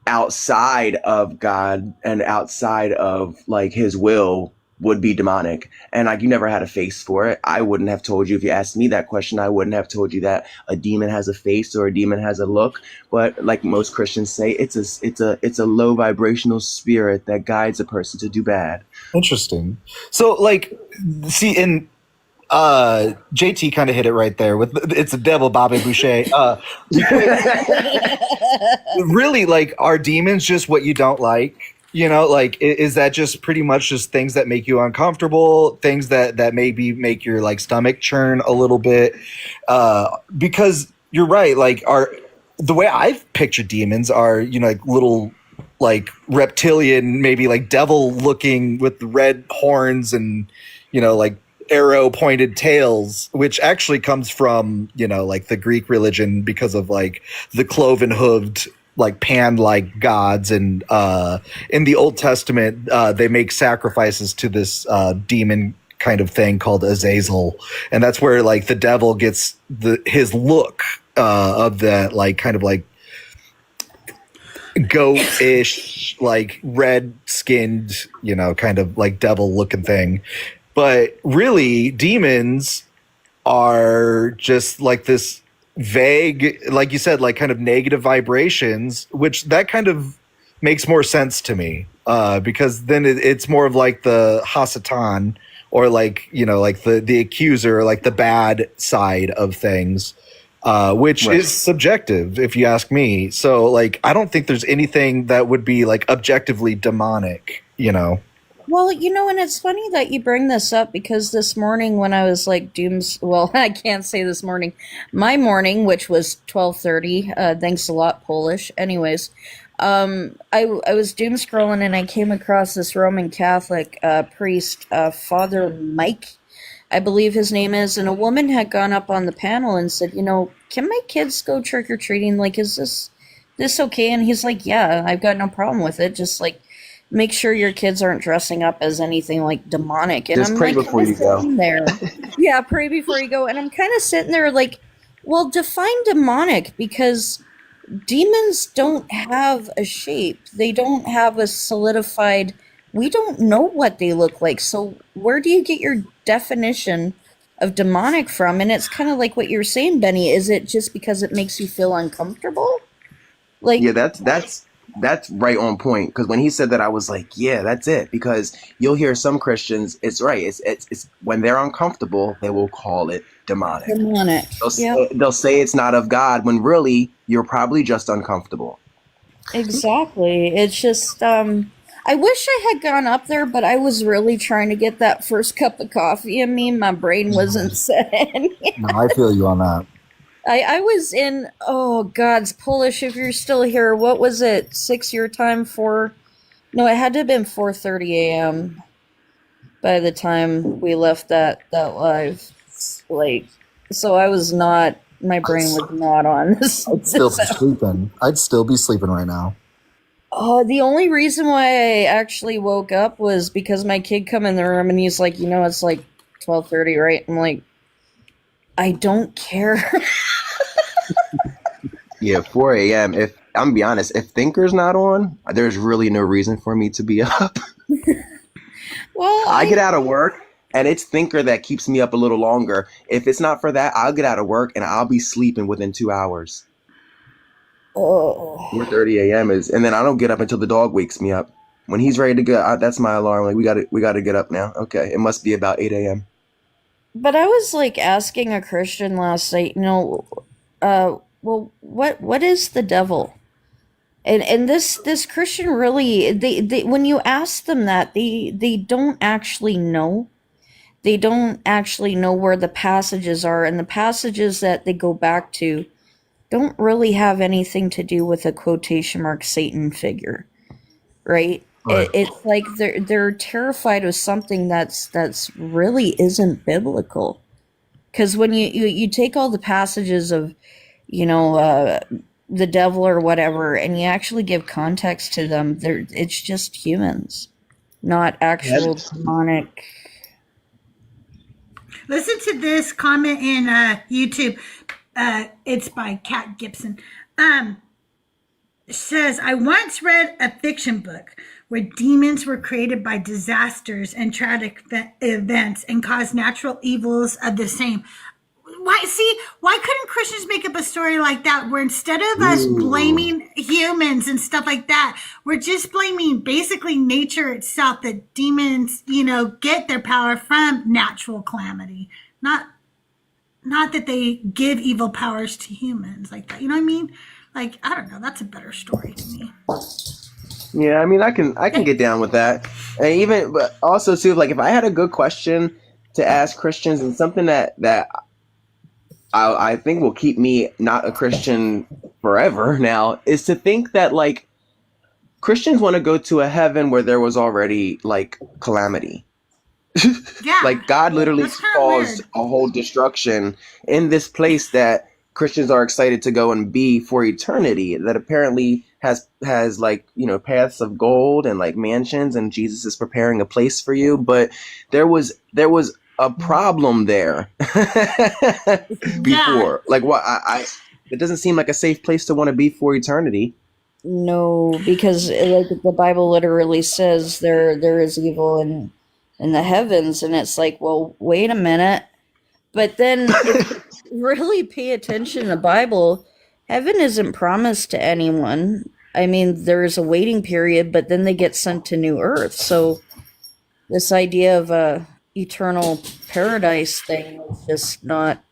outside of God and outside of like his will would be demonic. And like, you never had a face for it. I wouldn't have told you if you asked me that question. I wouldn't have told you that a demon has a face or a demon has a look. But like most Christians say, it's a low vibrational spirit that guides a person to do bad. Interesting. So like, see, in JT kind of hit it right there with it's a devil, Bobby Boucher. Really, like, are demons just what you don't like? Like, is that just pretty much just things that make you uncomfortable, things that maybe make your like stomach churn a little bit? Because you're right, like the way I've pictured demons are, like little like reptilian, maybe like devil looking with red horns and, like arrow pointed tails, which actually comes from, like the Greek religion because of like the cloven hooved like Pan-like gods, and in the Old Testament they make sacrifices to this demon kind of thing called Azazel, and that's where like the devil gets his look of that like kind of like goat-ish, like red-skinned, kind of like devil-looking thing. But really, demons are just like this vague, like you said, like kind of negative vibrations, which that kind of makes more sense to me, because then it's more of like the Hasatan, or like, like the accuser, or like the bad side of things, which is subjective, if you ask me. So like, I don't think there's anything that would be like objectively demonic, Well, Well, and it's funny that you bring this up because this morning when I was like well, I can't say this morning, my morning, which was 12:30. Thanks a lot, Polish. Anyways, I was doom scrolling and I came across this Roman Catholic priest, Father Mike, I believe his name is, and a woman had gone up on the panel and said, can my kids go trick or treating? Like, is this okay? And he's like, yeah, I've got no problem with it. Just like, make sure your kids aren't dressing up as anything like demonic. And Just I'm pray like before you go. sitting there. Yeah, pray before you go. And I'm kind of sitting there like, well, define demonic, because demons don't have a shape. They don't have a solidified, we don't know what they look like. So where do you get your definition of demonic from? And it's kind of like what you're saying, Benny. Is it just because it makes you feel uncomfortable? Like, Yeah, that's right on point. Because when he said that, I was like, yeah, that's it. Because you'll hear some Christians, it's right. It's when they're uncomfortable, they will call it demonic. demonic. Yeah, They'll say it's not of God when really you're probably just uncomfortable. exactly. It's just, I wish I had gone up there, but I was really trying to get that first cup of coffee in me. My brain wasn't setting. No, I feel you on that. I was in, oh God's Polish, if you're still here, what was it, 6 your time, no, it had to have been 4:30 a.m. by the time we left that live. Like, so I was not, my brain was not on this. I'd still be sleeping. I'd still be sleeping right now. The only reason why I actually woke up was because my kid come in the room and he's like, it's like 12:30, right? I'm like, I don't care. Yeah, 4 a.m. If I'm gonna be honest, if Thinker's not on, there's really no reason for me to be up. Well, I get out of work and it's Thinker that keeps me up a little longer. If it's not for that, I'll get out of work and I'll be sleeping within 2 hours. Oh. 4:30 a.m. and then I don't get up until the dog wakes me up. When he's ready to go, that's my alarm. Like, we got to get up now. Okay, it must be about 8 a.m. But I was like asking a Christian last night, well, what is the devil? And this Christian really, they when you ask them that, they don't actually know. They don't actually know where the passages are, and the passages that they go back to don't really have anything to do with a quotation mark Satan figure, right? Right. It's like they're terrified of something that's really isn't biblical. Because when you take all the passages of, the devil or whatever, and you actually give context to them, it's just humans, not actual demonic. Listen to this comment in YouTube. It's by Kat Gibson. It says, I once read a fiction book where demons were created by disasters and tragic events and caused natural evils of the same. Why couldn't Christians make up a story like that where instead of us blaming humans and stuff like that, we're just blaming basically nature itself, that demons, get their power from natural calamity, not that they give evil powers to humans like that. You know what I mean? Like, I don't know. That's a better story to me. Yeah, I mean, I can get down with that. And but also too, like if I had a good question to ask Christians and something that I think will keep me not a Christian forever now, is to think that like Christians want to go to a heaven where there was already like calamity. Yeah. Like God literally caused a whole destruction in this place that Christians are excited to go and be for eternity, that apparently has like, paths of gold and like mansions, and Jesus is preparing a place for you. But there was a problem there before. Yeah. Like what it doesn't seem like a safe place to want to be for eternity. No, because like the Bible literally says there is evil in the heavens, and it's like, well, wait a minute. But then if you really pay attention to the Bible, heaven isn't promised to anyone. I mean, there's a waiting period, but then they get sent to new earth. So this idea of a eternal paradise thing is just not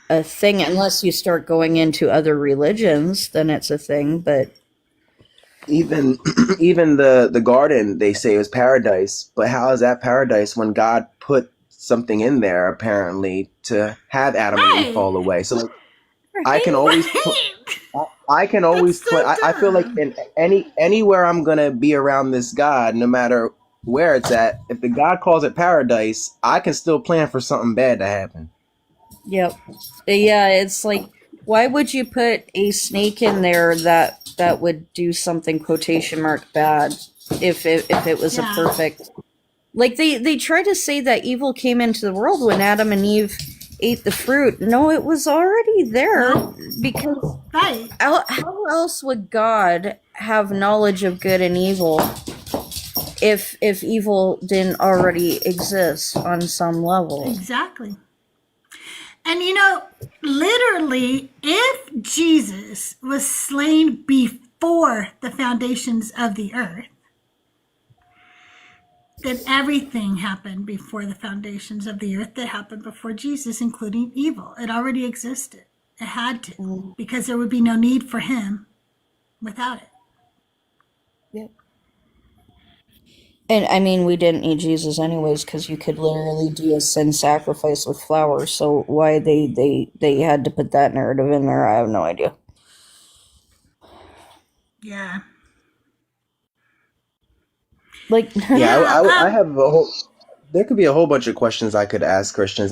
a thing unless you start going into other religions, then it's a thing. But even even the garden, they say, was paradise, but how is that paradise when God put something in there apparently to have Adam and Eve fall away? So like, I can always I can always So I feel like dumb. in anywhere I'm gonna be around this God, no matter where it's at, if the God calls it paradise, I can still plan for something bad to happen. Yep. Yeah, it's like, why would you put a snake in there that would do something quotation mark bad if it was a Yeah. perfect, like they try to say that evil came into the world when Adam and Eve ate the fruit. No, it was already there, because Right. how else would God have knowledge of good and evil if evil didn't already exist on some level? Exactly. And literally, if Jesus was slain before the foundations of the earth, then everything happened before the foundations of the earth that happened before Jesus, including evil. It already existed. It had to, because there would be no need for him without it. Yep. And I mean, we didn't need Jesus anyways, because you could literally do a sin sacrifice with flowers. So why they had to put that narrative in there, I have no idea. Yeah. Like, Yeah, I Yeah. have a whole. There could be a whole bunch of questions I could ask Christians.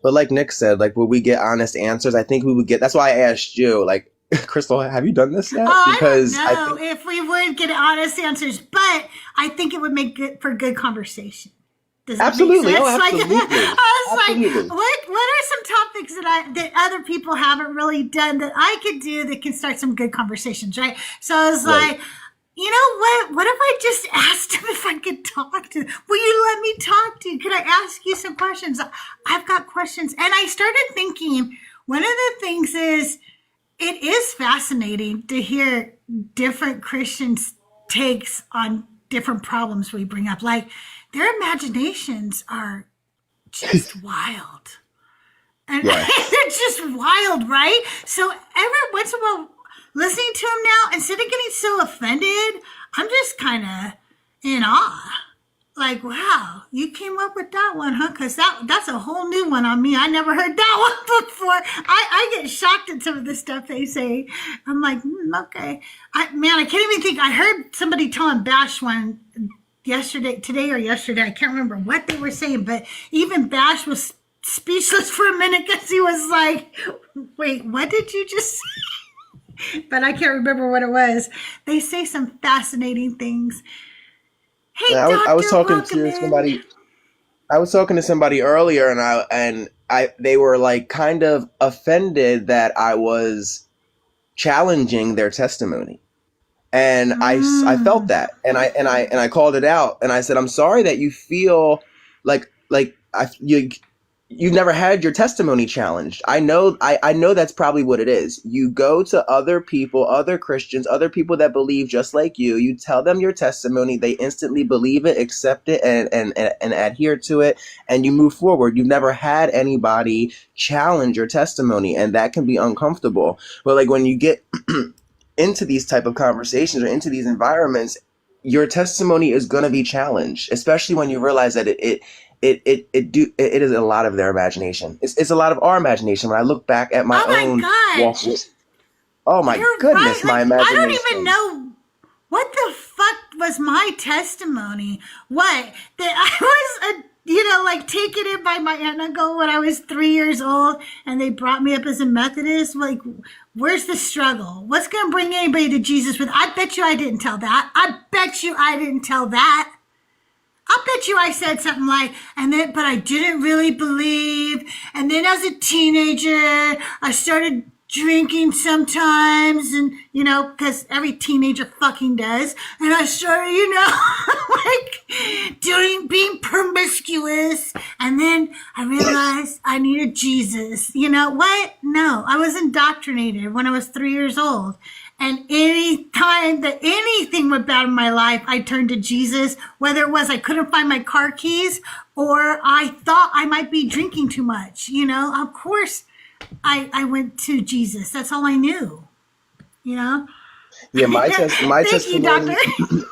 But like Nick said, like, would we get honest answers? I think we would get. That's why I asked you, like, Crystal, have you done this yet? Oh, I don't Because I know think if we would get honest answers, but I think it would make good for good conversation. Does that make absolutely, sense? oh, Like, absolutely, I was absolutely. like, what are some topics that other people haven't really done that I could do that can start some good conversations, right? So I was Right. like, you know what? What if I just asked him if I could talk to him? Will you let me talk to you? Could I ask you some questions? I've got questions. And I started thinking, one of the things is, it is fascinating to hear different Christians' takes on different problems we bring up. Like, their imaginations are just wild. And Yes. they're just wild, right? So every once in a while, listening to him now, instead of getting so offended, I'm just kind of in awe. Like, wow, you came up with that one, huh? Because that's a whole new one on me. I never heard that one before. I get shocked at some of the stuff they say. I'm like, okay. I can't even think. I heard somebody telling Bash one today or yesterday. I can't remember what they were saying, but even Bash was speechless for a minute because he was like, wait, what did you just say? But I can't remember what it was. They say some fascinating things. Hey, I was Doctor, talking welcome to in. somebody. I was talking to somebody earlier, and I they were like kind of offended that I was challenging their testimony. And I felt that, and I called it out, and I said, I'm sorry that you feel like you've never had your testimony challenged. I know that's probably what it is. You go to other people, other Christians, other people that believe just like you tell them your testimony, they instantly believe it, accept it, and adhere to it, and you move forward. You've never had anybody challenge your testimony, and that can be uncomfortable. But like when you get into these type of conversations or into these environments, your testimony is going to be challenged, especially when you realize that it is a lot of their imagination. It's a lot of our imagination. When I look back at my own walk gosh. with, oh my You're goodness, right. my Like, I don't imagination. even know what the fuck was my testimony. What? That I was like taken in by my aunt and uncle when I was 3 years old, and they brought me up as a Methodist. Like, where's the struggle? What's going to bring anybody to Jesus with? I bet you I didn't tell that. I bet you I didn't tell that. I bet you I said something like, but I didn't really believe. And then as a teenager, I started drinking sometimes, and, because every teenager fucking does. And I started, being promiscuous. And then I realized I needed Jesus. You know what? No, I was indoctrinated when I was 3 years old. And any time that anything went bad in my life, I turned to Jesus, whether it was I couldn't find my car keys or I thought I might be drinking too much. Of course, I went to Jesus. That's all I knew, Yeah, my Thank you, testimony. doctor.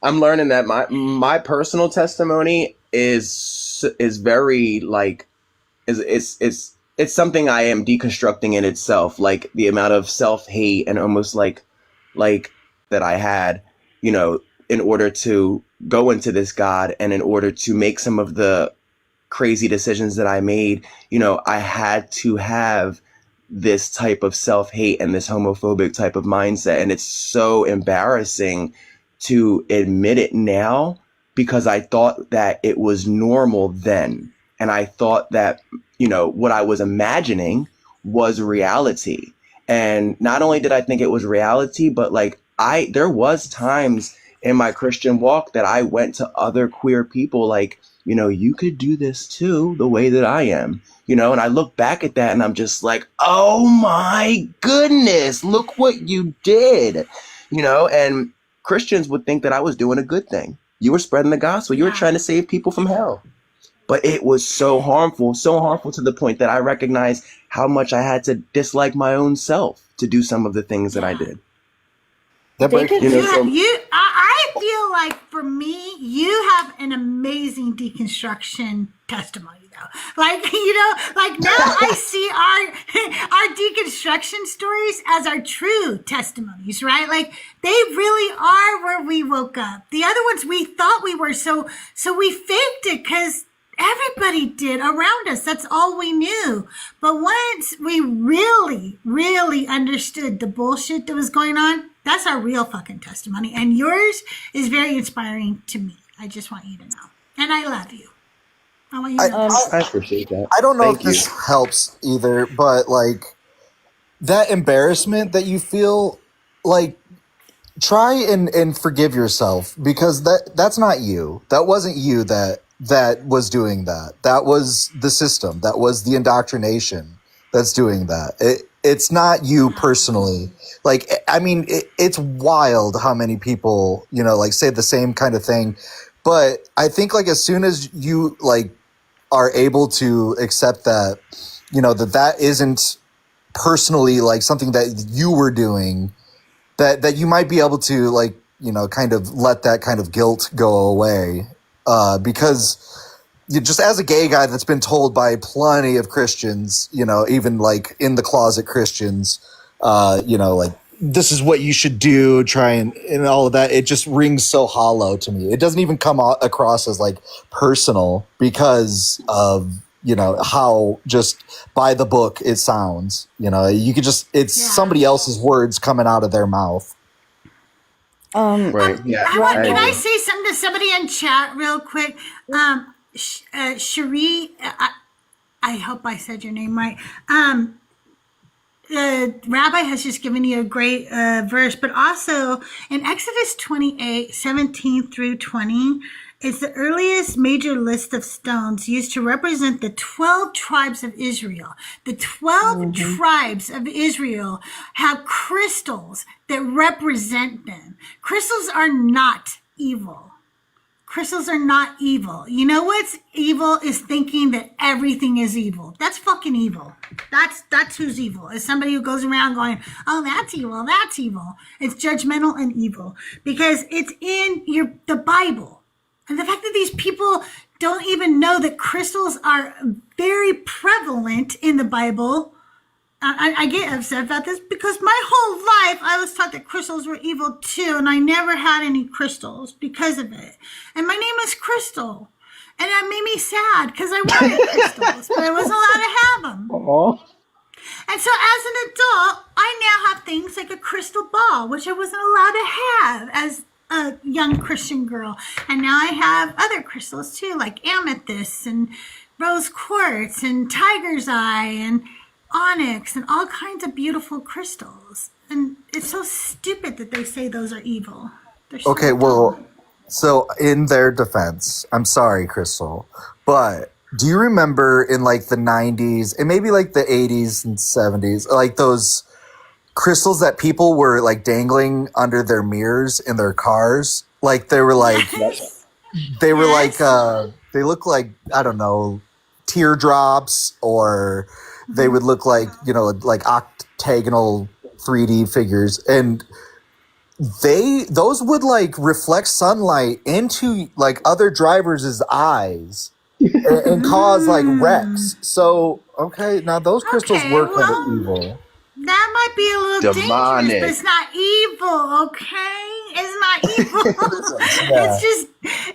I'm learning that my personal testimony is very like it's something I am deconstructing in itself, like the amount of self-hate and almost like that I had, you know, in order to go into this God and in order to make some of the crazy decisions that I made, you know, I had to have this type of self-hate and this homophobic type of mindset. And it's so embarrassing to admit it now because I thought that it was normal then. And I thought that, you know, what I was imagining was reality. And not only did I think it was reality, but like there was times in my Christian walk that I went to other queer people like, you know, you could do this too, the way that I am, you know, and I look back at that and I'm just like, oh my goodness, look what you did, you know, and Christians would think that I was doing a good thing. You were spreading the gospel. You were trying to save people from hell. But it was so harmful to the point that I recognized how much I had to dislike my own self to do some of the things that I did. I feel like for me, you have an amazing deconstruction testimony, though. Like, you know, like now I see our deconstruction stories as our true testimonies, right? Like they really are where we woke up. The other ones we thought we were, so we faked it because everybody did around us. That's all we knew. But once we really, really understood the bullshit that was going on, that's our real fucking testimony. And yours is very inspiring to me. I just want you to know. And I love you. I want you to know. I appreciate that. I don't know Thank if this helps either, but like that embarrassment that you feel, like try and forgive yourself because that's not you. That wasn't you that was doing that. That was the system. That was the indoctrination that's doing that. It's not you personally. Like, I mean, it's wild how many people, you know, like say the same kind of thing. But I think like as soon as you like are able to accept that, you know, that isn't personally like something that you were doing, that you might be able to like, you know, kind of let that kind of guilt go away. Because you just as a gay guy that's been told by plenty of Christians, you know, even like in the closet Christians, you know, like this is what you should do, try and all of that. It just rings so hollow to me. It doesn't even come across as like personal because of, you know, how just by the book it sounds, you know, you could just, it's somebody else's words coming out of their mouth. Right. Yeah. Can I say something to somebody in chat real quick? Cherie, I hope I said your name right. Rabbi has just given you a great verse, but also in Exodus 28:17 through 20, it's the earliest major list of stones used to represent the 12 tribes of Israel. The 12 tribes of Israel have crystals that represent them. Crystals are not evil. Crystals are not evil. You know what's evil is thinking that everything is evil. That's fucking evil. That's who's evil. Is somebody who goes around going, oh, that's evil, that's evil. It's judgmental and evil because it's in the Bible. And the fact that these people don't even know that crystals are very prevalent in the Bible, I get upset about this because my whole life I was taught that crystals were evil too, and I never had any crystals because of it. And my name is Crystal, and that made me sad because I wanted crystals, but I wasn't allowed to have them. Aww. And so as an adult, I now have things like a crystal ball, which I wasn't allowed to have as a young Christian girl. And now I have other crystals too, like amethyst and rose quartz and tiger's eye and onyx and all kinds of beautiful crystals. And it's so stupid that they say those are evil. So okay, well, so in their defense, I'm sorry, Crystal, but do you remember in like the 90s and maybe like the 80s and 70s, like those crystals that people were like dangling under their mirrors in their cars? Like they were like, they were like, they look like, I don't know, teardrops, or they would look like, you know, like octagonal 3D figures, and those would like reflect sunlight into like other drivers' eyes and cause like wrecks. So okay, now those crystals Okay, were kind of well, evil. that might be a little dangerous, but Demonic. it's not evil, okay? It's not evil. Yeah.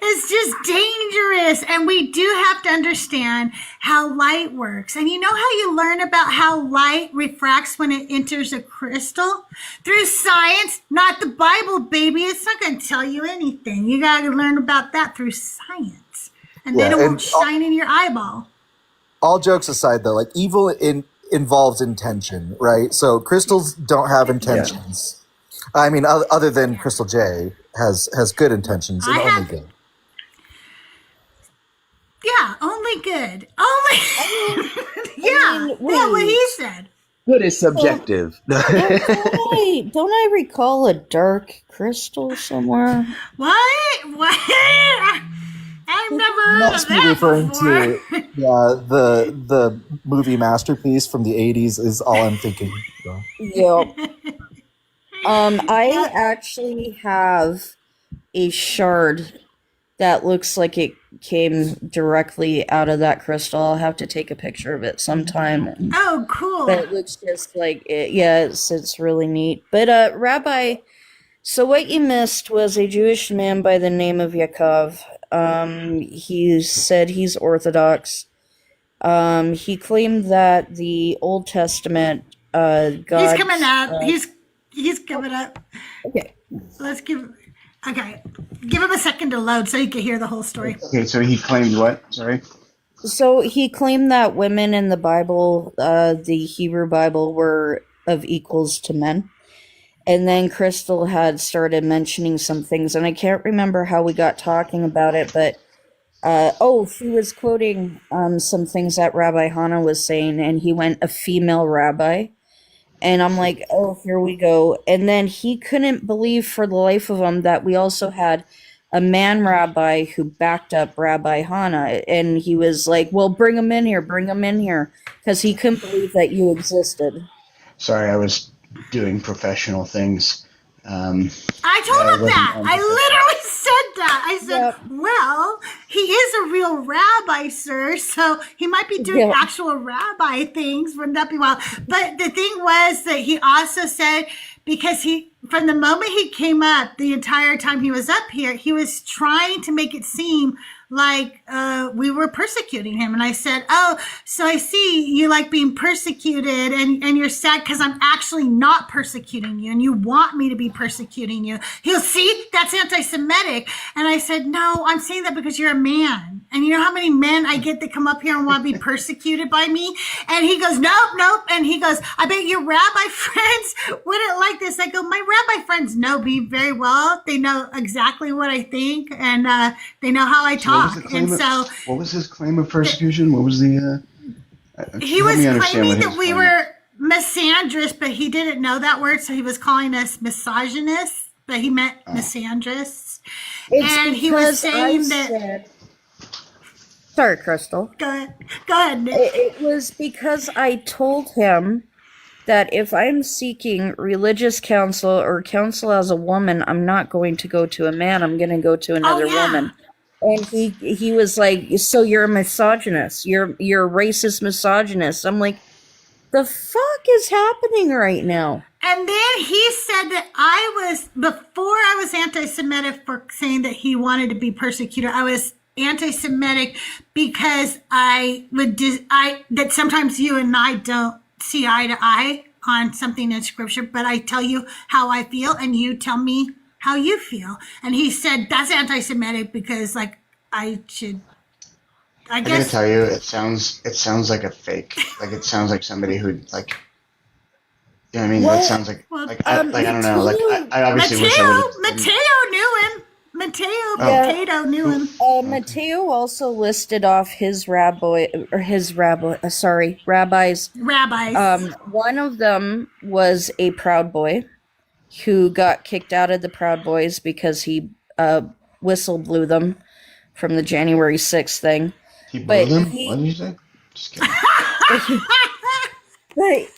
It's just dangerous. And we do have to understand how light works. And you know how you learn about how light refracts when it enters a crystal? Through science, not the Bible, baby. It's not going to tell you anything. You got to learn about that through science. And then Yeah, it won't and shine in your eyeball. all jokes aside, though, like evil involves intention, right? So crystals don't have intentions. I mean, other than CrystalJae has good intentions and only good. Yeah, only good. Only. Yeah, what he said. Good is subjective. Don't I recall a dark crystal somewhere? What? I've never heard Must of be that referring before. to the movie Masterpiece from the 80s is all I'm thinking. So. Yep. I actually have a shard that looks like it came directly out of that crystal. I'll have to take a picture of it sometime. Oh, cool. But it looks just like it. Yeah, it's really neat. But Rabbi, so what you missed was a Jewish man by the name of Yaakov. He said he's Orthodox. He claimed that the Old Testament, God. He's coming up. He's coming up. Okay. Let's give him a second to load so you can hear the whole story. Okay, so he claimed what? Sorry. So he claimed that women in the Bible, the Hebrew Bible, were of equals to men. And then Crystal had started mentioning some things, and I can't remember how we got talking about it, but she was quoting some things that Rabbi Hannah was saying, and he went, a female rabbi. And I'm like, oh, here we go. And then he couldn't believe for the life of him that we also had a man rabbi who backed up Rabbi Hannah. And he was like, well, bring him in here, because he couldn't believe that you existed. Sorry, I was doing professional things. I told him that. I literally said that. I said, well, he is a real rabbi, sir, so he might be doing actual rabbi things. Wouldn't that be wild? But the thing was that he also said, because from the moment he came up, the entire time he was up here, he was trying to make it seem like we were persecuting him. And I said, oh, so I see you like being persecuted and you're sad because I'm actually not persecuting you and you want me to be persecuting you. He'll see, that's anti-Semitic. And I said, no, I'm saying that because you're a man. And you know how many men I get that come up here and want to be persecuted by me? And he goes, nope. And he goes, I bet your rabbi friends wouldn't like this. I go, my rabbi friends know me very well. They know exactly what I think and they know how I talk. What was his claim of persecution? What was the? He was claiming that we were misandrous, but he didn't know that word, so he was calling us misogynists, but he meant misandrists. And he was saying that. Sorry, Crystal. Go ahead, Nick. It was because I told him that if I'm seeking religious counsel or counsel as a woman, I'm not going to go to a man. I'm going to go to another woman. And he was like, so you're a misogynist. You're a racist misogynist. I'm like, the fuck is happening right now? And then he said that before I was anti-Semitic for saying that he wanted to be persecuted, I was anti-Semitic because that sometimes you and I don't see eye to eye on something in scripture, but I tell you how I feel and you tell me how you feel. And he said that's anti-Semitic because like I I guess gotta tell you, it sounds like a fake. Like it sounds like somebody who like. You know what I mean? Well, that sounds like well, I don't know. Like I obviously wish I would. Mateo knew him. Mateo knew him. Mateo also listed off his rabbis. Rabbis. One of them was a Proud Boy who got kicked out of the Proud Boys because he whistle blew them from the January 6th thing. He blew them? What did you say? Just kidding. But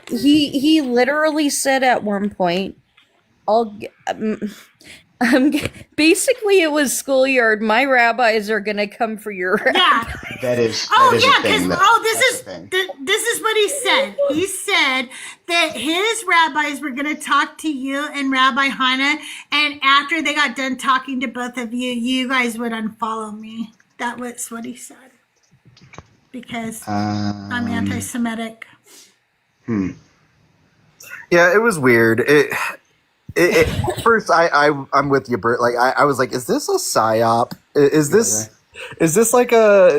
he literally said at one point, basically it was schoolyard. My rabbis are gonna come for your rabbi. Yeah. That is Oh a yeah, thing. this is what he said. He said that his rabbis were going to talk to you and Rabbi Hannah, and after they got done talking to both of you, you guys would unfollow me. That was what he said. Because I'm anti-Semitic. Yeah, it was weird. At first, I'm with you, Bert. Like, I was like, is this a psyop? Is this like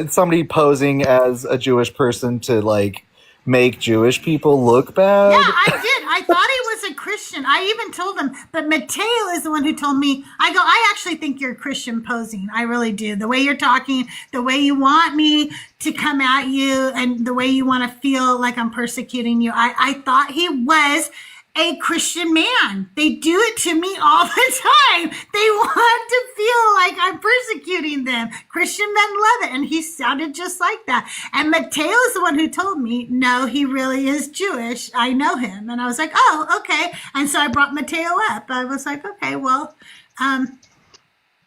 somebody posing as a Jewish person to like make Jewish people look bad? Yeah, I did. I thought he was a Christian. I even told him, but Mateo is the one who told me. I actually think you're Christian posing. I really do. The way you're talking, the way you want me to come at you, and the way you want to feel like I'm persecuting you. I thought he was a Christian man. They do it to me all the time. They want to feel like I'm persecuting them. Christian men love it. And he sounded just like that. And Mateo is the one who told me, no, he really is Jewish. I know him. And I was like, oh, okay. And so I brought Mateo up. I was like, okay, well,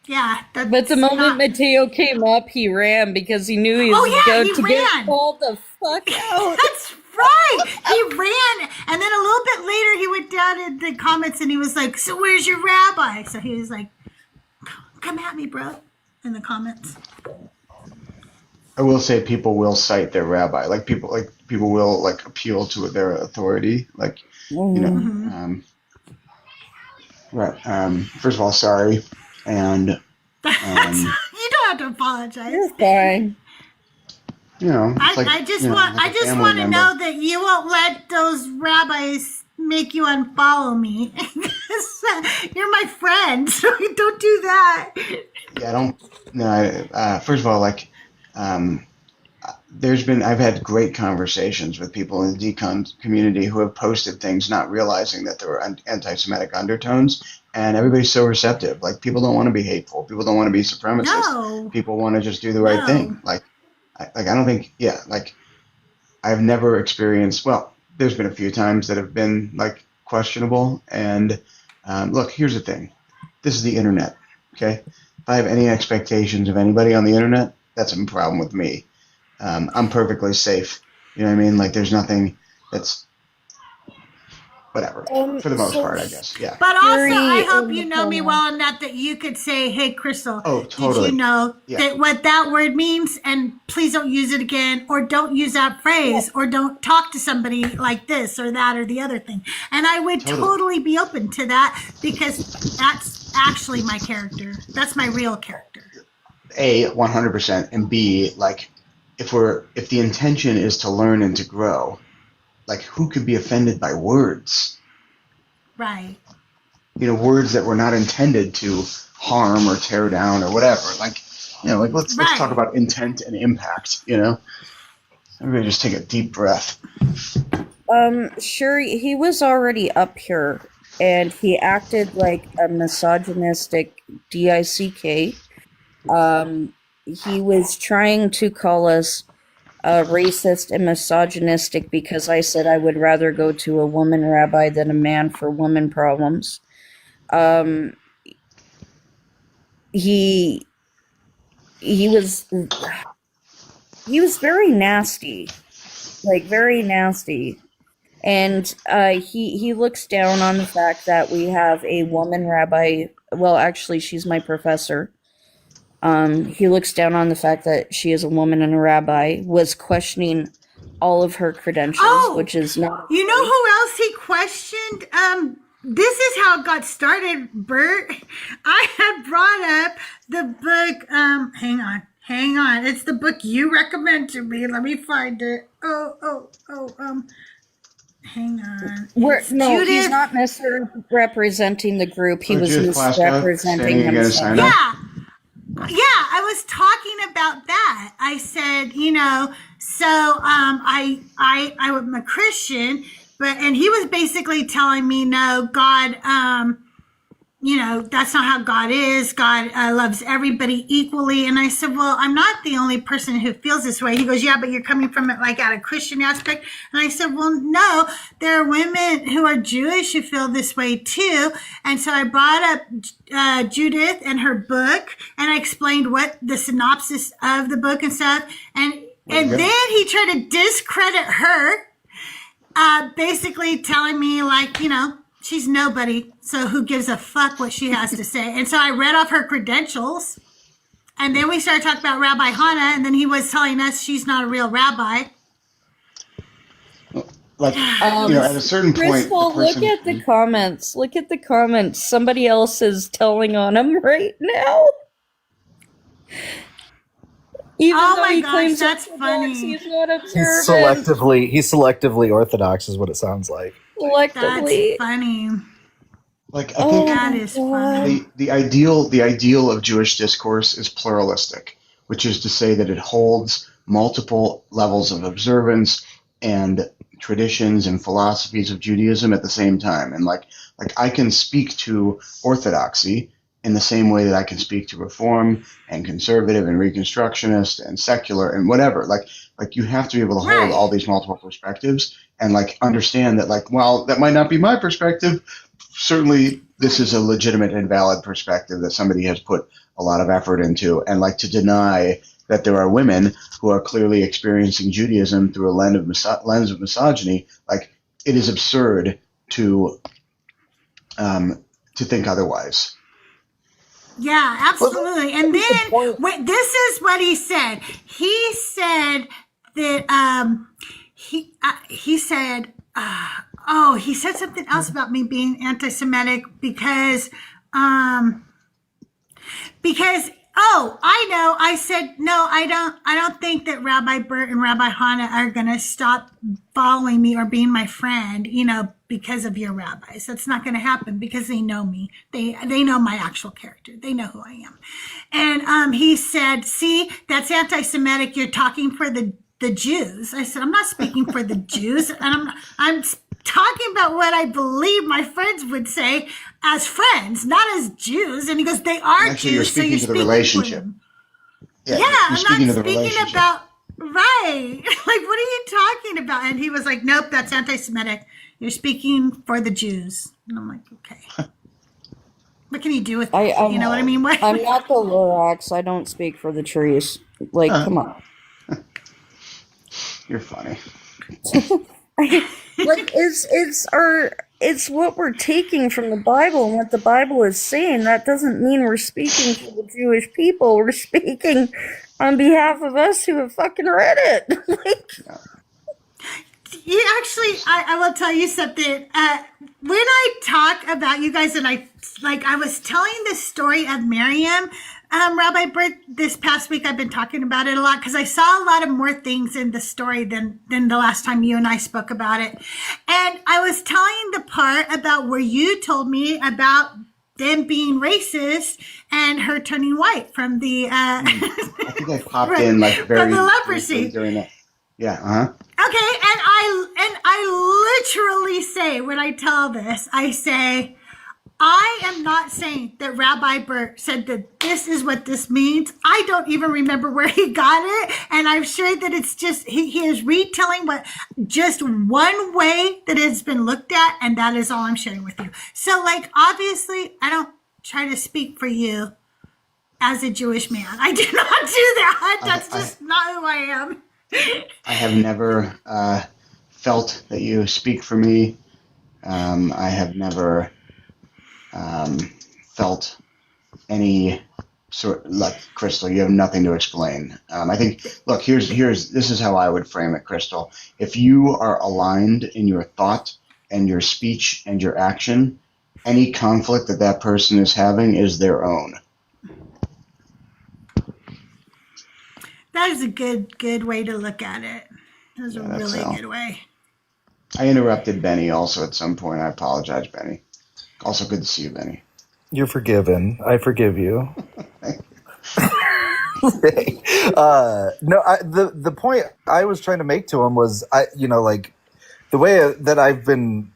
yeah. But the moment Mateo came up, he ran because he knew he was going to get called the fuck out. That's right. He ran. And then a little bit later, he went down in the comments and he was like, so where's your rabbi? So he was like, come at me, bro, in the comments. I will say people will cite their rabbi. People will like appeal to their authority. Like, you know, right. First of all, sorry. And you don't have to apologize. You're fine. You know, I just want to know that you won't let those rabbis make you unfollow me. You're my friend, so don't do that. Yeah, I don't. No, first of all, I've had great conversations with people in the decon community who have posted things not realizing that there were anti-Semitic undertones, and everybody's so receptive. Like, people don't want to be hateful. People don't want to be supremacist. No. People want to just do the right thing. I don't think, I've never experienced, there's been a few times that have been questionable. And look, here's the thing. This is the internet. Okay. If I have any expectations of anybody on the internet, that's a problem with me. I'm perfectly safe. You know what I mean? Like, there's nothing that's whatever, for the most part, I guess. Yeah. But also, I hope you know me well enough that you could say, hey, Crystal, totally. did you know that what that word means? And please don't use it again, or don't use that phrase, or don't talk to somebody like this or that or the other thing. And I would totally be open to that, because that's actually my character. That's my real character. A, 100%, and B, if the intention is to learn and to grow, who could be offended by words? Right. You know, words that were not intended to harm or tear down or whatever. Let's talk about intent and impact, you know? Everybody just take a deep breath. Sure, he was already up here, and he acted like a misogynistic DICK. He was trying to call us racist and misogynistic because I said I would rather go to a woman rabbi than a man for woman problems. He was very nasty, very nasty. And he looks down on the fact that we have a woman rabbi. Well, actually, she's my professor. He looks down on the fact that she is a woman and a rabbi, was questioning all of her credentials, which is not... You know who else he questioned? This is how it got started, Bert. I had brought up the book, hang on. It's the book you recommend to me. Let me find it. Hang on. He's not misrepresenting the group. He was misrepresenting himself. Yeah, I was talking about that. I said, I'm a Christian, and he was basically telling me, no, God, that's not how God is. God loves everybody equally. And I said, well, I'm not the only person who feels this way. He goes, yeah, but you're coming from it like at a Christian aspect. And I said, well, no, there are women who are Jewish who feel this way too. And so I brought up Judith and her book, and I explained what the synopsis of the book and stuff. And then he tried to discredit her, basically telling me like, she's nobody, so who gives a fuck what she has to say? And so I read off her credentials, and then we started talking about Rabbi Hannah, and then he was telling us she's not a real rabbi. Like, at a certain point, Crystal, look at the comments. Look at the comments. Somebody else is telling on him right now. Even oh though my he gosh, claims that's Orthodox, funny. he's not He's observant. selectively orthodox is what it sounds like. Selectively. That's funny. Like, I think that is funny. the ideal of Jewish discourse is pluralistic, which is to say that it holds multiple levels of observance and traditions and philosophies of Judaism at the same time. And like I can speak to orthodoxy in the same way that I can speak to reform and conservative and reconstructionist and secular and whatever. Like you have to be able to hold all these multiple perspectives and like understand that like, well, that might not be my perspective. Certainly this is a legitimate and valid perspective that somebody has put a lot of effort into, and like to deny that there are women who are clearly experiencing Judaism through a lens of misogyny, like it is absurd to think otherwise. Yeah, absolutely. And then this is what he said. He said that he said something else about me being anti-Semitic because I know. I said, no, I don't think that Rabbi Bert and Rabbi Hannah are going to stop following me or being my friend, because of your rabbis. That's not going to happen because they know me. They know my actual character. They know who I am. And he said, see, that's anti-Semitic. You're talking for the Jews. I said, I'm not speaking for the Jews. And I'm talking about what I believe my friends would say as friends, not as Jews. And he goes, they are Actually, Jews. you're speaking to the relationship. Yeah, you're speaking I'm to not the speaking relationship. about, right. Like, what are you talking about? And he was like, nope, that's anti-Semitic. You're speaking for the Jews. And I'm like, okay. What can you do with it? You know what I mean? I'm not the Lorax. I don't speak for the trees. Like, come on. You're funny. Like, it's what we're taking from the Bible and what the Bible is saying. That doesn't mean we're speaking for the Jewish people. We're speaking on behalf of us who have fucking read it. You actually, I will tell you something. When I talk about you guys, and I was telling the story of Miriam, Rabbi Bert, this past week I've been talking about it a lot because I saw a lot of more things in the story than the last time you and I spoke about it. And I was telling the part about where you told me about them being racist and her turning white from the I think I popped in like very from the leprosy during that. Yeah, uh-huh. Okay, and I literally say when I tell this, I say, I am not saying that Rabbi Bert said that this is what this means. I don't even remember where he got it, and I'm sure that it's just he is retelling what just one way that it's been looked at, and that is all I'm sharing with you. So, like, obviously, I don't try to speak for you as a Jewish man. I do not do that. That's just not who I am. I have never felt that you speak for me. I have never felt any sort like Crystal. You have nothing to explain. I think. Look, here's this is how I would frame it, Crystal. If you are aligned in your thought and your speech and your action, any conflict that person is having is their own. That is a good way to look at it. That's a really good way. I interrupted Benny also at some point. I apologize, Benny. Also good to see you, Benny. You're forgiven. I forgive you. No, the point I was trying to make to him was, like the way that I've been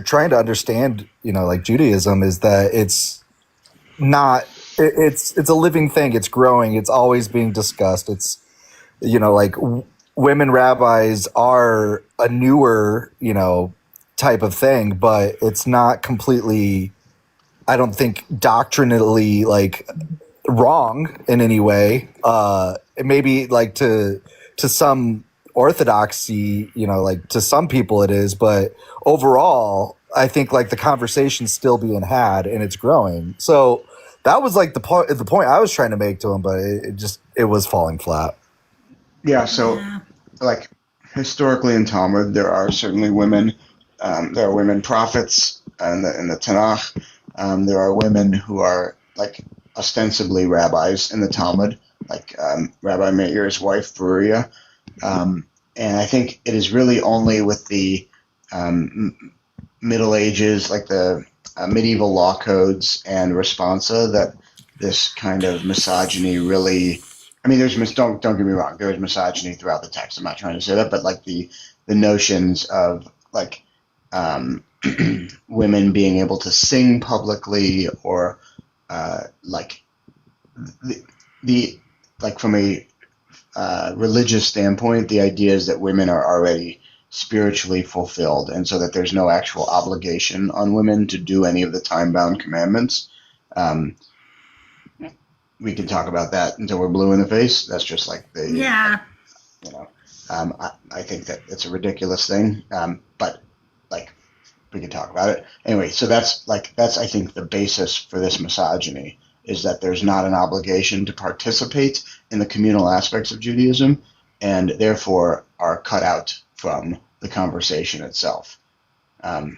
trying to understand, like Judaism is that it's not. It's a living thing. It's growing. It's always being discussed. It's like women rabbis are a newer type of thing, but it's not completely, I don't think, doctrinally like wrong in any way. Maybe like to some orthodoxy, like to some people it is, but overall, I think like the conversation's still being had and it's growing. So that was like the point I was trying to make to him, but it was falling flat. Yeah, so like historically in Talmud, there are certainly women. There are women prophets in the Tanakh. There are women who are like ostensibly rabbis in the Talmud, like Rabbi Meir's wife Beruria. And I think it is really only with the Middle Ages, like the medieval law codes and responsa, that this kind of misogyny really. I mean, don't get me wrong. There is misogyny throughout the text. I'm not trying to say that, but like the notions of like women being able to sing publicly, or like the like from a religious standpoint, the idea is that women are already spiritually fulfilled, and so that there's no actual obligation on women to do any of the time-bound commandments. We can talk about that until we're blue in the face. That's just like I think that it's a ridiculous thing, but like we can talk about it anyway. So that's I think the basis for this misogyny is that there's not an obligation to participate in the communal aspects of Judaism, and therefore are cut out from the conversation itself. And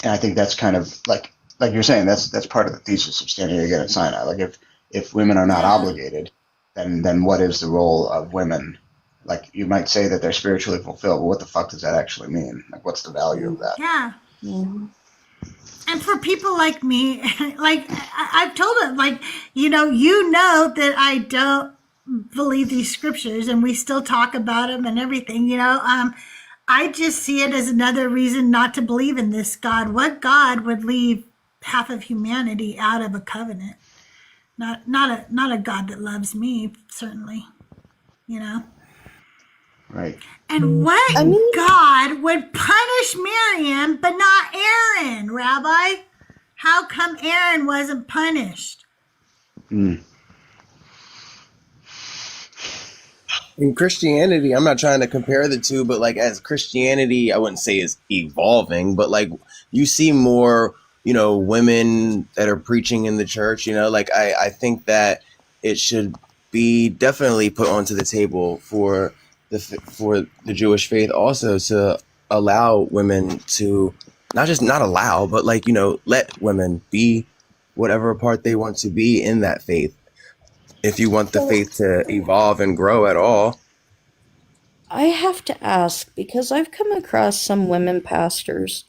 I think that's kind of like you're saying, that's part of the thesis of standing again at Sinai. Like if women are not obligated, then what is the role of women? Like you might say that they're spiritually fulfilled, but what the fuck does that actually mean? Like what's the value of that? Yeah. And for people like me, like I've told them, like, that I don't believe these scriptures, and we still talk about them and everything, I just see it as another reason not to believe in this God. What God would leave half of humanity out of a covenant? Not a God that loves me, certainly, Right. And what God would punish Miriam but not Aaron, Rabbi? How come Aaron wasn't punished? In Christianity, I'm not trying to compare the two, but like as Christianity, I wouldn't say is evolving, but like you see more, women that are preaching in the church, like I think that it should be definitely put onto the table for the Jewish faith also to allow women to not allow, but like, let women be whatever part they want to be in that faith. If you want the faith to evolve and grow at all. I have to ask, because I've come across some women pastors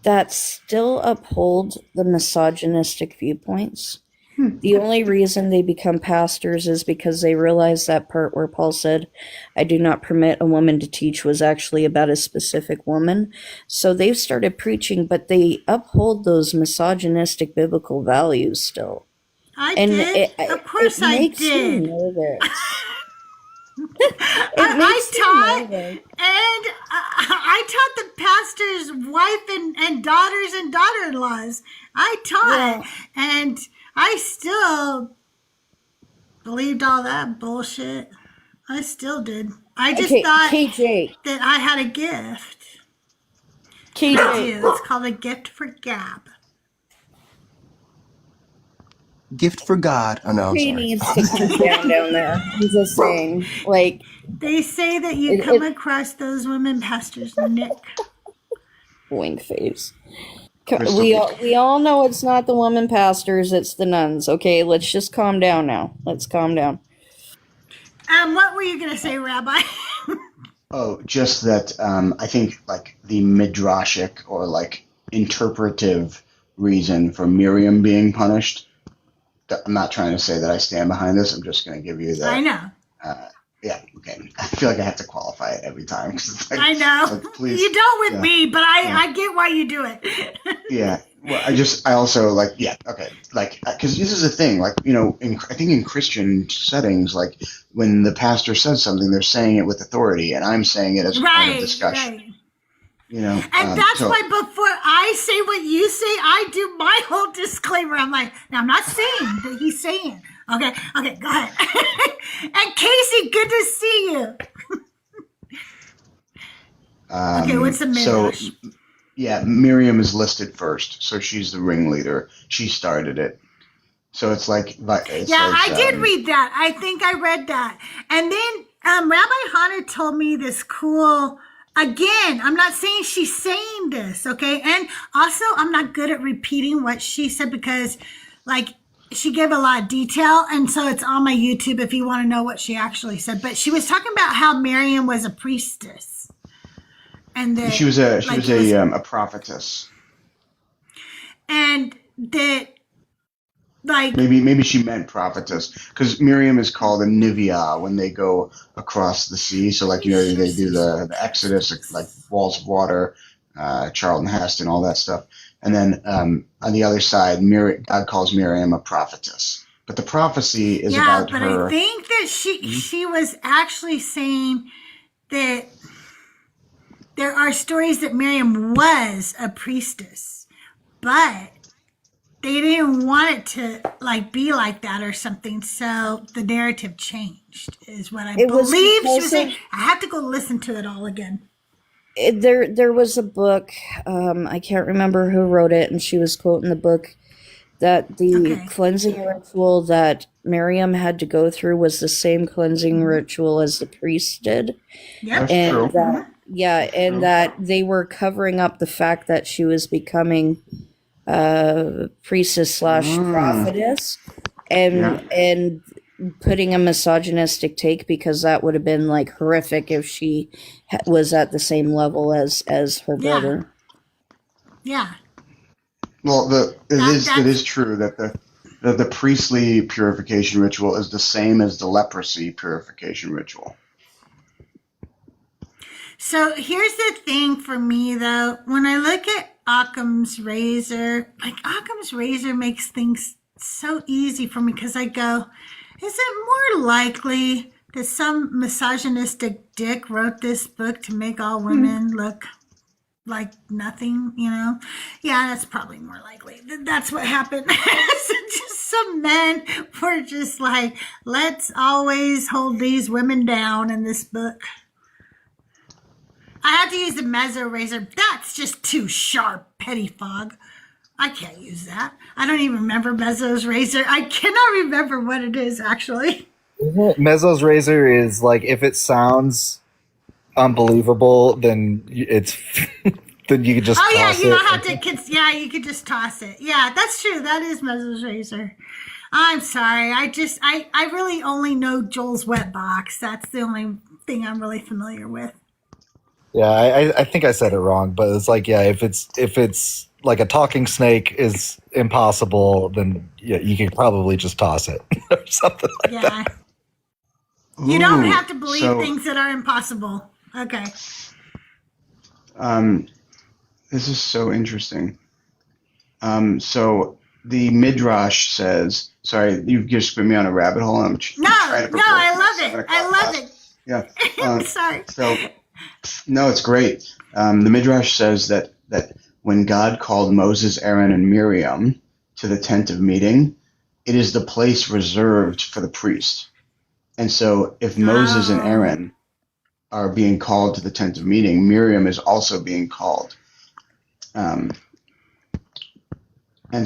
that still uphold the misogynistic viewpoints. The only reason they become pastors is because they realize that part where Paul said, I do not permit a woman to teach, was actually about a specific woman. So they've started preaching, but they uphold those misogynistic biblical values still. I did. Of course I did. I taught the pastor's wife and daughters and daughter-in-laws. I taught, and I still believed all that bullshit. I still did. I just thought KJ. that I had a gift. KJ. I do. It's called a gift for gab. Gift for God. Oh no, I'm He sorry. needs to come down there. I'm just saying, like, they say that you come across those women pastors, Nick. Wink face. We all know it's not the woman pastors, it's the nuns. Okay, let's just calm down now. Let's calm down. What were you gonna say, Rabbi? Oh, just that I think like the midrashic or like interpretive reason for Miriam being punished. I'm not trying to say that I stand behind this. I'm just going to give you the. I know. Yeah. Okay. I feel like I have to qualify it every time. Like, I know. like, please, you don't with me, but I get why you do it. Yeah. Well, I also like, yeah, okay, like, because this is the thing, like, I think in Christian settings, like, when the pastor says something, they're saying it with authority, and I'm saying it as a point of discussion. Right. And That's why before I say what you say, I do my whole disclaimer. I'm like, now I'm not saying that he's saying. Okay, go ahead. And Casey, good to see you. Okay, what's the midrash? So, yeah, Miriam is listed first, so she's the ringleader. She started it. So it's like, I did read that. I think I read that. And then Rabbi Hana told me this cool, again, I'm not saying she's saying this, okay? And also, I'm not good at repeating what she said because, like, she gave a lot of detail. And so it's on my YouTube if you want to know what she actually said. But she was talking about how Miriam was a priestess. And that she was a prophetess. And that, like, maybe she meant prophetess, because Miriam is called a Nivea when they go across the sea. So, like, they do the Exodus, like walls of water, Charlton Heston, all that stuff. And then on the other side, God calls Miriam a prophetess. But the prophecy is about her. Yeah, but I think that she was actually saying that there are stories that Miriam was a priestess, but they didn't want it to, like, be like that or something. So the narrative changed, is what I believe she was saying. I have to go listen to it all again. There was a book, I can't remember who wrote it, and she was quoting the book that the cleansing ritual that Miriam had to go through was the same cleansing ritual as the priest did. Yep. And that, that they were covering up the fact that she was becoming priestess / prophetess, and putting a misogynistic take, because that would have been, like, horrific if she was at the same level as her brother. Yeah. Well, it is true that the priestly purification ritual is the same as the leprosy purification ritual. So here's the thing for me, though. When I look at Occam's razor, like, Occam's razor makes things so easy for me, because I go, is it more likely that some misogynistic dick wrote this book to make all women look like nothing, Yeah, that's probably more likely. That's what happened. So just some men were just like, let's always hold these women down in this book. I have to use the mezzo razor. That's just too sharp, petty fog. I can't use that. I don't even remember Mezzo's razor. I cannot remember what it is, actually. Mezzo's razor is like, if it sounds unbelievable, then it's then you can just toss you don't have it. to. You could just toss it. Yeah, that's true. That is Mezzo's razor. I'm sorry. I really only know Joel's wet box. That's the only thing I'm really familiar with. Yeah, I think I said it wrong, but it's like, if it's like a talking snake is impossible, then you could probably just toss it or something like that. You don't have to believe things that are impossible. Okay. This is so interesting. So the Midrash says, sorry, you've just put me on a rabbit hole. I'm trying to I love it. I love it. Yeah. Sorry. So, no, it's great. The Midrash says that when God called Moses, Aaron, and Miriam to the tent of meeting, it is the place reserved for the priest. And so if Moses and Aaron are being called to the tent of meeting, Miriam is also being called. And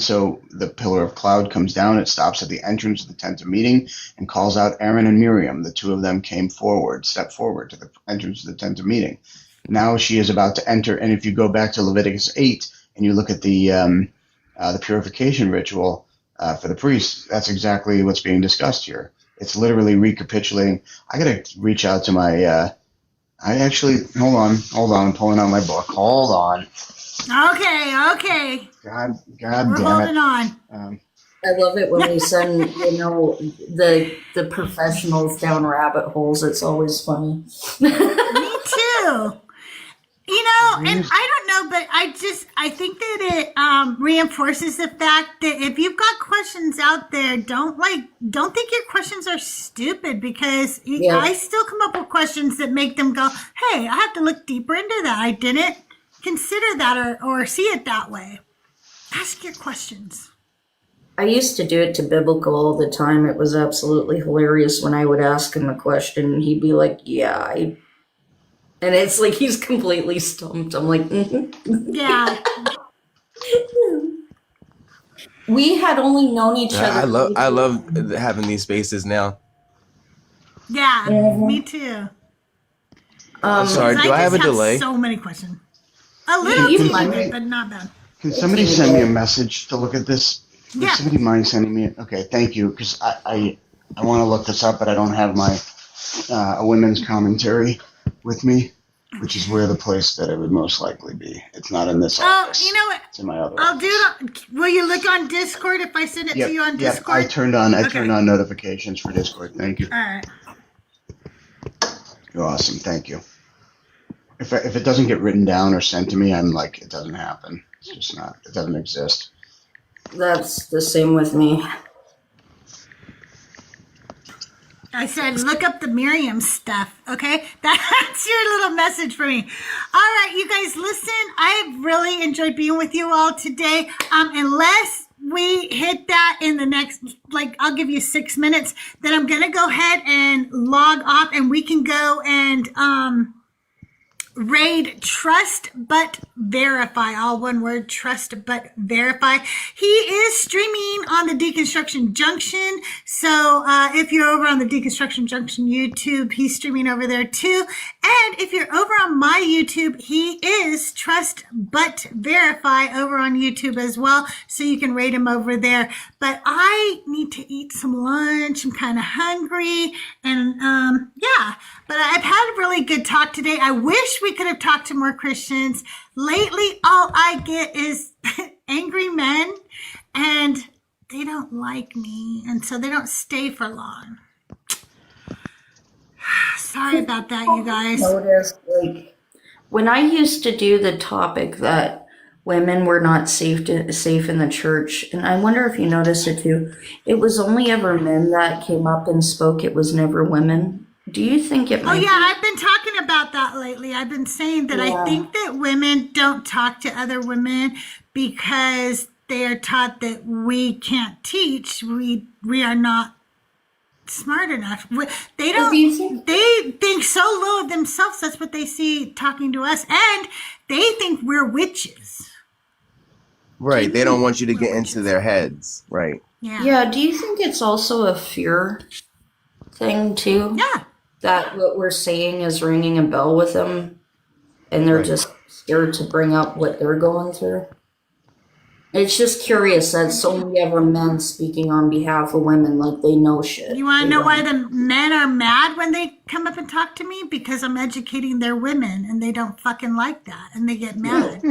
so the pillar of cloud comes down, it stops at the entrance of the tent of meeting and calls out Aaron and Miriam. The two of them stepped forward to the entrance of the tent of meeting. Now she is about to enter, and if you go back to Leviticus 8 and you look at the purification ritual for the priests, that's exactly what's being discussed here. It's literally recapitulating. I gotta reach out to my, hold on, I'm pulling out my book. Hold on. Okay. God We're damn it. holding on. I love it when we send, the professionals down rabbit holes. It's always funny. Me too. You know, and I don't know, but I think that it reinforces the fact that if you've got questions out there, don't think your questions are stupid, because I still come up with questions that make them go, hey, I have to look deeper into that. I didn't consider that or see it that way. Ask your questions. I used to do it to Biblical all the time. It was absolutely hilarious when I would ask him a question and he'd be like, yeah, and it's like he's completely stumped. I'm like, yeah. We had only known each other. I love having these spaces now. Yeah, me too. Sorry, do I have a delay? So many questions. A little teeny bit, but not bad. Can somebody send me a message to look at this? Would Yeah. somebody mind sending me it? Okay, thank you, because I want to look this up, but I don't have my a women's commentary with me, which is where the place that it would most likely be. It's not in this office. You know what? It's in my other I'll office. do it. Will you look on Discord if I send it to you on Discord? I turned on notifications for Discord. Thank you. All right. You're awesome. Thank you. If it doesn't get written down or sent to me, I'm like, it doesn't happen. It's just not. It doesn't exist. That's the same with me. I said, look up the Miriam stuff, okay? That's your little message for me. All right, you guys, listen, I've really enjoyed being with you all today. Unless we hit that in the next, I'll give you 6 minutes, then I'm going to go ahead and log off, and we can go and raid Trust But Verify, all one word, Trust But Verify. He is streaming on the Deconstruction Junction, so if you're over on the Deconstruction Junction YouTube, he's streaming over there too. And if you're over on my YouTube, he is Trust But Verify over on YouTube as well, so you can raid him over there. But I need to eat some lunch. I'm kind of hungry, and yeah, but I've had a really good talk today. I wish we could have talked to more Christians. Lately, all I get is angry men, and they don't like me, and so they don't stay for long. Sorry about that, you guys. Notice, when I used to do the topic that women were not safe in the church, and I wonder if you noticed it too, it was only ever men that came up and spoke. It was never women. Do you think it might Oh, yeah, I've been talking about that lately. I've been saying that I think that women don't talk to other women because they are taught that we can't teach. We are not smart enough. They don't. They think so low of themselves. That's what they see talking to us, and they think we're witches. Right. They don't want you to get into their heads. Right. Yeah. Do you think it's also a fear thing too? Yeah. That what we're saying is ringing a bell with them, and they're just scared to bring up what they're going through. It's just curious that so many ever men speaking on behalf of women, like they know shit. You want to know why the men are mad when they come up and talk to me? Because I'm educating their women, and they don't fucking like that, and they get mad.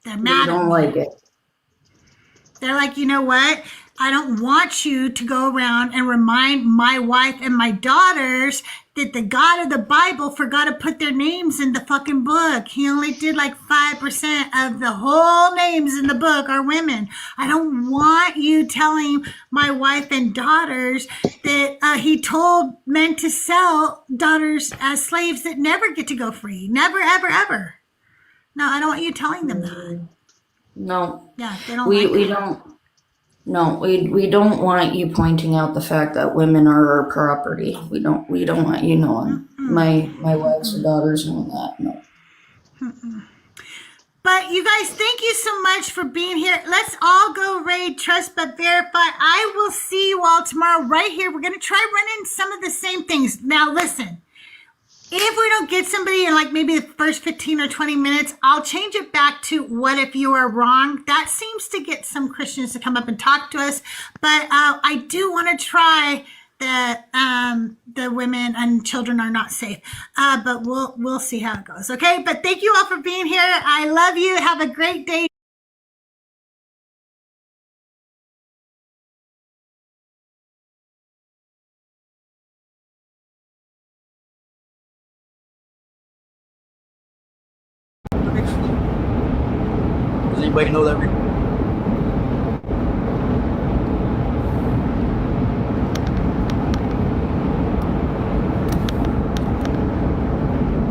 They're mad. They don't like it. They're like, you know what? I don't want you to go around and remind my wife and my daughters that the God of the Bible forgot to put their names in the fucking book. He only did like 5% of the whole names in the book are women. I don't want you telling my wife and daughters that he told men to sell daughters as slaves that never get to go free. Never, ever, ever. No, I don't want you telling them that. No. Yeah, they don't We like that. don't. No, we don't want you pointing out the fact that women are our property. We don't want you knowing. My wives or daughters know that. No. But you guys, thank you so much for being here. Let's all go raid Trust But Verify. I will see you all tomorrow right here. We're going to try running some of the same things. Now listen, if we don't get somebody in like maybe the first 15 or 20 minutes, I'll change it back to what if you are wrong. That seems to get some Christians to come up and talk to us. But I do want to try that the women and children are not safe. But we'll see how it goes. Okay. But thank you all for being here. I love you. Have a great day. anybody know that